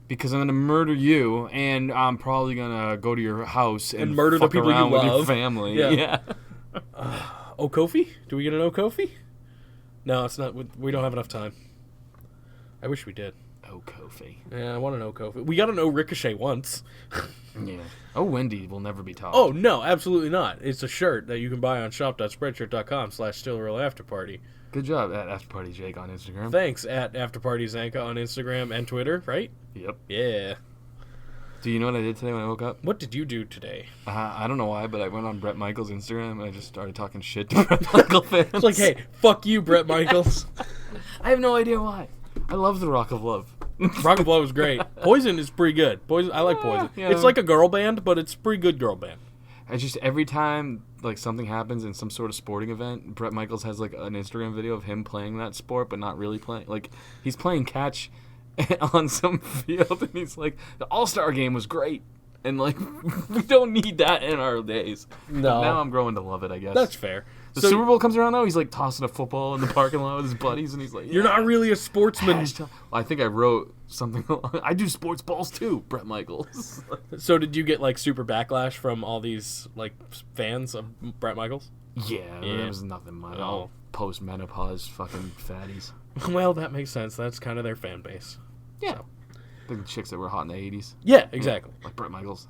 because I'm gonna murder you, and I'm probably gonna go to your house and murder the fuck people you around with your love. family. Yeah. Yeah. Oh, Kofi? Do we get an Oh Kofi? No, it's not. We don't have enough time. I wish we did. Oh, Kofi. Yeah, I want an O Kofi. We got an O Ricochet once. Yeah. Oh, Wendy will never be taught. Oh, no, absolutely not. It's a shirt that you can buy on shop.spreadshirt.com/stillrealafterparty. Good job at After Party Jake on Instagram. Thanks at Afterparty Zanca on Instagram and Twitter, right? Yep. Yeah. Do you know what I did today when I woke up? What did you do today? I don't know why, but I went on Brett Michaels' Instagram and I just started talking shit to Brett Michael fans. It's like, hey, fuck you, Brett Michaels. I have no idea why. I love the Rock of Love. Rock and Blow is great. Poison is pretty good. Poison, I like Poison. Yeah. It's like a girl band, but it's a pretty good girl band. I just every time like something happens in some sort of sporting event, Bret Michaels has like an Instagram video of him playing that sport, but not really playing. Like he's playing catch on some field, and he's like, the All-Star game was great, and like we don't need that in our days. No. But now I'm growing to love it. I guess That's fair. The So- Super Bowl comes around though. He's like tossing a football in the parking lot with his buddies, and he's like, You're not really a sportsman. Well, I think I wrote something. I do sports balls too, Bret Michaels. So did you get like super backlash from all these like fans of Bret Michaels? Yeah, Yeah. there was nothing much. No. All post-menopause fucking fatties. Well, that makes sense. That's kind of their fan base. Yeah. The chicks that were hot in the 80s. Yeah, exactly. Like Bret Michaels.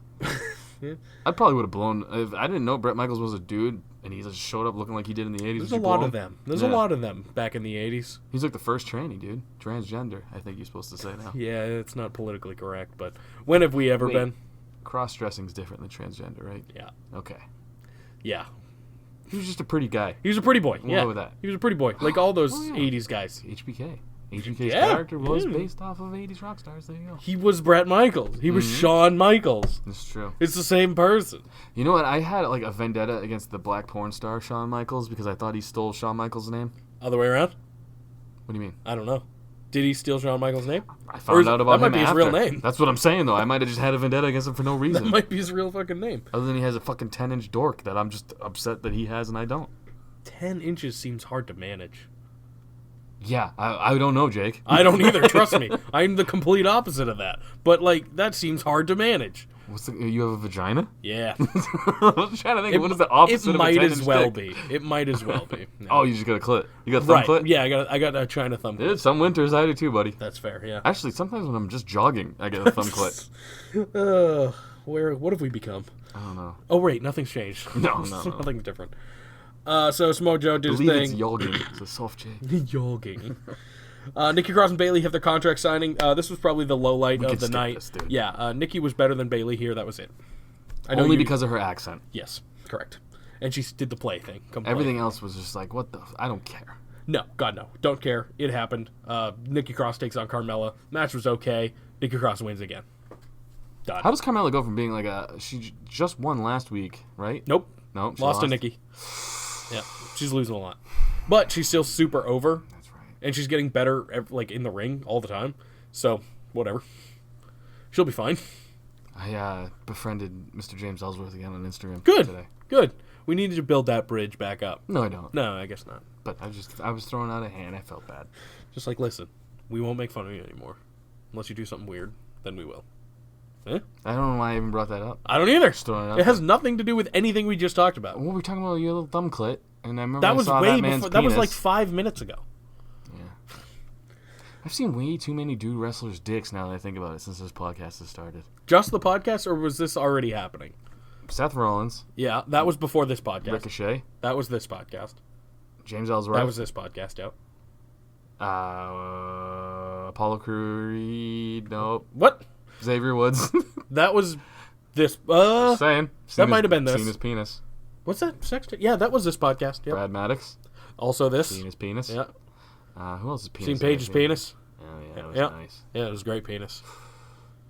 Yeah. I probably would have blown... If I didn't know Bret Michaels was a dude, and he just showed up looking like he did in the 80s. There's would a you lot blow of him? them. There's Yeah. a lot of them back in the 80s. He's like the first tranny, dude. Transgender, I think you're supposed to say now. Yeah, it's not politically correct, but when have we ever Wait. been? Cross-dressing's different than transgender, right? Yeah. Okay. Yeah. He was just a pretty guy. He was a pretty boy. We'll yeah. go with that. He was a pretty boy. Like all those Oh, yeah. 80s guys. HBK. HBK's Yeah. character was Yeah. based off of 80s rock stars. There you go. He was Bret Michaels. He was Shawn Michaels. It's true. It's the same person. You know what? I had like a vendetta against the black porn star Shawn Michaels because I thought he stole Shawn Michaels' name. Other way around? What do you mean? I don't know. Did he steal Shawn Michaels' name? I Or found is- out about that him might be his after. real name. That's what I'm saying, though. I might have just had a vendetta against him for no That reason. might be his real fucking name. Other than he has a fucking 10-inch dork that I'm just upset that he has and I don't. 10 inches seems hard to manage. Yeah, I don't know, Jake. I don't either, trust me. I'm the complete opposite of that. But, like, that seems hard to manage. You have a vagina? Yeah. I was trying to think, what is the opposite It of a might 10-inch as well dick? be. It might as well be. No. Oh, you just got a clit. You got a thumb right. clit? Yeah, I got a China thumb Dude, clit. some winters I do too, buddy. That's fair, yeah. Actually, sometimes when I'm just jogging, I get a thumb clit. What have we become? I don't know. Oh, wait, nothing's changed. No. Nothing's different. So Samoa Joe did I his believe it's thing. yogging. It's a soft J. Yogging. Nikki Cross and Bayley have their contract signing. This was probably the low light We of could the skip night. this, dude. Yeah, Nikki was better than Bayley here. That was it. I know Only you- because of her accent. Yes, correct. And she did the play thing. Come play. Everything else was just like, what the... I don't care. No, God no. Don't care. It happened. Nikki Cross takes on Carmella. Match was okay. Nikki Cross wins again. Done. How does Carmella go from being like a... She just won last week, right? Nope. No, she Lost to Nikki. Yeah, she's losing a lot. But she's still super over. That's right. And she's getting better, like, in the ring all the time. So, whatever. She'll be fine. I befriended Mr. James Ellsworth again on Instagram Good. today. Good. We needed to build that bridge back up. No, I don't. No, I guess not. But I was throwing out a hand. I felt bad. Just like, listen, we won't make fun of you anymore. Unless you do something weird, then we will. Eh? I don't know why I even brought that up. I don't either. throwing it out It has nothing to do with anything we just talked about. What were we talking about? Your little thumb clit. And I remember That I was saw way that man's before. That was like penis. 5 minutes ago. Yeah. I've seen way too many dude wrestlers' dicks now that I think about it since this podcast has started. Just the podcast, or was this already happening? Seth Rollins, Yeah, that was before this podcast. Ricochet, That was this podcast. James Ellsworth, That was this podcast, yep. Apollo Creed, nope, What? Xavier Woods. That was this. Saying. might have been this. Seen his penis. What's that? Sex? Yeah, that was this podcast. Yep. Brad Maddox, Also this. seen his penis. Yeah. Who else's penis? Seen have I Paige's seen? penis. Oh yeah, that was Yeah. nice. Yeah, it was a great penis.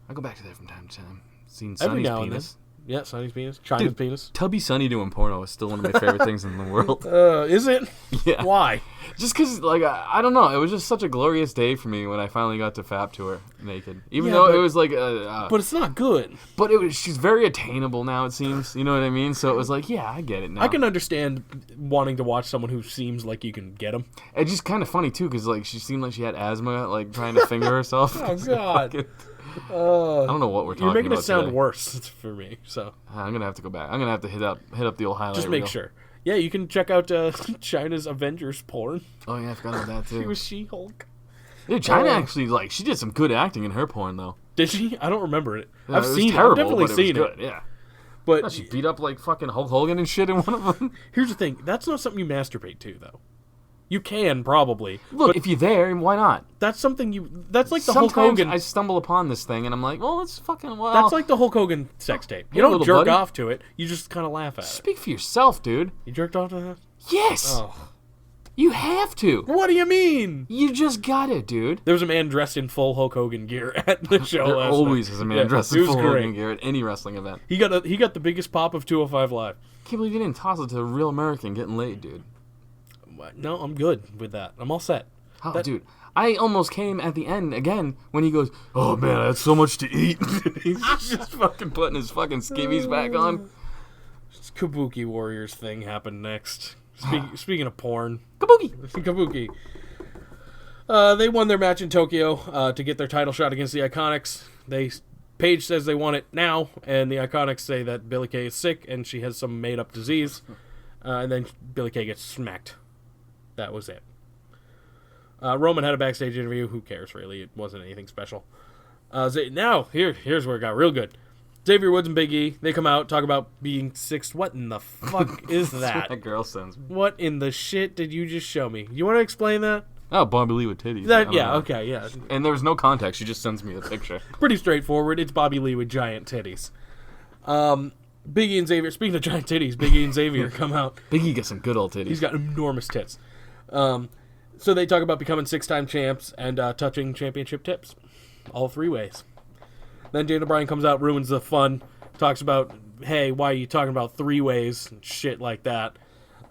I go back to that from time to time. Seen Every Sonny's now and penis. Yeah, Sonny's penis. China's Dude. penis. Tubby Sonny doing porno is still one of my favorite things in the world. Is it? Yeah. Why? Just because, like, I don't know. It was just such a glorious day for me when I finally got to fap to her naked. Even Yeah, though but- it was like, But it's not good. but it was. She's very attainable now. It seems. You know what I mean? So it was like, yeah, I get it now. I can understand wanting to watch someone who seems like you can get them. It's just kind of funny too, because like she seemed like she had asthma, like trying to finger herself. Oh, God. Fucking- I don't know what we're talking You're making about it sound today. worse for me. So I'm gonna have to go back. I'm gonna have to hit up the old highlight just make reel. sure. Yeah, you can check out China's Avengers porn. Oh yeah, I forgot about that too. She was She-Hulk. Dude, China actually like she did some good acting in her porn though. Did she? I don't remember it. Yeah, I've it was seen terrible, it. I've definitely but seen it. Was it. good, yeah. But No, she beat up like fucking Hulk Hogan and shit in one of them. here's the thing. That's not something you masturbate to, though. You can, probably. Look, but if you're there, why not? that's something you... That's like the Sometimes Hulk Hogan... I stumble upon this thing and I'm like, well, it's fucking well. That's like the Hulk Hogan sex tape. Hey, You don't little jerk buddy. off to it. You just kind of laugh at it. Speak for yourself, dude. You jerked off to that? Yes, Oh. you have to. What do you mean? You just got it, dude. There was a man dressed in full Hulk Hogan gear at the show There last always night. is a man Yeah, dressed it in was full great. Hogan gear at any wrestling event. He got the biggest pop of 205 Live. can't believe you didn't toss it to a real American getting laid, dude. No, I'm good with that. I'm all set. Oh, dude. I almost came at the end again when he goes, "Oh man, I had so much to eat." He's just fucking putting his fucking skivvies back on. This Kabuki Warriors thing happened next. Speaking of porn. Kabuki! They won their match in Tokyo to get their title shot against the Iconics. Paige says they want it now, and the Iconics say that Billie Kay is sick and she has some made-up disease. And then Billie Kay gets smacked. That was it. Roman had a backstage interview. Who cares, really? It wasn't anything special. Now, here's where it got real good. Xavier Woods and Big E, they come out, talk about being sixth. What in the fuck is that? That girl sends me. What in the shit did you just show me? You want to explain that? Oh, Bobby Lee with titties. Okay, yeah. And there was no context. She just sends me the picture. Pretty straightforward. It's Bobby Lee with giant titties. Big E and Xavier, speaking of giant titties, Big E and Xavier come out. Big E got some good old titties. He's got enormous tits. So they talk about becoming 6-time champs and touching championship tips. All 3 ways. Then Daniel Bryan comes out, ruins the fun, talks about, hey, why are you talking about 3 ways and shit like that.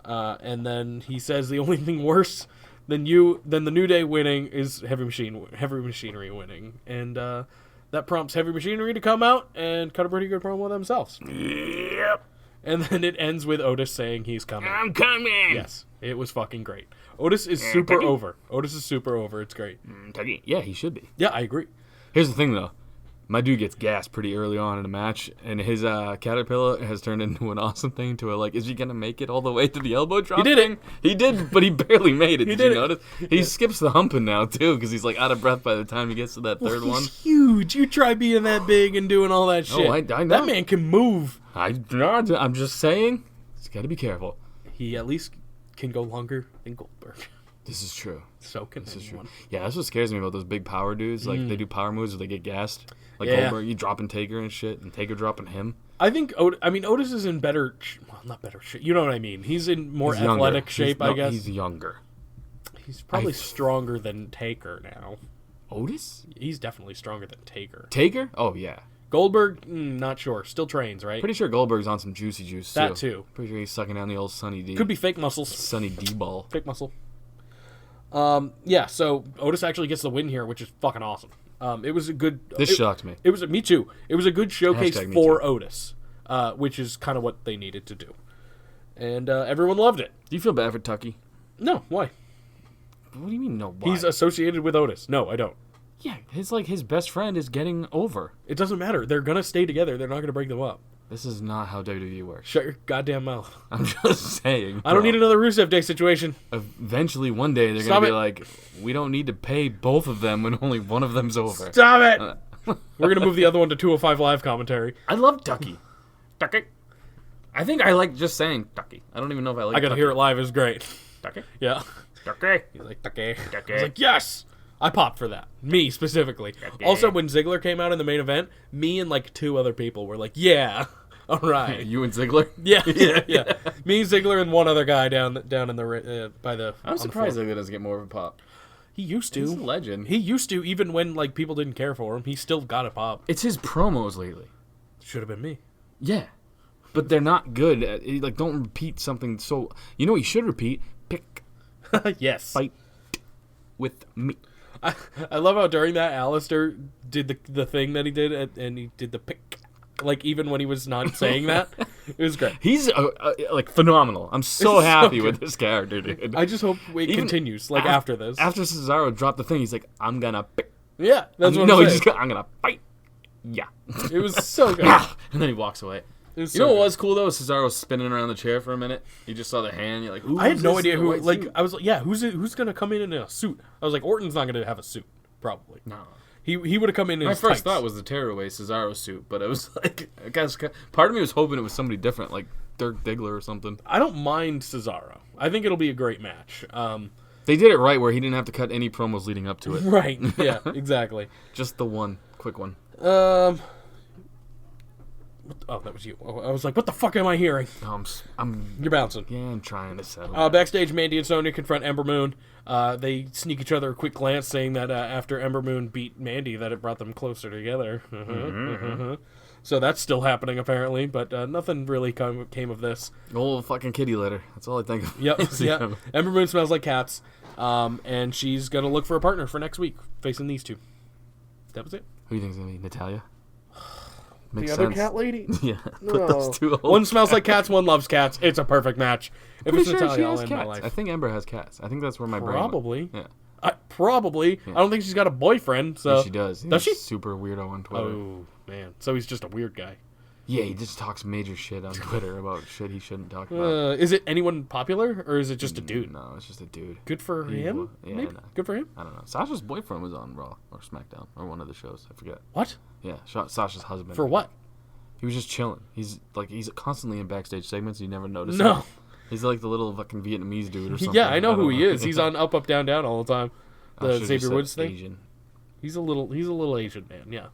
And then he says the only thing worse than the New Day winning is Heavy Machinery winning. And that prompts Heavy Machinery to come out and cut a pretty good promo themselves. Yep. And then it ends with Otis saying he's coming. I'm coming! Yes, it was fucking great. Otis is super over. Otis is super over. It's great. Yeah, he should be. Yeah, I agree. Here's the thing, though. My dude gets gassed pretty early on in the match, and his caterpillar has turned into an awesome thing to is he going to make it all the way to the elbow drop? He did it. He did, but he barely made it. Did you did it. notice? He skips the humping now, too, because he's like out of breath by the time he gets to that third one. He's huge. You try being that big and doing all that shit. I know. That man can move. I'm just saying, he's got to be careful. He at least can go longer than Goldberg. This is true. So can This is true. anyone. Yeah, that's what scares me about those big power dudes. Like, they do power moves or they get gassed. Like Yeah. Goldberg, you dropping Taker and shit, and Taker dropping him. I think Otis is in better, not better shape. You know what I mean? He's in more He's younger. athletic shape, I guess. He's younger. He's probably stronger than Taker now. Otis? He's definitely stronger than Taker. Taker? Oh, yeah. Goldberg, not sure. Still trains, right? Pretty sure Goldberg's on some juicy juice, too. That too. Pretty sure he's sucking down the old Sunny D. Could be fake muscles. Sunny D-ball. Fake muscle. Yeah, so Otis actually gets the win here, which is fucking awesome. It was a good... Shocked me. Me too. It was a good showcase Hashtag me for too. Otis, which is kind of what they needed to do. And everyone loved it. Do you feel bad for Tucky? No, why? What do you mean, no, why? He's associated with Otis. No, I don't. Yeah, his best friend is getting over. It doesn't matter. They're going to stay together. They're not going to break them up. This is not how WWE works. Shut your goddamn mouth. I'm just saying. I don't need another Rusev Day situation. Eventually, one day, they're going to be like, we don't need to pay both of them when only one of them's over. Stop it! We're going to move the other one to 205 Live commentary. I love Tucky. Tucky. I think I like just saying Tucky. I don't even know if I like I got to Tucky. hear it live. It's great. Tucky? Yeah. Tucky. He's like, Tucky. Tucky. I was like, yes! I popped for that. Me, specifically. Tucky. Also, when Ziggler came out in the main event, me and like 2 other people were like, yeah, all right. You and Ziggler? Yeah. Me, Ziggler, and one other guy down in the by the. I'm surprised Ziggler doesn't get more of a pop. He used to. He's a legend. He used to, even when like people didn't care for him. He still got a pop. It's his promos lately. Should have been me. Yeah. But they're not good. Like, don't repeat something so... You know what you should repeat? Pick, Yes. fight with me. I love how during that Alistair did the thing that he did, and he did the pick. Like, even when he was not saying that. It was great. He's, like, phenomenal. I'm so It's so happy good. with this character, dude. I just hope it continues, like, after this. After Cesaro dropped the thing, he's like, I'm gonna pick. Yeah, that's what No, I'm he's saying. just I'm gonna fight. Yeah. It was so good. And then he walks away. It was You so know what good. was cool, though? Cesaro was spinning around the chair for a minute. You just saw the hand. You're like, who I had is no this idea in the who. white Like, suit? I was like, yeah, who's gonna come in a suit? I was like, Orton's not gonna have a suit, probably. No. He would have come in. My his first tights. thought was the tearaway Cesaro suit, but it was like, I guess part of me was hoping it was somebody different, like Dirk Diggler or something. I don't mind Cesaro. I think it'll be a great match. They did it right where he didn't have to cut any promos leading up to it. Right. Yeah. Exactly. Just the one quick one. Oh, that was you. I was like, what the fuck am I hearing? You're bouncing. Yeah, I'm trying to settle. Backstage, Mandy and Sonya confront Ember Moon. They sneak each other a quick glance, saying that after Ember Moon beat Mandy, that it brought them closer together. So that's still happening, apparently, but nothing really came of this. Old fucking kitty litter. That's all I think of. Yep, yeah. Ember Moon smells like cats, and she's going to look for a partner for next week, facing these two. That was it. Who do you think's going to be Natalia? The other cat lady? Yeah, put those two. One smells like cats, one loves cats. It's a perfect match. If Pretty it's sure Natalia, she I'll has end my cats. life. I think Ember has cats. I think that's where my brain Probably. went. Yeah. Probably. Yeah. I don't think she's got a boyfriend. So Yeah, she does. Does she? Super weirdo on Twitter. Oh, man. So he's just a weird guy. Yeah, he just talks major shit on Twitter about shit he shouldn't talk about. Is it anyone popular, or is it just a dude? No, it's just a dude. Good for him? Yeah, Maybe? no. Good for him? I don't know. Sasha's boyfriend was on Raw or SmackDown or one of the shows. I forget. What? Yeah, Sasha's husband. For what? He was just chilling. He's constantly in backstage segments. You never notice. No. Him. He's like the little fucking Vietnamese dude or something. Yeah, I know who don't he is. He's on Up, Up, Down, Down all the time. I The should've Xavier just said Woods thing. Asian. He's a little Asian man. Yeah.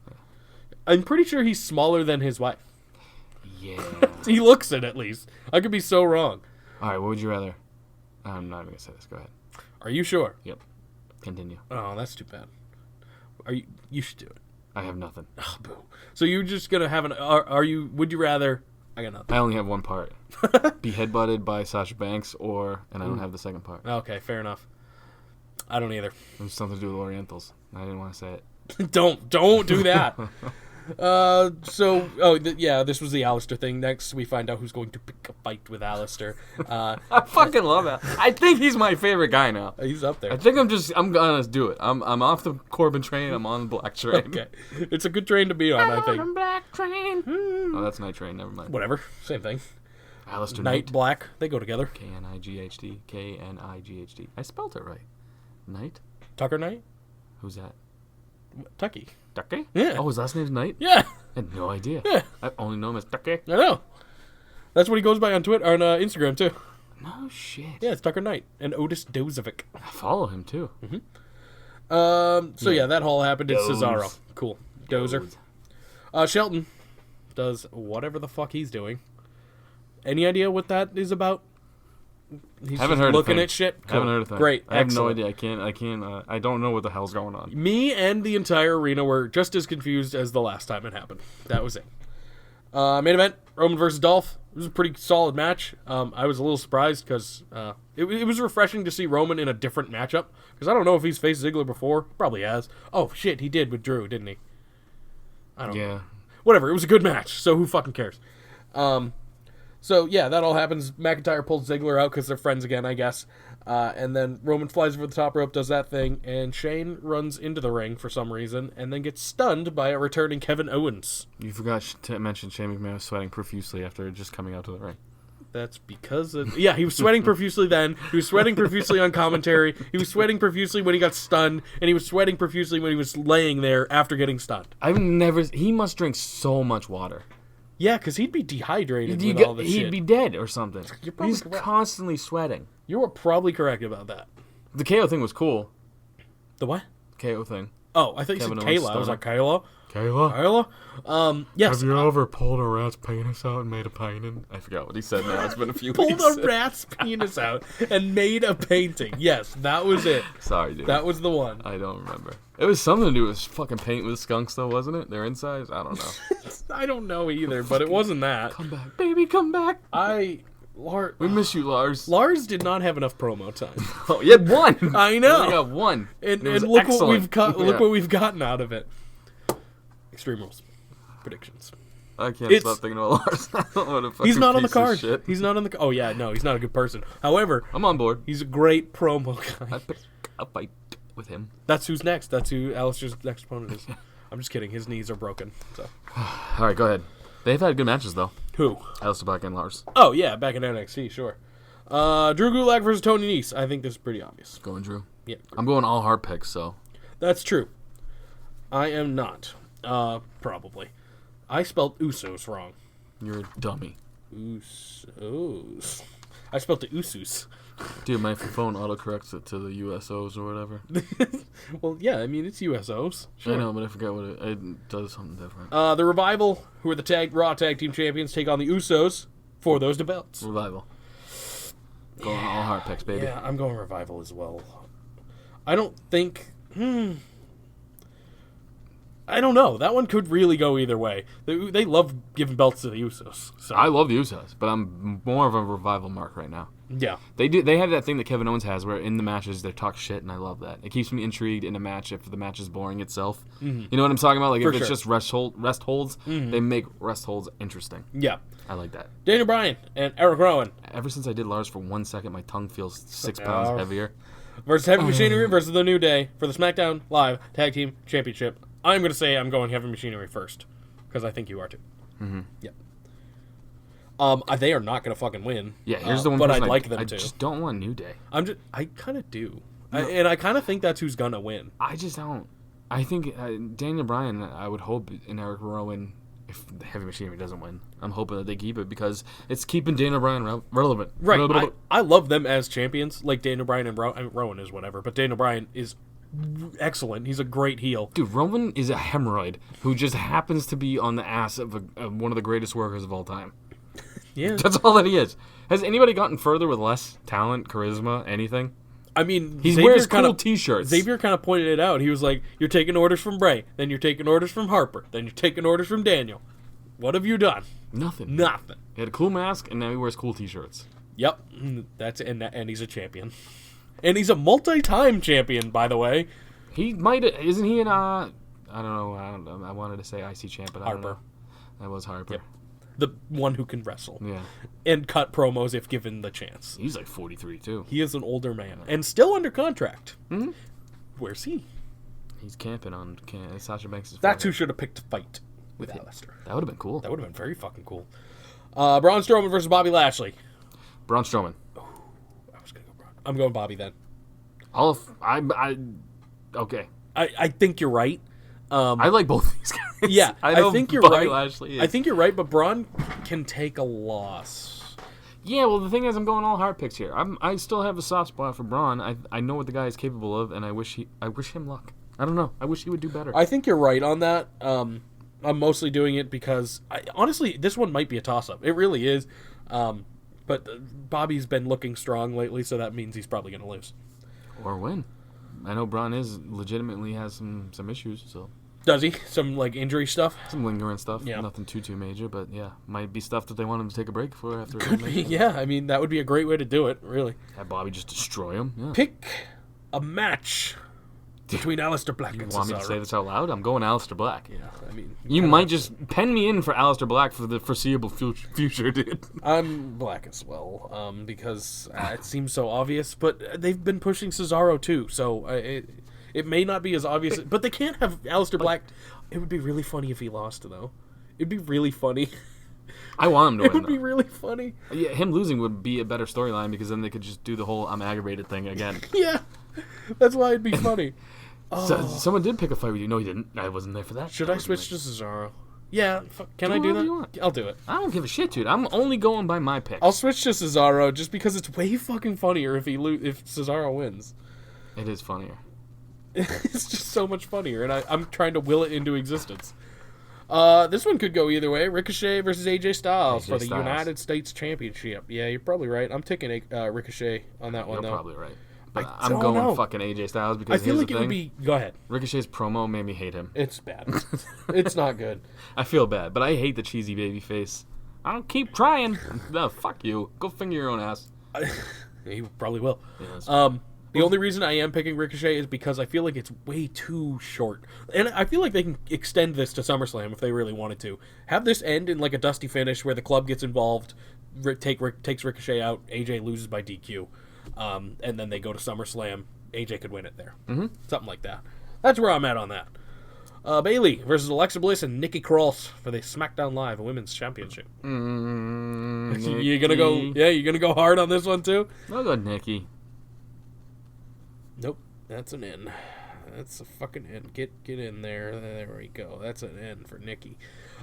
I'm pretty sure he's smaller than his wife. Yeah. He looks it, at least. I could be so wrong. All right, what would you rather? I'm not even gonna say this. Go ahead. Are you sure? Yep. Continue. Oh, that's too bad. You should do it. I have nothing. Oh, boo. So you're just gonna have would you rather? I got nothing. I only have one part. Be headbutted by Sasha Banks, and I don't have the second part. Okay, fair enough. I don't either. It was something to do with Orientals. I didn't want to say it. Don't do that. This was the Alistair thing. Next, we find out who's going to pick a fight with Alistair. I fucking love that. I think he's my favorite guy now. He's up there. I think I'm gonna do it. I'm off the Corbin train. I'm on the black train. Okay, it's a good train to be on. I think. On black train. Oh, that's night train. Never mind. Whatever, same thing. Alistair Night, Knight. black, they go together. Knighthd. Knighthd. I spelled it right. Knight. Tucker Knight, Who's that? Tucky. Ducky? Yeah. Oh, his last name's Knight? Yeah, I had no idea. Yeah. I only know him as Ducky. I know. That's what he goes by on Twitter, on Instagram too. No shit. Yeah, it's Tucker Knight and Otis Dozovic. I follow him too. So that all happened. It's Doze. Cesaro. Cool. Dozer. Shelton does whatever the fuck he's doing. Any idea what that is about? He's Haven't just heard looking a thing. at shit. Cool. Haven't heard a thing. Great. I have no Excellent. idea. I can't. I don't know what the hell's going on. Me and the entire arena were just as confused as the last time it happened. That was it. Main event: Roman versus Dolph. It was a pretty solid match. I was a little surprised because it was refreshing to see Roman in a different matchup. Because I don't know if he's faced Ziggler before. Probably has. Oh shit, he did with Drew, didn't he? I don't know. Yeah. Whatever. It was a good match. So who fucking cares? That all happens. McIntyre pulls Ziggler out because they're friends again, I guess. And then Roman flies over the top rope, does that thing, and Shane runs into the ring for some reason, and then gets stunned by a returning Kevin Owens. You forgot to mention Shane McMahon was sweating profusely after just coming out to the ring. That's because he was sweating profusely then. He was sweating profusely on commentary. He was sweating profusely when he got stunned, and he was sweating profusely when he was laying there after getting stunned. He must drink so much water. Yeah, because he'd be dehydrated with all this shit. He'd be dead or something. You're probably He's correct. constantly sweating. You were probably correct about that. The KO thing was cool. The what? KO thing. Oh, I thought you Kevin said Owens Kayla. I was stunner. like, Kayla? Kayla? Kayla? Yes. Have you ever pulled a rat's penis out and made a painting? I forgot what he said now. It's been a few Pulled weeks. a rat's penis out and made a painting. Yes, that was it. Sorry, dude. That was the one. I don't remember. It was something to do with fucking paint with skunks, though, wasn't it? Their insides? I don't know. I don't know either, but it wasn't that. Come back, baby, come back. We miss you, Lars. Lars did not have enough promo time. Oh, you had one. I know. We got one. And it was look what excellent. we've got. Look Yeah. what we've gotten out of it. Extreme Rules predictions. I can't stop thinking about Lars. I don't know what a fucking He's not on the piece of card. shit. He's not on the. Oh yeah, no, he's not a good person. However, I'm on board. he's a great promo guy. I pick a fight with him. That's who's next. That's who Alistair's next opponent is. I'm just kidding. His knees are broken. So All right, go ahead. They've had good matches, though. who? Alistair Black and Lars. Oh yeah, back in NXT, sure. Drew Gulak versus Tony Nese. I think this is pretty obvious. Going Drew. Yeah, I'm going all hard picks, so. that's true. I am not. Probably. I spelled Usos wrong. You're a dummy. Usos. I spelled the Usos. Dude, my phone autocorrects it to the USOs or whatever. Well, yeah, I mean, it's USOs. Sure. I know, but I forget what it does something different. The Revival, who are the Raw Tag Team Champions, take on the Usos for those belts. Revival. Going all hard picks, baby. Yeah, I'm going Revival as well. I don't think... I I don't know. That one could really go either way. They love giving belts to the Usos. So. I love the Usos, but I'm more of a revival mark right now. Yeah. They have that thing that Kevin Owens has where in the matches they talk shit, and I love that. It keeps me intrigued in a match if the match is boring itself. Mm-hmm. You know what I'm talking about? Like if it's just rest holds, they make rest holds interesting. Yeah. I like that. Daniel Bryan and Eric Rowan. Ever since I did Lars for 1 second, my tongue feels 6 pounds heavier. Versus Heavy Machinery versus The New Day for the SmackDown Live Tag Team Championship. I'm going to say I'm going Heavy Machinery first, because I think you are too. Mm-hmm. Yep. They are not going to fucking win. Yeah, here's the one. But I'd like them to. I just don't want New Day. I kind of do, and I kind of think that's who's gonna win. I just don't. I think Daniel Bryan. I would hope in Eric Rowan. If the Heavy Machinery doesn't win, I'm hoping that they keep it because it's keeping Daniel Bryan relevant. Right. I love them as champions. Like Daniel Bryan and Rowan is whatever, but Daniel Bryan is excellent. He's a great heel. Dude, Rowan is a hemorrhoid who just happens to be on the ass of one of the greatest workers of all time. Yeah. That's all that he is. Has anybody gotten further with less talent, charisma, anything? I mean, he wears cool T-shirts. Xavier kind of pointed it out. He was like, you're taking orders from Bray, then you're taking orders from Harper, then you're taking orders from Daniel. What have you done? Nothing. He had a cool mask, and now he wears cool T-shirts. Yep. That's and he's a champion. And he's a multi-time champion, by the way. He might... Isn't he in... I don't know. I wanted to say IC champ, but I don't know. That was Harper. Yep. The one who can wrestle. Yeah. And cut promos if given the chance. He's like 43, too. He is an older man. And still under contract. Mm-hmm. Where's he? He's camping on Sasha Banks' That's who should have picked a fight with Alistair. That would have been cool. That would have been very fucking cool. Braun Strowman versus Bobby Lashley. Braun Strowman. Ooh, I was going to go Braun. I'm going Bobby then. Okay. I think you're right. I like both these guys. Yeah, I think you're Bobby right. Lashley is. I think you're right, but Braun can take a loss. Yeah, well, the thing is, I'm going all hard picks here. I still have a soft spot for Braun. I know what the guy is capable of, and I wish him luck. I don't know. I wish he would do better. I think you're right on that. I'm mostly doing it because, honestly, this one might be a toss-up. It really is. But Bobby's been looking strong lately, so that means he's probably going to lose. Or win. I know Braun legitimately has some issues, so... Does he? Some, injury stuff? Some lingering stuff. Yeah. Nothing too major, but yeah. Might be stuff that they want him to take a break for after. Could be, yeah. I mean, that would be a great way to do it, really. Have Bobby just destroy him. Yeah. Pick a match between Aleister Black and Cesaro. You want me to say this out loud? I'm going Aleister Black. Yeah, I mean... You might just pen me in for Aleister Black for the foreseeable future, dude. I'm Black as well, because it seems so obvious, but they've been pushing Cesaro too, so it may not be as obvious, but they can't have Aleister Black. It would be really funny if he lost, though. It'd be really funny. I want him to win. It would be really funny. Yeah, him losing would be a better storyline because then they could just do the whole I'm aggravated thing again. Yeah, that's why it'd be funny. So, someone did pick a fight with you. No, he didn't. I wasn't there for that. Should I switch to Cesaro? Yeah, can I do that? You want. I'll do it. I don't give a shit, dude. I'm only going by my pick. I'll switch to Cesaro just because it's way fucking funnier if Cesaro wins. It is funnier. It's just so much funnier, and I'm trying to will it into existence. This one could go either way. Ricochet versus AJ Styles for the United States Championship. Yeah, you're probably right. I'm taking Ricochet on that one, though. You're probably right. But I'm going fucking AJ Styles because I feel like it would be... Go ahead. Ricochet's promo made me hate him. It's bad. It's not good. I feel bad, but I hate the cheesy baby face. I don't keep trying. No, fuck you. Go finger your own ass. He probably will. Yeah, the only reason I am picking Ricochet is because I feel like it's way too short. And I feel like they can extend this to SummerSlam if they really wanted to. Have this end in like a dusty finish where the club gets involved, takes Ricochet out, AJ loses by DQ, and then they go to SummerSlam. AJ could win it there. Mm-hmm. Something like that. That's where I'm at on that. Bayley versus Alexa Bliss and Nikki Cross for the SmackDown Live Women's Championship. You're gonna go? Yeah, you're gonna go hard on this one too. I'll go Nikki. Nope, that's an N. That's a fucking N. Get in there. There we go. That's an N for Nikki.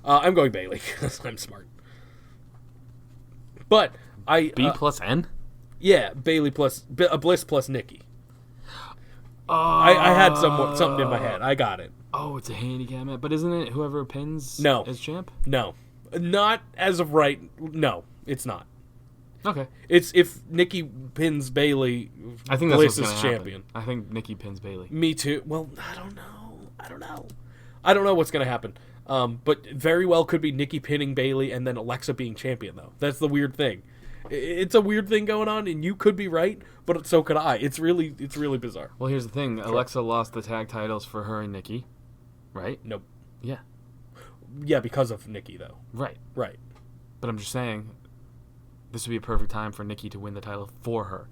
I'm going Bayley because I'm smart. But B plus N. Yeah, Bayley plus Bliss plus Nikki. I had something in my head. I got it. Oh, it's a handicap match, but isn't it whoever pins is champ? No, not as of right. No, it's not. Okay. It's if Nikki pins Bayley, I think that's Bliss what's is gonna champion. Happen. I think Nikki pins Bayley. Me too. Well, I don't know. I don't know what's going to happen. But very well could be Nikki pinning Bayley and then Alexa being champion, though. That's the weird thing. It's a weird thing going on, and you could be right, but so could I. It's really bizarre. Well, here's the thing. Sure. Alexa lost the tag titles for her and Nikki, right? Nope. Yeah. Yeah, because of Nikki, though. Right. Right. But I'm just saying, this would be a perfect time for Nikki to win the title for her,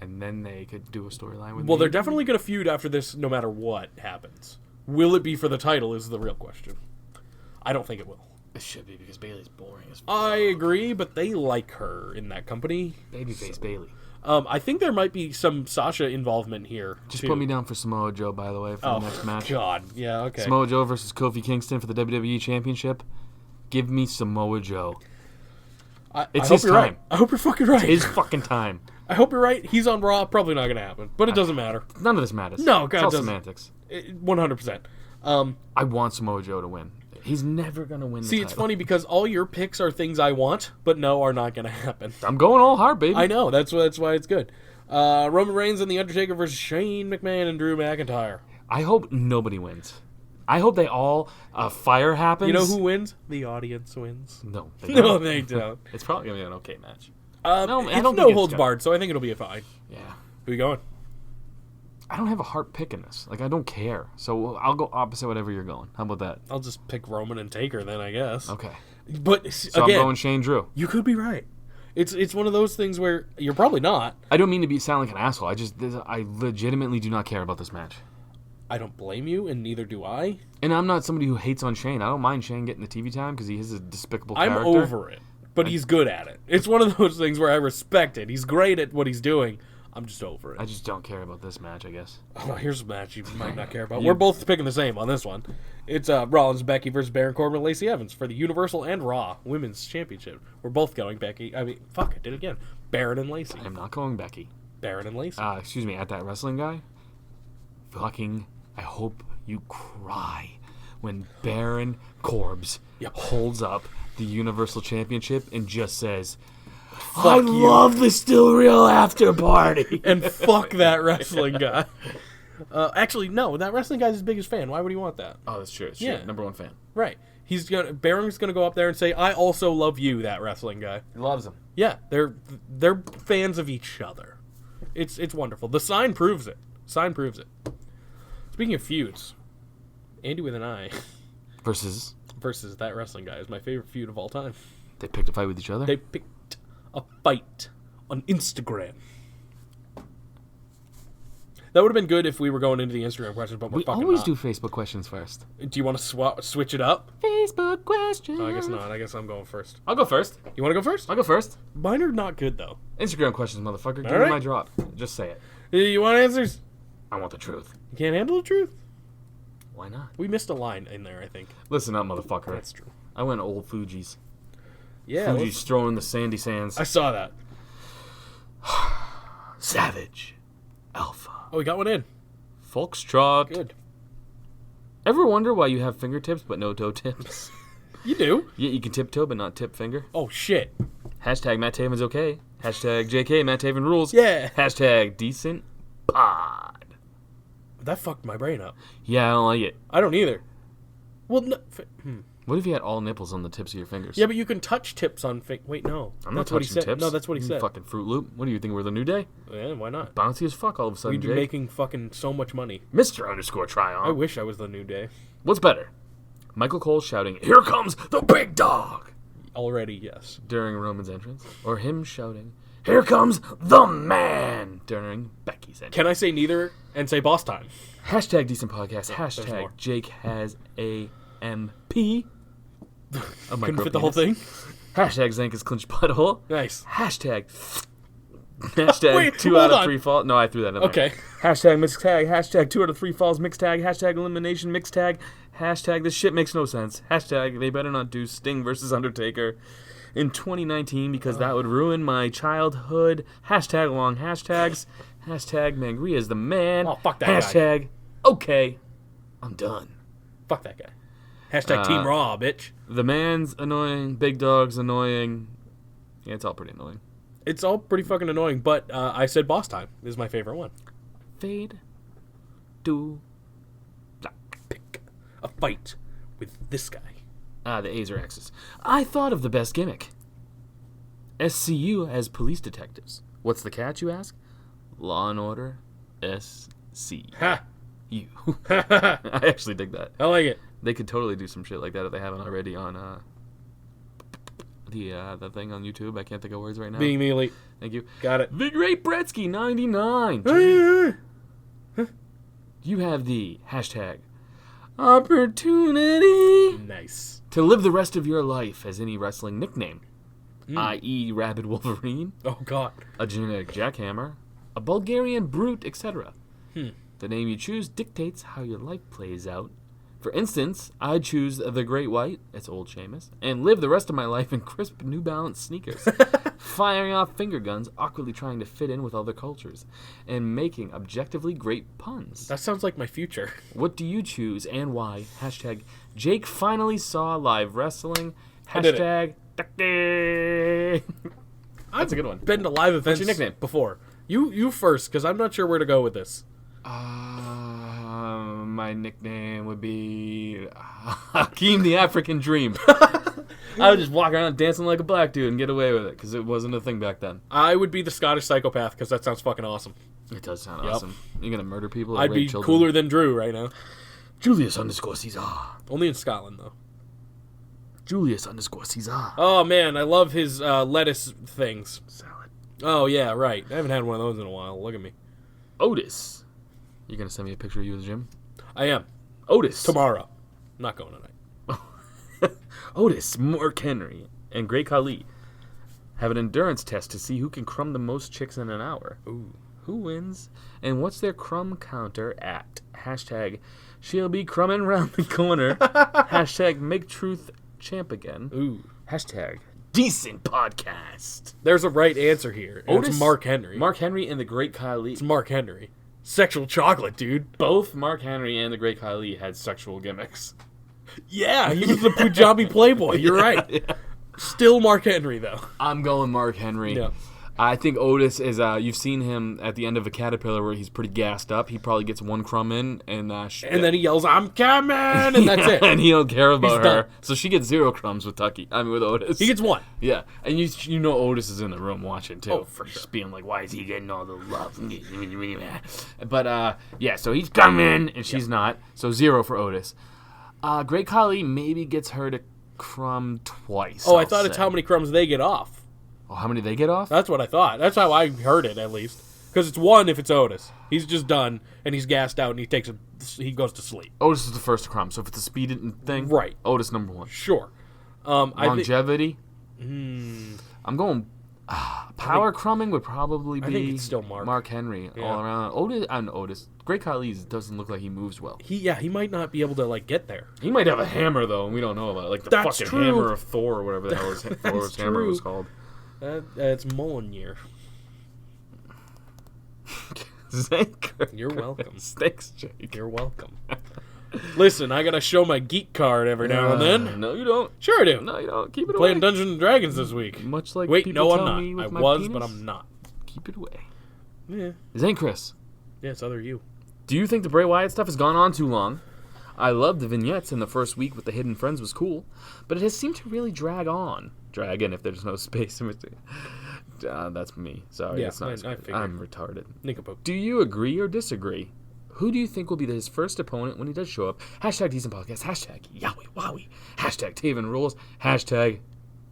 and then they could do a storyline with. Well, they're definitely going to feud after this, no matter what happens. Will it be for the title? Is the real question. I don't think it will. It should be because Bayley's boring as fuck. I agree, but they like her in that company. Babyface Bayley. I think there might be some Sasha involvement here. Just too. put me down for Samoa Joe, by the way, for the next match. God. Yeah, okay. Samoa Joe versus Kofi Kingston for the WWE Championship. Give me Samoa Joe. It's his time. Right. I hope you're fucking right. It's his fucking time. I hope you're right. He's on Raw. Probably not going to happen. But it doesn't matter. None of this matters. No, God, it's all semantics. 100%. I want Samoa Joe to win. He's never going to win the See, title. it's funny because all your picks are things I want, but no, are not going to happen. I'm going all hard, baby. I know. That's why it's good. Roman Reigns and The Undertaker versus Shane McMahon and Drew McIntyre. I hope nobody wins. I hope they all fire happens. You know who wins? The audience wins. No, they No, don't. they don't. It's probably going to be an okay match. No, I don't no think holds it's barred, so I think it'll be a fine. Yeah. Who you going? I don't have a heart pick in this. Like, I don't care. So I'll go opposite whatever you're going. How about that? I'll just pick Roman and Taker then, I guess. Okay. But So again, I'm going Shane Drew. you could be right. It's one of those things where you're probably not. I don't mean to sound like an asshole. I legitimately do not care about this match. I don't blame you, and neither do I. And I'm not somebody who hates on Shane. I don't mind Shane getting the TV time because he is a despicable I'm character. over it, but he's good at it. It's one of those things where I respect it. He's great at what he's doing. I'm just over it. I just don't care about this match, I guess. Oh, here's a match you might not care about. We're both picking the same on this one. It's Rollins, Becky versus Baron Corbin and Lacey Evans for the Universal and Raw Women's Championship. We're both going Becky. I did it again. Baron and Lacey. I'm not going Becky. Baron and Lacey. Excuse me, at that wrestling guy. I hope you cry when Baron Corbs holds up the Universal Championship and just says, I love the Still Real After Party. And fuck that wrestling guy. Actually, no, that wrestling guy's his biggest fan. Why would he want that? Oh, that's true. It's Yeah. true. Number one fan. Right. Baron's gonna go up there and say, I also love you, that wrestling guy. He loves him. Yeah, they're fans of each other. It's wonderful. The sign proves it. Speaking of feuds, Andy with an I Versus versus that wrestling guy is my favorite feud of all time. they picked a fight with each other. They picked a fight on Instagram. That would have been good if we were going into the Instagram questions, but we're We fucking always not. do Facebook questions first. Do you want to switch it up? Facebook questions. No, I guess not. I guess I'm going first. I'll go first. You want to go first? I'll go first. Mine are not good, though. Instagram questions, motherfucker. Give All me right. my drop. Just say it. You want answers? I want the truth. You can't handle the truth? Why not? We missed a line in there, I think. Listen up, motherfucker. That's true. I went old Fuji's. Yeah, Fuji's throwing the sandy sands. I saw that. Savage. Alpha. Oh, we got one in. Foxtrot. Good. Ever wonder why you have fingertips but no toe tips? You do? Yeah, you can tiptoe but not tip finger. Oh, shit. Hashtag Matt Taven's okay. Hashtag JK Matt Taven rules. Yeah. Hashtag decent pod. That fucked my brain up. Yeah, I don't like it. I don't either. Well, no, What if you had all nipples on the tips of your fingers? yeah, but you can touch tips on Wait, no. I'm not That's what he touching said. tips. No, that's what he You said. Fucking Fruit Loop. What do you think, we're the New Day? Yeah, why not? Bouncy as fuck all of a sudden, We'd be Jake. making fucking so much money. Mr. Underscore Try I On. wish I was the New Day. What's better? Michael Cole shouting, "Here comes the big dog!" Already, yes. during Roman's entrance, or him shouting, "Here comes the man!" during Becky's entrance. Can I say neither and say boss time? Hashtag decent podcast. there's Hashtag more. Jake has a MP. A Couldn't fit the whole thing? Hashtag Zanca's clinch butthole. Nice. Hashtag Wait, 2 out hold of on. 3 falls. No, I threw that in there. Okay. Hashtag mixed tag. Hashtag 2 out of 3 falls mixed tag. Hashtag elimination mixed tag. Hashtag this shit makes no sense. Hashtag they better not do Sting versus Undertaker in 2019 because that would ruin my childhood. Hashtag long hashtags. Hashtag Mangria is the man. Oh, fuck that guy. Hashtag okay, I'm done. Fuck that guy. Hashtag Team Raw, bitch. The man's annoying. Big dog's annoying. Yeah, it's all pretty annoying. It's all pretty fucking annoying, but I said boss time is my favorite one. Fade to black. Pick a fight with this guy. The A's are X's. I thought of the best gimmick. SCU as police detectives. What's the catch, you ask? Law and Order SC. Ha! You. I actually dig that. I like it. They could totally do some shit like that if they haven't already on the thing on YouTube. I can't think of words right now. Being the Elite. Thank you. Got it. The Great Bretsky 99. You have the hashtag opportunity Nice. to live the rest of your life as any wrestling nickname, i.e. Rabid Wolverine, Oh, God. a genetic jackhammer, a Bulgarian brute, etc. The name you choose dictates how your life plays out. For instance, I choose the Great White, it's old Sheamus, and live the rest of my life in crisp New Balance sneakers, firing off finger guns, awkwardly trying to fit in with other cultures, and making objectively great puns. That sounds like my future. What do you choose and why? Hashtag Jake finally saw live wrestling. I did it. Hashtag That's a good one. Been to live events your nickname? before. You first, because I'm not sure where to go with this. My nickname would be Hakeem the African Dream. I would just walk around dancing like a black dude and get away with it because it wasn't a thing back then. I would be the Scottish psychopath because that sounds fucking awesome. It does sound awesome. You're going to murder people? Or I'd rape be children? cooler than Drew right now. Julius _ Caesar. Only in Scotland, though. Julius _ Caesar. Oh, man, I love his lettuce things. Salad. Oh, yeah, right. I haven't had one of those in a while. Look at me. Otis. You going to send me a picture of you at the gym? I am. Otis. Tomorrow. I'm not going tonight. Otis, Mark Henry, and Great Khali have an endurance test to see who can crumb the most chicks in an hour. Ooh. Who wins? And what's their crumb counter at? Hashtag she'll be crumbing round the corner. Hashtag make truth champ again. Ooh. Hashtag decent podcast. There's a right answer here. And Otis, it's Mark Henry. Mark Henry and the Great Khali. It's Mark Henry. Sexual chocolate, dude. Both Mark Henry and the Great Khali had sexual gimmicks. Yeah, he was the Punjabi playboy. You're right. Yeah. Still Mark Henry, though. I'm going Mark Henry. Yeah. I think Otis is, you've seen him at the end of a caterpillar where he's pretty gassed up. He probably gets one crumb in, and then he yells, "I'm coming!" and that's it. And he don't care about He's her. done. So she gets 0 crumbs with with Otis. He gets one. Yeah. And you know Otis is in the room watching, too. Oh, for sure. Just being like, why is he getting all the love? But, yeah, so he's coming, and she's not. So 0 for Otis. Great Khali maybe gets her to crumb twice. Oh, I thought it's how many crumbs they get off. Oh, how many they get off? That's what I thought. That's how I heard it, at least. Because it's 1 if it's Otis. He's just done, and he's gassed out, and he goes to sleep. Otis is the first to crumb. So if it's a speed thing, Right. Otis #1. Sure. Longevity. I'm going. Power crumbing would probably be. I think it's still Mark. Henry Yeah. all around. Otis. Great Khali doesn't look like he moves well. He might not be able to get there. He might have a hammer though, and we don't know about it. Like the That's fucking true. hammer of Thor or whatever the hell Thor's hammer true. was called. It's Mjolnir. Zanca. You're welcome. Thanks, Jake. You're welcome. Listen, I gotta show my geek card every now and then. No, you don't. Sure I do. No, you don't. Keep it Playing away. Dungeons and Dragons this week. Much like Wait, people no, I'm tell not. me with I my was, penis. but I'm not. Keep it away. Yeah. Zane Chris. Yeah, it's other you. Do you think the Bray Wyatt stuff has gone on too long? I loved the vignettes in the first week with the Hidden Friends was cool, but it has seemed to really drag on. Drag in if there's no space in between. That's me. Sorry, Yeah, it's not. I figured. I'm retarded. Nincompoop. Do you agree or disagree? Who do you think will be his first opponent when he does show up? Hashtag decent podcast. Hashtag Yowie Wowie. Hashtag Taven Rules. Hashtag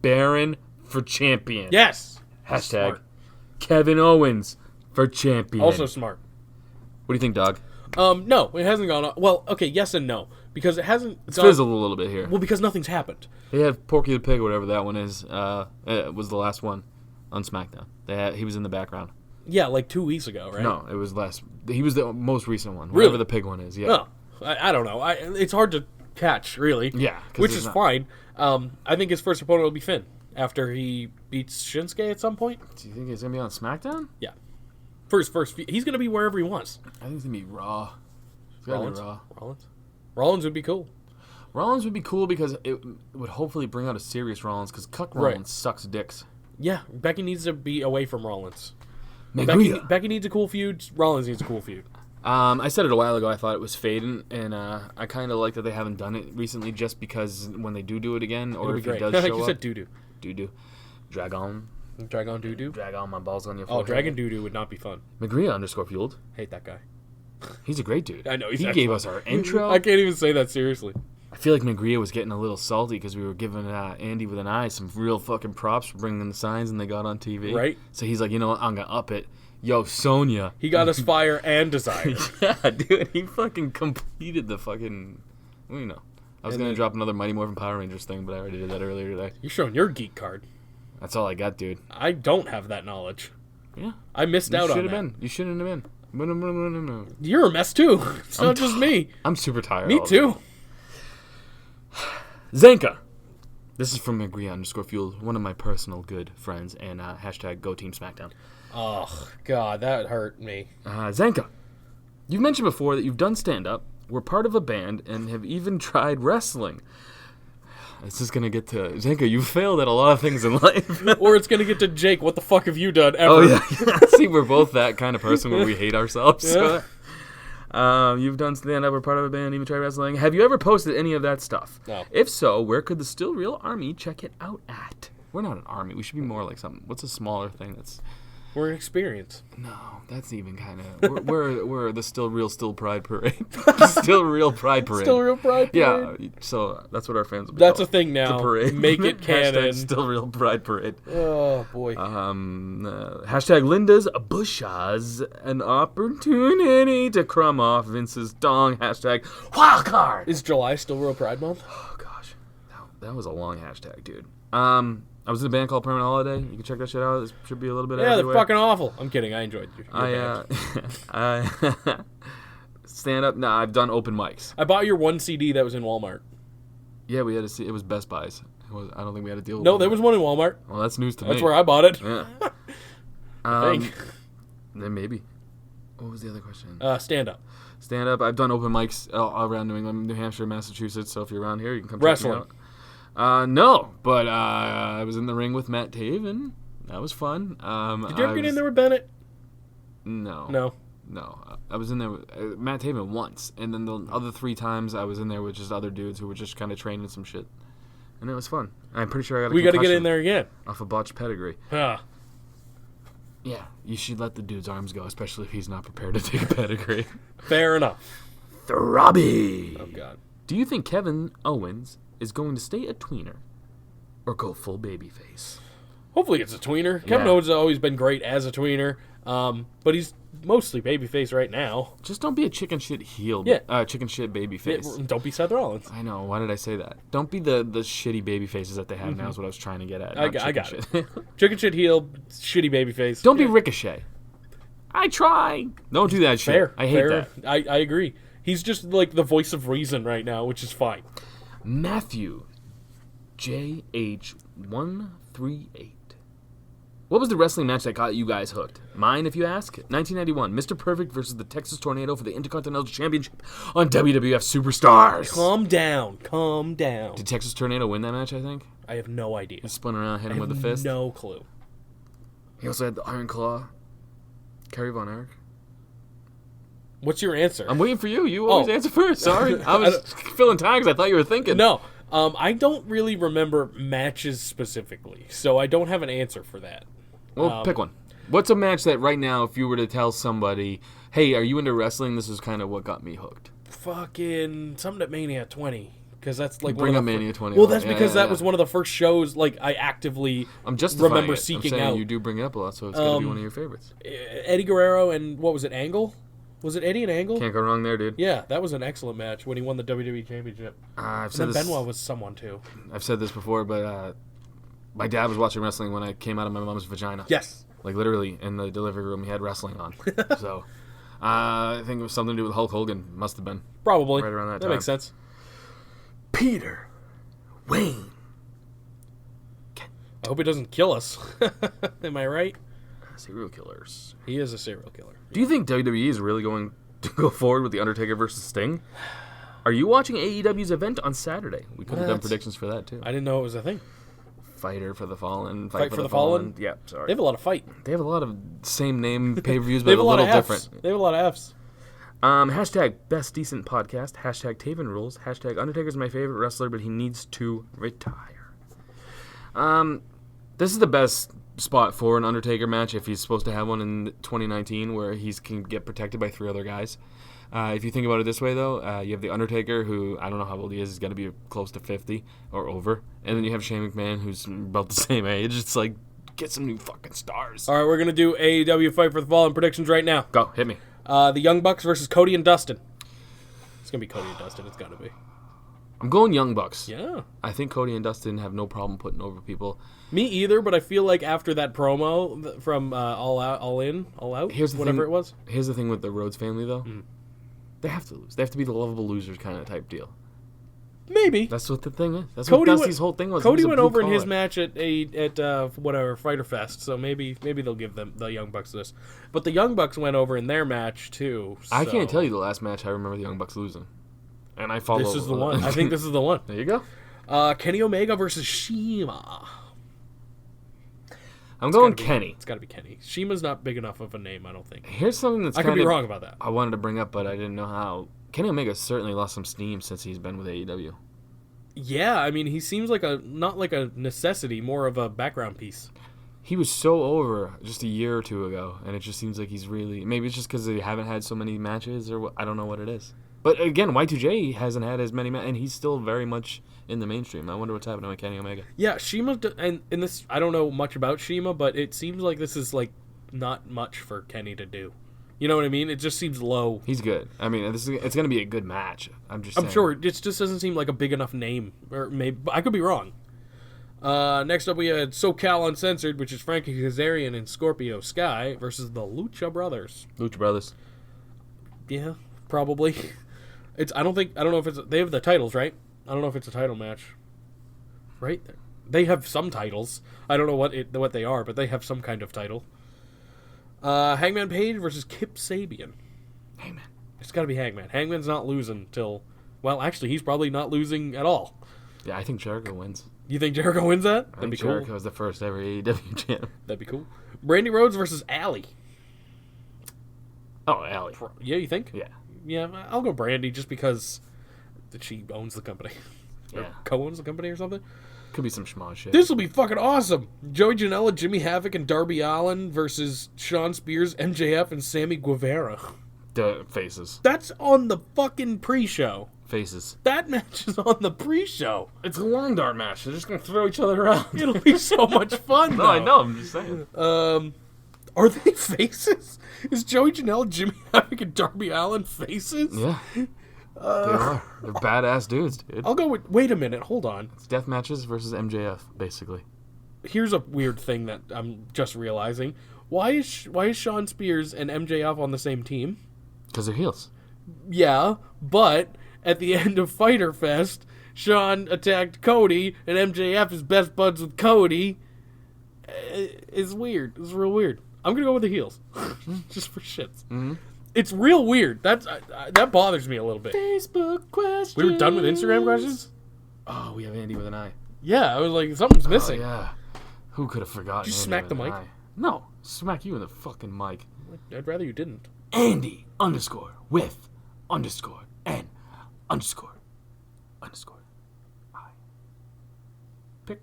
Baron for champion. Yes. Hashtag Smart. Kevin Owens for champion. Also smart. What do you think, Dog? No, it hasn't gone on. Well, okay, yes and no. Because it hasn't It's gone... fizzled a little bit here. Well, because nothing's happened. They had Porky the Pig, or whatever that one is. It was the last one on SmackDown. He was in the background. Yeah, like 2 weeks ago, right? No, it was last. He was the most recent one. Really? Whatever the pig one is. Yeah. Oh, I don't know. It's hard to catch, really. Yeah, 'cause which there's is not- fine. I think his first opponent will be Finn after he beats Shinsuke at some point. Do you think he's gonna be on SmackDown? Yeah. He's gonna be wherever he wants. I think it's gonna be Raw. It's gotta be Raw. Rollins would be cool. Rollins would be cool because it would hopefully bring out a serious Rollins, because Cuck Right. Rollins sucks dicks. Yeah, Becky needs to be away from Rollins. Mangria. Becky needs a cool feud. Rollins needs a cool feud. I said it a while ago. I thought it was fading, and I kind of like that they haven't done it recently, just because when they do it again, or if he does show you up, said doo-doo. doo-doo, Dragon doo-doo? drag on my balls on your forehead. Oh, Dragon doo-doo would not be fun. Magria _fueled. Hate that guy. He's a great dude. I know, he's he excellent. gave us our intro. I can't even say that seriously. I feel like Magria was getting a little salty because we were giving Andy with an eye some real fucking props for bringing the signs, and they got on TV. Right. So he's like, you know what? I'm gonna up it. Yo, Sonya. He got us fire and desire. Yeah, dude. He fucking completed the fucking. Well, you know. I was gonna drop another Mighty Morphin Power Rangers thing, but I already did that earlier today. You're showing your geek card. That's all I got, dude. I don't have that knowledge. Yeah. I missed out on that. You shouldn't have been. You're a mess too. It's not just me. I'm super tired. Me too. Zanca. This is from Magria _fueled, one of my personal good friends, and hashtag Go Team Smackdown. Oh, God, that hurt me. Zanca, you've mentioned before that you've done stand-up, were part of a band, and have even tried wrestling. This is going to get to... Zanca, you've failed at a lot of things in life. Or it's going to get to Jake, what the fuck have you done ever? Oh, yeah. See, we're both that kind of person where we hate ourselves. Yeah. So, you've done stand-up, were part of a band, even tried wrestling. Have you ever posted any of that stuff? No. If so, where could the Still Real Army check it out at? We're not an army. We should be more like something. What's a smaller thing that's... We're an experience. No, that's even kind of... We're the Still Real Still Pride Parade. Still Real Pride Parade. Still Real Pride Parade? Yeah, so that's what our fans will be That's called. a thing now. The parade. Make it canon. Hashtag Still Real Pride Parade. Oh, boy. Hashtag Linda's Bushas, an opportunity to crumb off Vince's dong. Hashtag Wildcard. Is July still Real Pride Month? Oh, gosh. That was a long hashtag, dude. I was in a band called Permanent Holiday. You can check that shit out. It should be a little bit Yeah, everywhere. they're fucking awful. I'm kidding. I enjoyed your band. Stand up. Nah, I've done open mics. I bought your one CD that was in Walmart. Yeah, we had to see. It was Best Buys. I don't think we had to deal with No, there was one in Walmart. Well, that's news to me. That's where I bought it. Yeah. I think. Then maybe. What was the other question? Stand up. Stand up. I've done open mics all around New England, New Hampshire, Massachusetts. So if you're around here, you can come Wrestling. check me out. No, but I was in the ring with Matt Taven. That was fun. Did you ever get in there with Bennett? No. No. I was in there with Matt Taven once, and then the other 3 times I was in there with just other dudes who were just kind of training some shit, and it was fun. I'm pretty sure I got. We got to get in there again. Off a botched pedigree. Huh. Yeah, you should let the dude's arms go, especially if he's not prepared to take a pedigree. Fair enough. Throbby. Oh, God. Do you think Kevin Owens is going to stay a tweener or go full babyface? Hopefully it's a tweener. Kevin Owens has always been great as a tweener, but he's mostly babyface right now. Just don't be a chicken shit heel. Yeah. Chicken shit babyface. Yeah, don't be Seth Rollins. I know. Why did I say that? Don't be the shitty baby faces that they have now is what I was trying to get at. I got it. Chicken shit heel, shitty babyface. Don't be Ricochet. I try. Don't do that shit. Fair. I hate that. I agree. He's just like the voice of reason right now, which is fine. Matthew JH138. What was the wrestling match that got you guys hooked? Mine, if you ask. 1991, Mr. Perfect versus the Texas Tornado for the Intercontinental Championship on WWF Superstars. Calm down. Calm down. Did Texas Tornado win that match, I think? I have no idea. He spun around, hit him with the fist. No clue. He also had the Iron Claw. Kerry Von Erich. What's your answer? I'm waiting for you. You always answer first. Sorry. I was filling time because I thought you were thinking. No. I don't really remember matches specifically, so I don't have an answer for that. Well, pick one. What's a match that right now, if you were to tell somebody, hey, are you into wrestling? This is kind of what got me hooked. Fucking something at Mania 20. Because that's like bring up Mania 20. Well, that's because that was one of the first shows like I actively remember seeking out. You do bring it up a lot, so it's going to be one of your favorites. Eddie Guerrero and what was it, Angle? Was it Eddie and Angle? Can't go wrong there, dude. Yeah, that was an excellent match when he won the WWE Championship. I've said this, Benoit was someone too. I've said this before, but my dad was watching wrestling when I came out of my mom's vagina. Yes. Like literally in the delivery room, he had wrestling on. So I think it was something to do with Hulk Hogan. Must have been. Probably. Right around that time. That makes sense. Peter Wayne. I hope he doesn't kill us. Am I right? Serial killers. He is a serial killer. Do you think WWE is really going to go forward with the Undertaker versus Sting? Are you watching AEW's event on Saturday? We could have done predictions for that too. I didn't know it was a thing. Fighter for the Fallen. Fight for the Fallen? Yeah, sorry. They have a lot of fight. They have a lot of same name pay-per-views, but a little different. They have a lot of Fs. Hashtag best decent podcast. Hashtag Taven rules. Hashtag Undertaker's my favorite wrestler, but he needs to retire. This is the best spot for an Undertaker match if he's supposed to have one in 2019 where he can get protected by 3 other guys. If you think about it this way, though, you have the Undertaker, who, I don't know how old he is. He's got to be close to 50 or over. And then you have Shane McMahon, who's about the same age. It's like, get some new fucking stars. All right, we're going to do AEW Fight for the Fallen predictions right now. Go, hit me. The Young Bucks versus Cody and Dustin. It's going to be Cody and Dustin. It's got to be. I'm going Young Bucks. Yeah. I think Cody and Dustin have no problem putting over people. Me either, but I feel like after that promo from All Out, whatever it was. Here's the thing with the Rhodes family, though. They have to lose. They have to be the lovable losers kind of type deal. Maybe. That's what the thing is. That's Cody what Dusty's whole thing was. Cody went over in his match at whatever Fyter Fest, so maybe they'll give them the Young Bucks this. But the Young Bucks went over in their match too. So. I can't tell you the last match I remember the Young Bucks losing, and I follow. This is the one. I think this is the one. There you go. Kenny Omega versus Shima. I'm going Kenny. It's got to be Kenny. Shima's not big enough of a name, I don't think. Here's something that's I could be wrong about that. I wanted to bring up, but I didn't know how. Kenny Omega certainly lost some steam since he's been with AEW. Yeah, I mean, he seems like not like a necessity, more of a background piece. He was so over just a year or 2 ago, and it just seems like he's really... Maybe it's just because they haven't had so many matches, or I don't know what it is. But again, Y2J hasn't had as many matches, and he's still very much in the mainstream. I wonder what's happening with Kenny Omega. Yeah, Shima, and in this, I don't know much about Shima, but it seems like this is like not much for Kenny to do. You know what I mean? It just seems low. He's good. I mean, it's going to be a good match. I'm sure. It just doesn't seem like a big enough name. Or maybe I could be wrong. Next up, we had SoCal Uncensored, which is Frankie Kazarian and Scorpio Sky versus the Lucha Brothers. Lucha Brothers. Yeah, probably. I don't know if it's... They have the titles, right? I don't know if it's a title match. Right? They have some titles. I don't know what they are, but they have some kind of title. Hangman Page versus Kip Sabian. Hangman. It's got to be Hangman. Hangman's not losing till... Well, actually, he's probably not losing at all. Yeah, I think Jericho wins. You think Jericho wins that? I think Jericho is the first ever AEW champ. That'd be cool. Brandy Rhodes versus Allie. Oh, Allie. Yeah, you think? Yeah. Yeah, I'll go Brandy just because she owns the company. Yeah. Or co-owns the company or something. Could be some schmall shit. This will be fucking awesome. Joey Janela, Jimmy Havoc, and Darby Allin versus Shawn Spears, MJF, and Sammy Guevara. The faces. That's on the fucking pre-show. Faces. That match is on the pre-show. It's a long dart match. They're just going to throw each other around. It'll be so much fun, No, I know. I'm just saying. Are they faces? Is Joey Janela, Jimmy Havoc, and Darby Allin faces? Yeah. They are. They're badass dudes, dude. I'll go with... Wait a minute. Hold on. It's death matches versus MJF, basically. Here's a weird thing that I'm just realizing. Why is Shawn Spears and MJF on the same team? Because they're heels. Yeah, but at the end of Fyter Fest, Shawn attacked Cody, and MJF is best buds with Cody. It's weird. It's real weird. I'm gonna go with the heels, just for shits. Mm-hmm. It's real weird. That bothers me a little bit. Facebook questions. We were done with Instagram questions? Oh, we have Andy with an eye. Yeah, I was like, something's missing. Oh, yeah. Who could have forgotten? Did you Andy smack with the an mic? eye? No, smack you in the fucking mic. I'd rather you didn't. Andy _ with _ N _ I. Pick.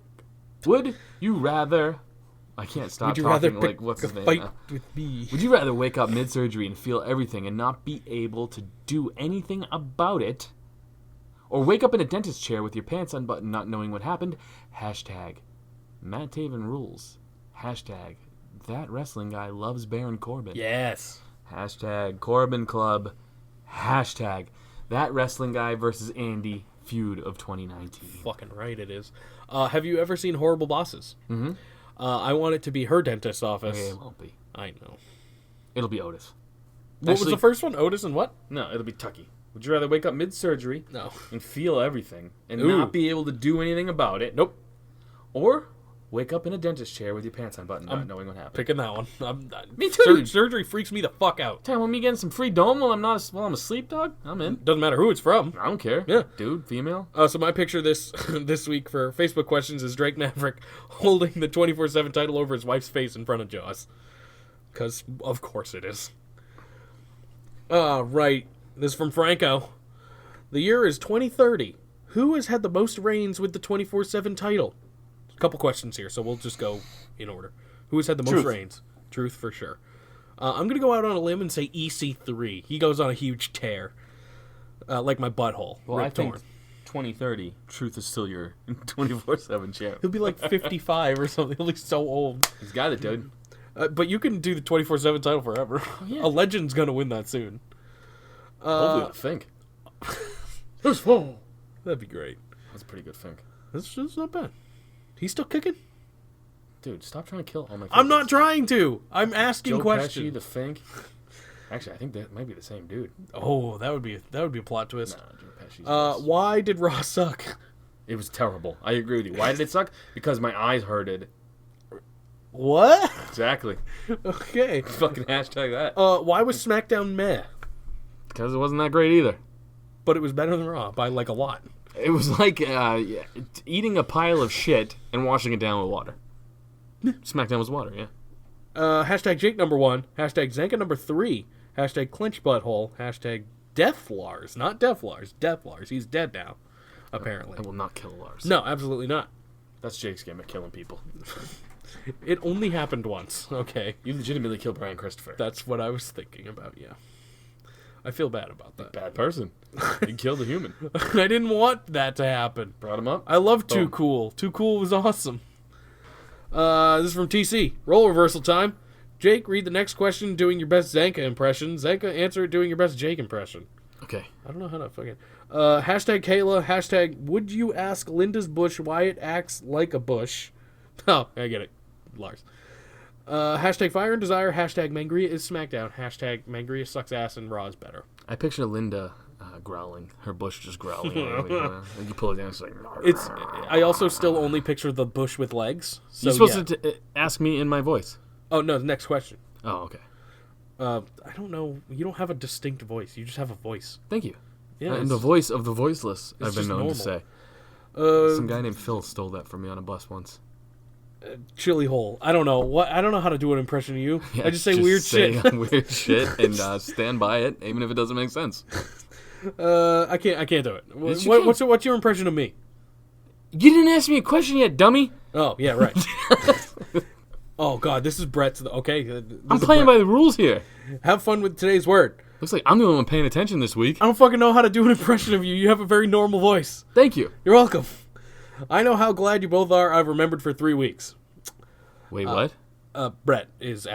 Would you rather? I can't stop Would you rather talking pick like what's his a name? fight now? with me? Would you rather wake up mid-surgery and feel everything and not be able to do anything about it? Or wake up in a dentist chair with your pants unbuttoned not knowing what happened? Hashtag Matt Taven rules. Hashtag that wrestling guy loves Baron Corbin. Yes. Hashtag Corbin Club. Hashtag that wrestling guy versus Andy feud of 2019. Fucking right it is. Have you ever seen Horrible Bosses? Mm-hmm. I want it to be her dentist office. Okay, it won't be. I know. It'll be Otis. What was the first one? Otis and what? No, it'll be Tucky. Would you rather wake up mid-surgery No. and feel everything and Ooh. not be able to do anything about it? Nope. Or wake up in a dentist chair with your pants unbuttoned not knowing what happened? Picking that one. Me too. Surgery freaks me the fuck out. Time when me getting some free dome while I'm asleep, dog? I'm in. Doesn't matter who it's from. I don't care. Yeah. Dude, female. So my picture this week for Facebook questions is Drake Maverick holding the 24/7 title over his wife's face in front of Jaws. Because, of course it is. Right. This is from Franco. The year is 2030. Who has had the most reigns with the 24/7 title? A couple questions here, so we'll just go in order. Who has had the most reigns? Truth for sure. I'm going to go out on a limb and say EC3. He goes on a huge tear. Like my butthole. Well, Rip I think Torn. 2030, Truth is still your 24/7 champ. He'll be like 55 or something. He'll be so old. He's got it, dude. But you can do the 24/7 title forever. Yeah. A legend's going to win that soon. Hopefully, I think. That'd be great. That's a pretty good think. That's not bad. He's still kicking? Dude, stop trying to kill all my favorites. I'm not trying to. I'm asking Joe questions. Pesci, the Fink. Actually, I think that might be the same dude. Oh, that would be a plot twist. Nah, Joe Pesci's worse. Why did Raw suck? It was terrible. I agree with you. Why did it suck? Because my eyes hurted. What? Exactly. Okay. Fucking hashtag that. Why was SmackDown meh? Because it wasn't that great either. But it was better than Raw by like a lot. It was like eating a pile of shit and washing it down with water. SmackDown was water, yeah. Hashtag Jake number 1. Hashtag Zanca number 3. Hashtag Clinch Butthole. Hashtag Death Lars. Not Death Lars. Death Lars. He's dead now, apparently. I will not kill Lars. No, absolutely not. That's Jake's game at killing people. It only happened once. Okay. You legitimately killed Brian Christopher. That's what I was thinking about, yeah. I feel bad about that. Bad person. He killed a human. I didn't want that to happen. Brought him up. I love Too Boom. Cool. Too Cool was awesome. This is from TC. Role reversal time. Jake, read the next question doing your best Zanca impression. Zanca, answer it doing your best Jake impression. Okay. I don't know how to fucking... hashtag Kayla. Hashtag would you ask Linda's bush why it acts like a bush? Oh, I get it. Lars. Hashtag Fire and Desire. Hashtag Mangria is Smackdown. Hashtag Mangria sucks ass and Raw is better. I picture Linda growling. Her bush just growling. You pull it down, it's like... I also still only picture the bush with legs. So, You're supposed to ask me in my voice. Oh, no, the next question. Oh, okay. I don't know. You don't have a distinct voice. You just have a voice. Thank you. Yeah, I'm the voice of the voiceless, I've been just known normal. to say. Some guy named Phil stole that from me on a bus once. Chili hole. I don't know. I don't know how to do an impression of you. Yeah, I just say weird shit. Weird shit and stand by it, even if it doesn't make sense. I can't do it. Yes, you can. What's your impression of me? You didn't ask me a question yet, dummy. Oh, yeah, right. Oh, God, this is Brett's. Okay. I'm playing by the rules here. Have fun with today's word. Looks like I'm the only one paying attention this week. I don't fucking know how to do an impression of you. You have a very normal voice. Thank you. You're welcome. I know how glad you both are. I've remembered for 3 weeks. Wait, what? Brett is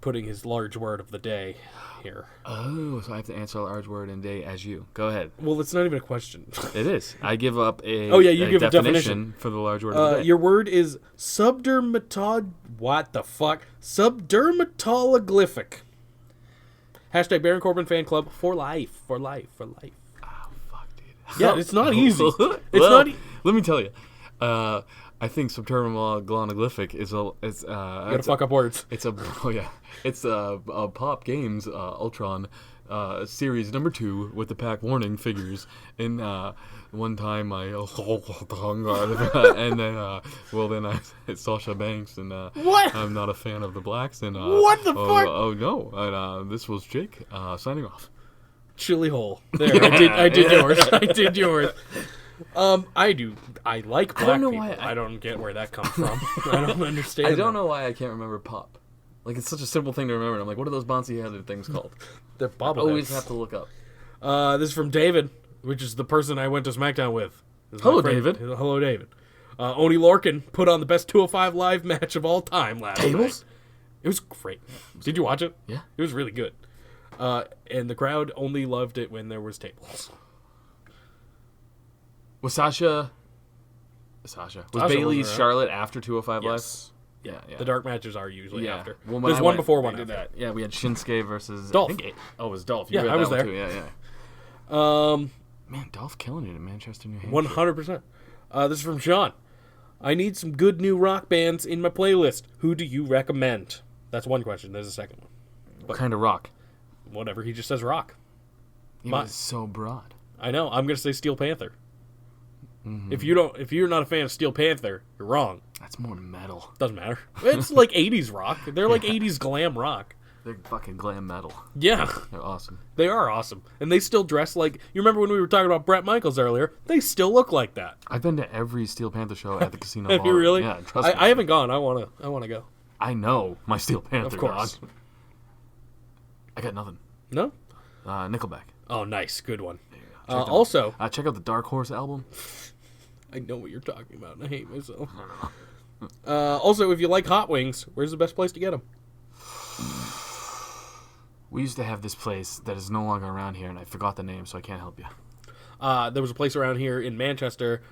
putting his large word of the day here. Oh, so I have to answer a large word in a day as you. Go ahead. Well, it's not even a question. It is. I give up a you give a definition for the large word of the day. Your word is what the fuck? Subdermatologlyphic. Hashtag Baron Corbin fan club for life. For life. For life. Oh, fuck, dude. Yeah, it's not easy. Let me tell you. I think subdermatologlyphic is you gotta fuck up words. It's a Pop Games Ultron series number 2 with the pack warning figures. And one time I and then I hit Sasha Banks and What? I'm not a fan of the blacks and What the fuck? Oh no! And this was Jake signing off. Chili hole. There, I did yours. I did yours. I like black know people. why I don't get where that comes from. I don't understand. I don't know why I can't remember Pop. Like, it's such a simple thing to remember. I'm like, what are those bouncy headed things called? They're I bobbleheads. always have to look up. This is from David, which is the person I went to SmackDown with. This is my Hello, friend. David. Hello, David. Oni Lorcan put on the best 205 Live match of all time last night. Tables? It was great. Did you watch it? Yeah. It was really good. And the crowd only loved it when there was tables. Was Sasha? Was Sasha Bailey wasn't around. Charlotte after 205 Yes. Live? Yeah. The dark matches are usually after. Well, when There's I one went, before, they one did after. that. Yeah, we had Shinsuke versus Dolph. it was Dolph. Yeah, were at I was that one there. Too. Yeah. Um, Man, Dolph killing it in Manchester, New Hampshire. 100%. This is from Sean. I need some good new rock bands in my playlist. Who do you recommend? That's one question. There's a second one. What kind of rock? Whatever. He just says rock. It's so broad. I know. I'm gonna say Steel Panther. Mm-hmm. If you're not a fan of Steel Panther, you're wrong. That's more metal. Doesn't matter. It's like 80s rock. They're like 80s glam rock. They're fucking glam metal. Yeah. They're awesome. They are awesome. And they still dress like... You remember when we were talking about Bret Michaels earlier? They still look like that. I've been to every Steel Panther show at the casino. Have you really? Yeah, trust me. I haven't gone. I wanna go. I know my Steel Panther. Of course. Dog. I got nothing. No? Nickelback. Oh, nice. Good one. Check them Also... out. Check out the Dark Horse album. I know what you're talking about, and I hate myself. Also, if you like hot wings, where's the best place to get them? We used to have this place that is no longer around here, and I forgot the name, so I can't help you. There was a place around here in Manchester,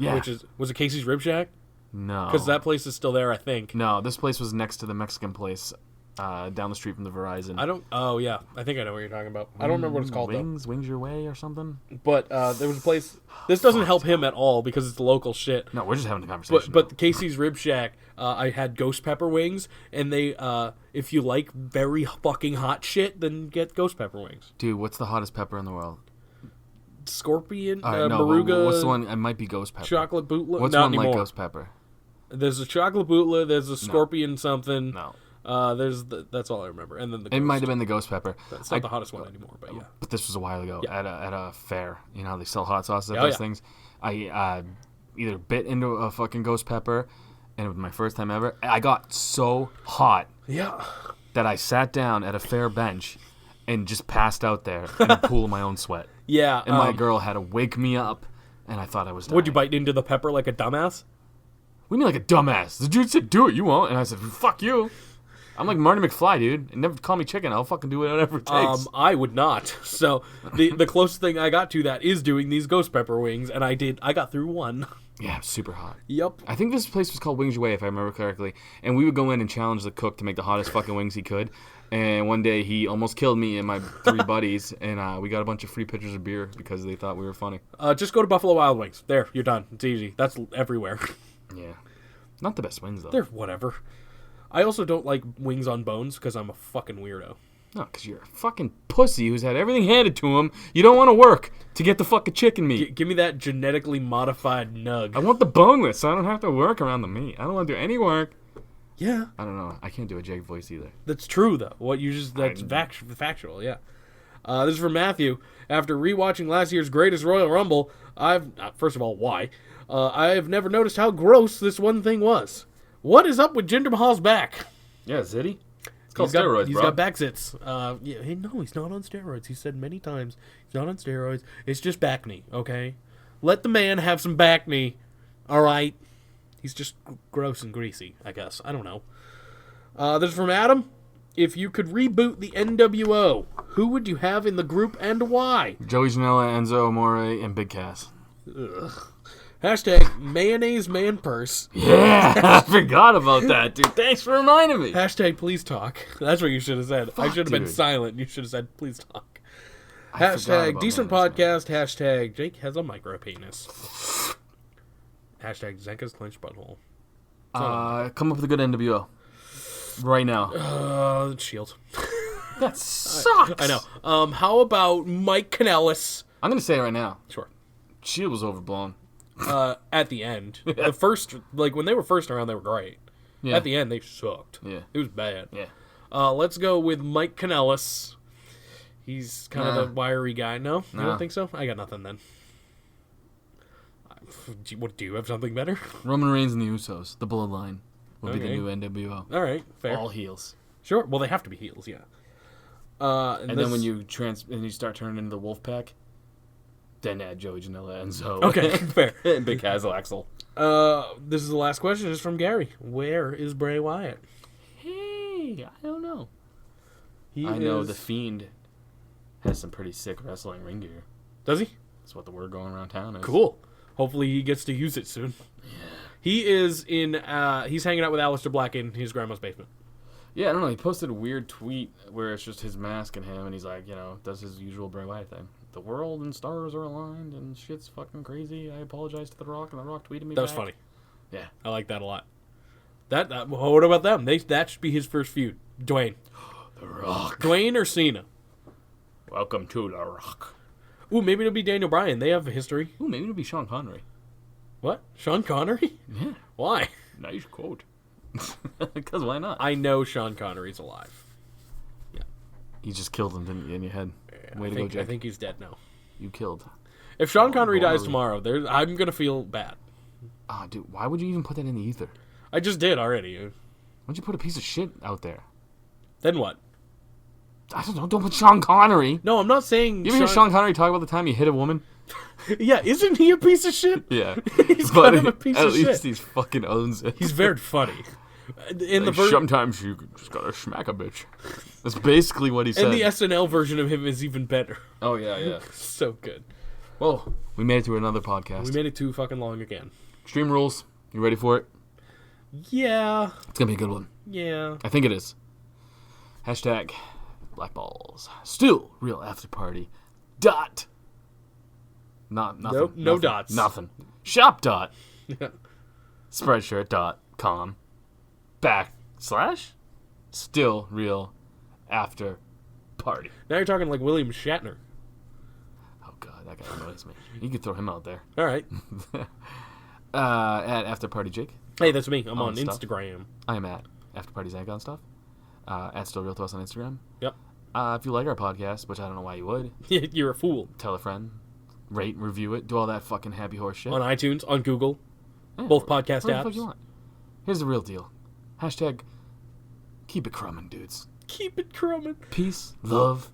was it Casey's Rib Shack? No. Because that place is still there, I think. No, this place was next to the Mexican place down the street from the Verizon. Oh, yeah. I think I know what you're talking about. I don't remember what it's called, Wings Your Way or something? But there was a place... This doesn't help him at all because it's local shit. No, we're just having a conversation. But Casey's Rib Shack, I had ghost pepper wings, and they, if you like very fucking hot shit, then get ghost pepper wings. Dude, what's the hottest pepper in the world? Scorpion, no, Maruga... What's the one? It might be ghost pepper. Chocolate bootleg? What's Not one anymore. like ghost pepper? There's a chocolate bootleg, there's a scorpion something. No. That's all I remember. And then the It might have been the ghost pepper. That's not the hottest one anymore, but yeah. But this was a while ago Yeah. at a fair. You know how they sell hot sauces at Oh, those yeah. things? I either bit into a fucking ghost pepper, and it was my first time ever. I got so hot Yeah. that I sat down at a fair bench and just passed out there in a pool of my own sweat. Yeah. And my girl had to wake me up, and I thought I was dying. Would you bite into the pepper like a dumbass? We mean like a dumbass. The dude said, do it, you won't. And I said, fuck you. I'm like Marty McFly, dude. And never call me chicken. I'll fucking do whatever it takes. I would not. So the closest thing I got to that is doing these ghost pepper wings, and I got through one. Yeah, it was super hot. Yep. I think this place was called Wings Your Way, if I remember correctly. And we would go in and challenge the cook to make the hottest fucking wings he could. And one day he almost killed me and my three buddies, and we got a bunch of free pitchers of beer because they thought we were funny. Just go to Buffalo Wild Wings. There, you're done. It's easy. That's everywhere. Yeah. Not the best wings, though. They're whatever. I also don't like wings on bones because I'm a fucking weirdo. No, because you're a fucking pussy who's had everything handed to him. You don't want to work to get the fucking chicken meat. Give me that genetically modified nug. I want the boneless, so I don't have to work around the meat. I don't want to do any work. Yeah. I don't know. I can't do a Jake voice either. That's true, though. That's factual, yeah. This is from Matthew. After rewatching last year's Greatest Royal Rumble, first of all, why? I've never noticed how gross this one thing was. What is up with Jinder Mahal's back? Yeah, Zitty. It's called He's steroids, He's bro. got back zits. No, he's not on steroids. He said many times he's not on steroids. It's just back knee, okay? Let the man have some back knee, all right? He's just gross and greasy, I guess. I don't know. This is from Adam. If you could reboot the NWO, who would you have in the group and why? Joey Janela, Enzo Amore, and Big Cass. Ugh. Hashtag mayonnaise man purse. Yeah, I forgot about that, dude. Thanks for reminding me. Hashtag please talk. That's what you should have said. I should have been dude. silent. You should have said please talk. I forgot Hashtag about decent mayonnaise, podcast. Hashtag Jake has a micro penis. Hashtag Zanca's clenched butthole. Come up with a good NWO. Right now. Shield. That sucks. I know. How about Mike Kanellis? I'm going to say it right now. Sure. Shield was overblown. At the end. The first, when they were first around, they were great. Yeah. At the end, they sucked. Yeah. It was bad. Yeah. Let's go with Mike Kanellis. He's kind of the wiry guy. No? You don't think so? I got nothing then. What, do you have something better? Roman Reigns and the Usos. The Bloodline will be the Okay. new NWO. All right, fair. All heels. Sure. Well, they have to be heels, yeah. And then when you start turning into the Wolf Pack, then add Joey Janela, Enzo. Okay, fair. And Big Hazel Axel. This is the last question. It's from Gary. Where is Bray Wyatt? Hey, I don't know. I know the Fiend has some pretty sick wrestling ring gear. Does he? That's what the word going around town is. Cool. Hopefully he gets to use it soon. Yeah. He is in. He's hanging out with Aleister Black in his grandma's basement. Yeah, I don't know. He posted a weird tweet where it's just his mask and him, and he's like, does his usual Bray Wyatt thing. The world and stars are aligned, and shit's fucking crazy. I apologize to The Rock, and The Rock tweeted me That was back. funny. Yeah. I like that a lot. What about them? That should be his first feud. Dwayne. The Rock. Dwayne or Cena? Welcome to The Rock. Ooh, maybe it'll be Daniel Bryan. They have a history. Ooh, maybe it'll be Sean Connery. What? Sean Connery? Yeah. Why? Nice quote. Because why not? I know Sean Connery's alive. Yeah. You just killed him, didn't you, in your head? Way to go, Jake. I think he's dead now. You killed. If Sean Connery dies Balor. tomorrow, I'm gonna feel bad. Ah, dude, why would you even put that in the ether? I just did already. Why'd you put a piece of shit out there? Then what? I don't know. Don't put Sean Connery. No, I'm not saying. You ever hear Sean Connery talk about the time he hit a woman? Yeah, isn't he a piece of shit? Yeah. He's kind of a piece of shit. At least he fucking owns it. He's very funny. In Like, the sometimes you just gotta smack a bitch. That's basically what he said. And the SNL version of him is even better. Oh, yeah. So good. Well, we made it to another podcast. We made it too fucking long again. Extreme Rules. You ready for it? Yeah. It's gonna be a good one. Yeah. I think it is. Hashtag Black Balls. Still real after party. Dot. Nothing. Nope, no nothing, dots. Nothing. Shop dot. Spreadshirt.com. / Still real after party. Now you're talking like William Shatner. Oh god, that guy annoys me. You could throw him out there. All right. At After Party Jake. Hey, that's me. I'm on stuff. Instagram. I am at After Party Zanca on stuff. At Still Real to us on Instagram. Yep. If you like our podcast, which I don't know why you would, You're a fool. tell a friend, rate, review it, do all that fucking happy horse shit. On iTunes, on Google, Yeah, both podcast whatever the fuck apps. you want. Here's the real deal. Hashtag keep it crummin', dudes. Keep it crumbing. Peace, love,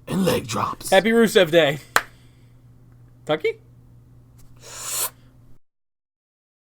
and leg drops. Happy Rusev Day. Tucky?